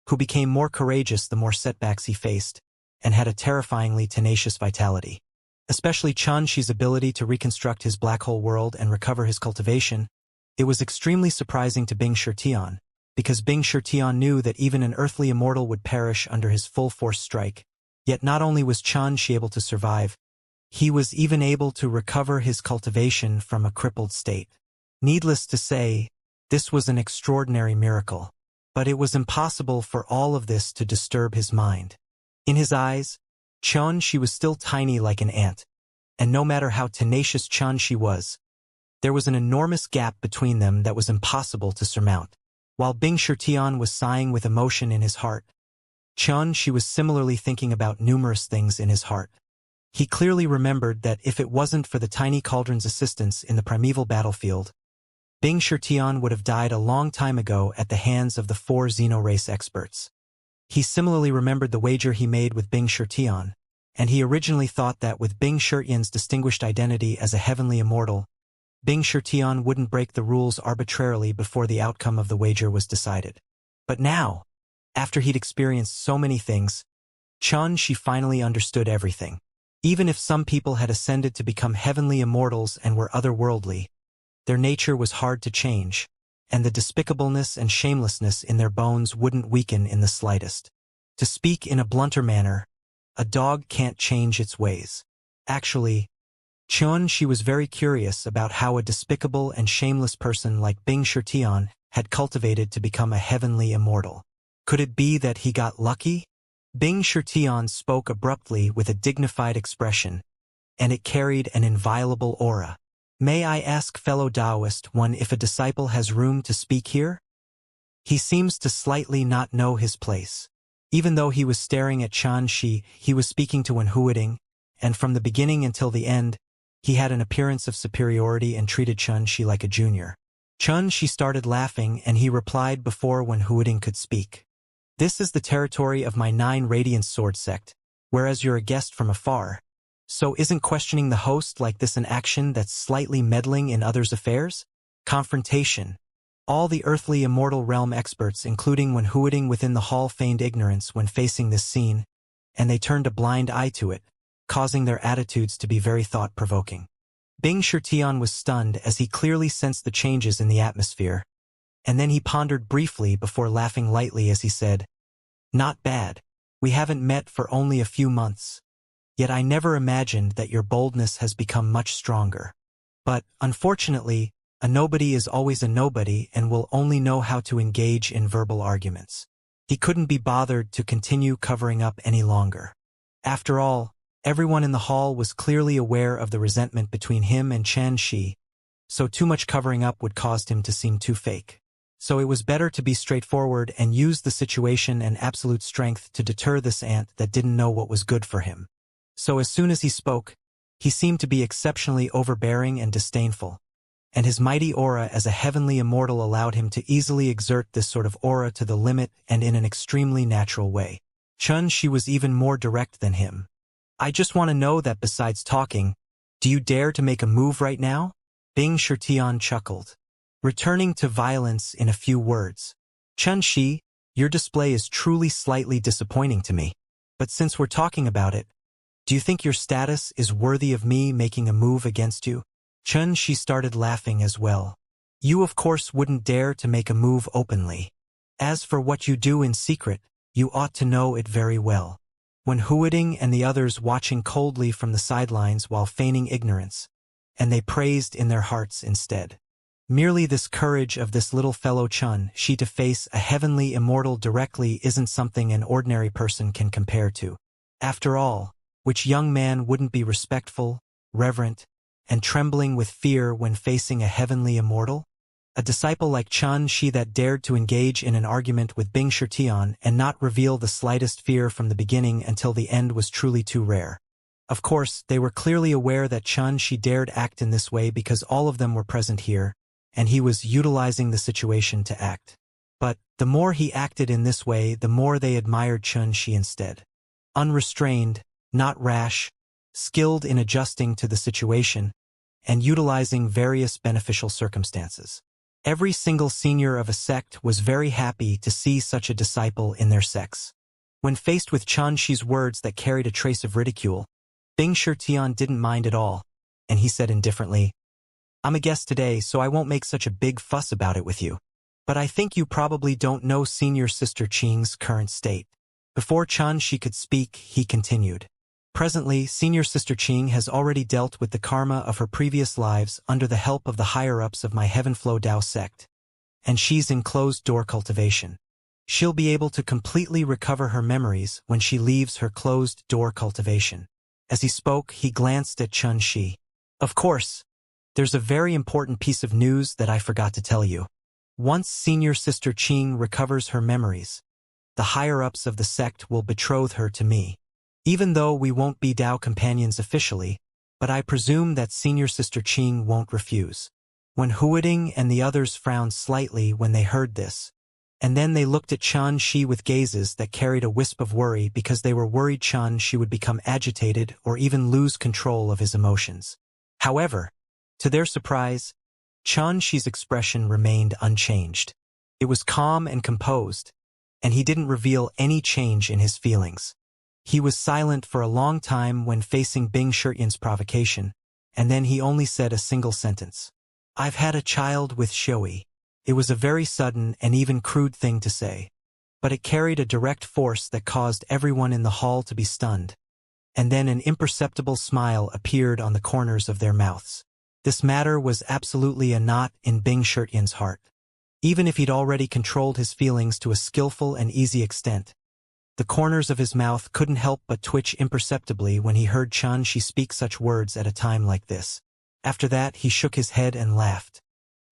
who became more courageous the more setbacks he faced, and had a terrifyingly tenacious vitality. Especially Xianxia's ability to reconstruct his black hole world and recover his cultivation, it was extremely surprising to Misfortune, because Misfortune knew that even an earthly immortal would perish under his full-force strike. Yet not only was Xianxia able to survive, he was even able to recover his cultivation from a crippled state. Needless to say, this was an extraordinary miracle, but it was impossible for all of this to disturb his mind. In his eyes, Xianxia was still tiny like an ant, and no matter how tenacious Xianxia was, there was an enormous gap between them that was impossible to surmount. While Misfortune was sighing with emotion in his heart, Xianxia was similarly thinking about numerous things in his heart. He clearly remembered that if it wasn't for the tiny cauldron's assistance in the primeval battlefield, Misfortune would have died a long time ago at the hands of the 4 xenorace experts. He similarly remembered the wager he made with Misfortune, and he originally thought that with Misfortune's distinguished identity as a heavenly immortal, Misfortune wouldn't break the rules arbitrarily before the outcome of the wager was decided. But now, after he'd experienced so many things, Xianxia finally understood everything. Even if some people had ascended to become heavenly immortals and were otherworldly, their nature was hard to change, and the despicableness and shamelessness in their bones wouldn't weaken in the slightest. To speak in a blunter manner, a dog can't change its ways. Actually, Xianxia was very curious about how a despicable and shameless person like Misfortune had cultivated to become a heavenly immortal. Could it be that he got lucky? Misfortune spoke abruptly with a dignified expression, and it carried an inviolable aura. May I ask fellow Taoist one if a disciple has room to speak here? He seems to slightly not know his place. Even though he was staring at Xianxia, he was speaking to Wuxia, and from the beginning until the end, he had an appearance of superiority and treated Xianxia like a junior. Xianxia started laughing and he replied before Wuxia could speak. This is the territory of my 9 Radiant Sword sect, whereas you're a guest from afar. So isn't questioning the host like this an action that's slightly meddling in others' affairs? Confrontation. All the earthly immortal realm experts, including Wuxia within the hall, feigned ignorance when facing this scene, and they turned a blind eye to it, causing their attitudes to be very thought-provoking. Misfortune was stunned as he clearly sensed the changes in the atmosphere, and then he pondered briefly before laughing lightly as he said, "Not bad. We haven't met for only a few months. Yet I never imagined that your boldness has become much stronger. But, unfortunately, a nobody is always a nobody and will only know how to engage in verbal arguments." He couldn't be bothered to continue covering up any longer. After all, everyone in the hall was clearly aware of the resentment between him and Xianxia, so too much covering up would cause him to seem too fake. So it was better to be straightforward and use the situation and absolute strength to deter this ant that didn't know what was good for him. So as soon as he spoke, he seemed to be exceptionally overbearing and disdainful, and his mighty aura as a heavenly immortal allowed him to easily exert this sort of aura to the limit and in an extremely natural way. Xianxia was even more direct than him. "I just want to know that besides talking, do you dare to make a move right now?" Misfortune chuckled, returning to violence in a few words. "Xianxia, your display is truly slightly disappointing to me. But since we're talking about it, do you think your status is worthy of me making a move against you?" Xianxia started laughing as well. You of course wouldn't dare to make a move openly. As for what you do in secret, you ought to know it very well. When Huiding and the others watching coldly from the sidelines while feigning ignorance, and they praised in their hearts instead. Merely this courage of this little fellow Xianxia to face a heavenly immortal directly isn't something an ordinary person can compare to. After all, which young man wouldn't be respectful, reverent, and trembling with fear when facing a heavenly immortal? A disciple like Xianxia that dared to engage in an argument with Misfortune and not reveal the slightest fear from the beginning until the end was truly too rare. Of course, they were clearly aware that Xianxia dared act in this way because all of them were present here, and he was utilizing the situation to act. But the more he acted in this way, the more they admired Xianxia instead. Unrestrained, not rash, skilled in adjusting to the situation, and utilizing various beneficial circumstances. Every single senior of a sect was very happy to see such a disciple in their sects. When faced with Xianxia's words that carried a trace of ridicule, Misfortune didn't mind at all, and he said indifferently, I'm a guest today, so I won't make such a big fuss about it with you. But I think you probably don't know Senior Sister Qing's current state. Before Xianxia could speak, he continued. Presently, Senior Sister Qing has already dealt with the karma of her previous lives under the help of the higher-ups of my Heavenflow Dao sect, and she's in closed-door cultivation. She'll be able to completely recover her memories when she leaves her closed-door cultivation. As he spoke, he glanced at Xianxia. Of course, there's a very important piece of news that I forgot to tell you. Once Senior Sister Qing recovers her memories, the higher-ups of the sect will betroth her to me. Even though we won't be Dao companions officially, but I presume that Senior Sister Qing won't refuse. When Huiding and the others frowned slightly when they heard this, and then they looked at Xianxia with gazes that carried a wisp of worry because they were worried Xianxia would become agitated or even lose control of his emotions. However, to their surprise, Xianxia's expression remained unchanged. It was calm and composed, and he didn't reveal any change in his feelings. He was silent for a long time when facing Misfortune's provocation, and then he only said a single sentence. I've had a child with Xianxia. It was a very sudden and even crude thing to say, but it carried a direct force that caused everyone in the hall to be stunned, and then an imperceptible smile appeared on the corners of their mouths. This matter was absolutely a knot in Misfortune's heart. Even if he'd already controlled his feelings to a skillful and easy extent, the corners of his mouth couldn't help but twitch imperceptibly when he heard Xianxia speak such words at a time like this. After that, he shook his head and laughed.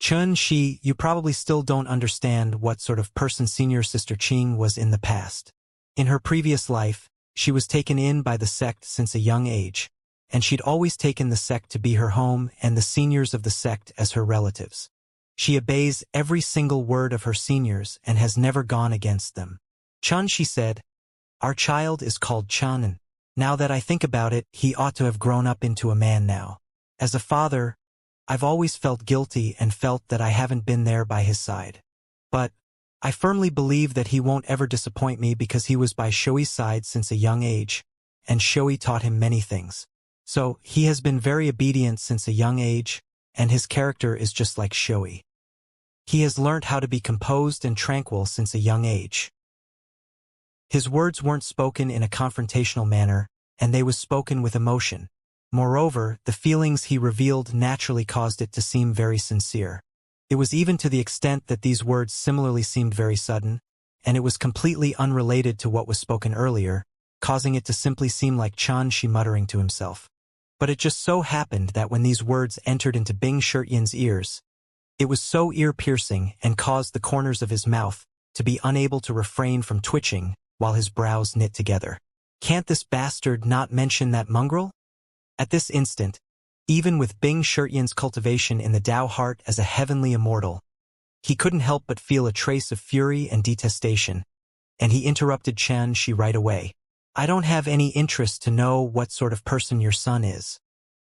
Xianxia, you probably still don't understand what sort of person Senior Sister Qing was in the past. In her previous life, she was taken in by the sect since a young age, and she'd always taken the sect to be her home and the seniors of the sect as her relatives. She obeys every single word of her seniors and has never gone against them. Xianxia said, Our child is called Xianan. Now that I think about it, he ought to have grown up into a man now. As a father, I've always felt guilty and felt that I haven't been there by his side. But I firmly believe that he won't ever disappoint me because he was by Xianxia's side since a young age, and Xianxia taught him many things. So he has been very obedient since a young age, and his character is just like Xianxia. He has learnt how to be composed and tranquil since a young age. His words weren't spoken in a confrontational manner, and they was spoken with emotion. Moreover, the feelings he revealed naturally caused it to seem very sincere. It was even to the extent that these words similarly seemed very sudden, and it was completely unrelated to what was spoken earlier, causing it to simply seem like Xianxia muttering to himself. But it just so happened that when these words entered into Misfortune's ears, it was so ear-piercing and caused the corners of his mouth to be unable to refrain from twitching while his brows knit together. Can't this bastard not mention that mongrel? At this instant, even with Misfortune's cultivation in the Dao heart as a heavenly immortal, he couldn't help but feel a trace of fury and detestation, and he interrupted Xianxia right away. I don't have any interest to know what sort of person your son is.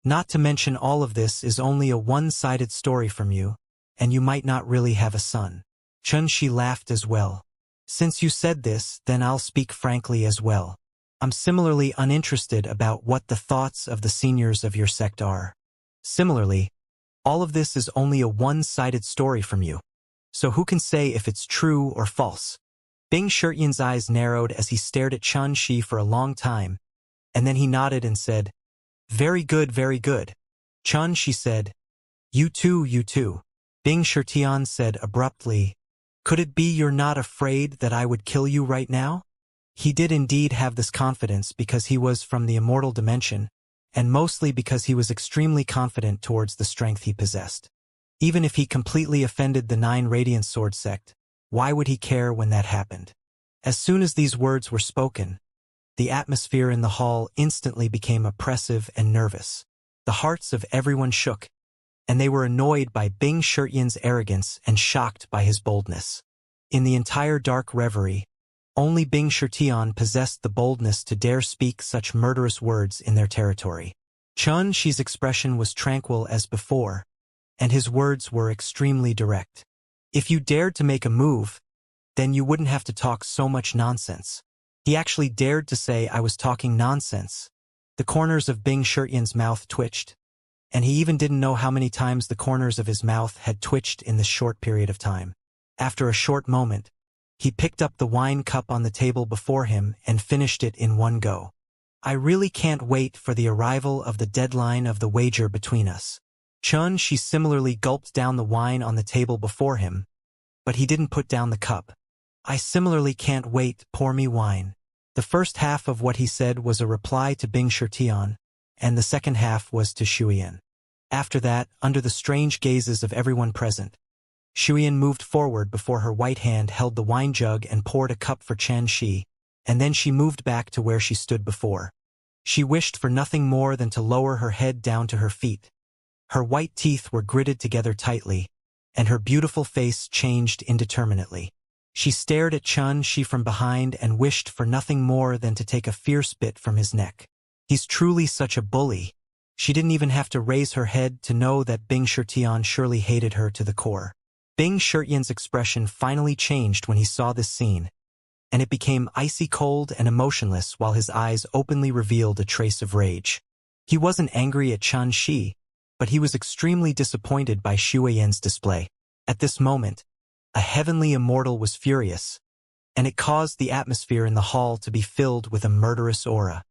Not to mention all of this is only a one-sided story from you, and you might not really have a son. Xianxia laughed as well. Since you said this, then I'll speak frankly as well. I'm similarly uninterested about what the thoughts of the seniors of your sect are. Similarly, All of this is only a one-sided story from you. So who can say if it's true or false? Bing Shirtian's eyes narrowed as he stared at Xianxia for a long time, and then he nodded and said, "Very good, very good." Xianxia said, You too, you too." Bing Shirtian said abruptly, "Could it be you're not afraid that I would kill you right now?" He did indeed have this confidence because he was from the immortal dimension, and mostly because he was extremely confident towards the strength he possessed. Even if he completely offended the 9 Radiant Sword sect, why would he care when that happened? As soon as these words were spoken, the atmosphere in the hall instantly became oppressive and nervous. The hearts of everyone shook, and they were annoyed by Bing Shirtian's arrogance and shocked by his boldness. In the entire dark reverie, only Bing Shirtian possessed the boldness to dare speak such murderous words in their territory. Xianxia's expression was tranquil as before, and his words were extremely direct. If you dared to make a move, then you wouldn't have to talk so much nonsense. He actually dared to say I was talking nonsense. The corners of Bing Shirtian's mouth twitched, and he even didn't know how many times the corners of his mouth had twitched in this short period of time. After a short moment, he picked up the wine cup on the table before him and finished it in one go. "I really can't wait for the arrival of the deadline of the wager between us." Xianxia similarly gulped down the wine on the table before him, but he didn't put down the cup. "I similarly can't wait, pour me wine." The first half of what he said was a reply to Bing Shirtian, and the second half was to Shuyan. After that, under the strange gazes of everyone present, Shuyan moved forward before her white hand held the wine jug and poured a cup for Xianxia, and then she moved back to where she stood before. She wished for nothing more than to lower her head down to her feet. Her white teeth were gritted together tightly, and her beautiful face changed indeterminately. She stared at Xianxia from behind and wished for nothing more than to take a fierce bit from his neck. He's truly such a bully. She didn't even have to raise her head to know that Bing Shirtian surely hated her to the core. Bing Shirtian's expression finally changed when he saw this scene, and it became icy cold and emotionless while his eyes openly revealed a trace of rage. He wasn't angry at Xianxia, but he was extremely disappointed by Shuyan's display. At this moment, a heavenly immortal was furious, and it caused the atmosphere in the hall to be filled with a murderous aura.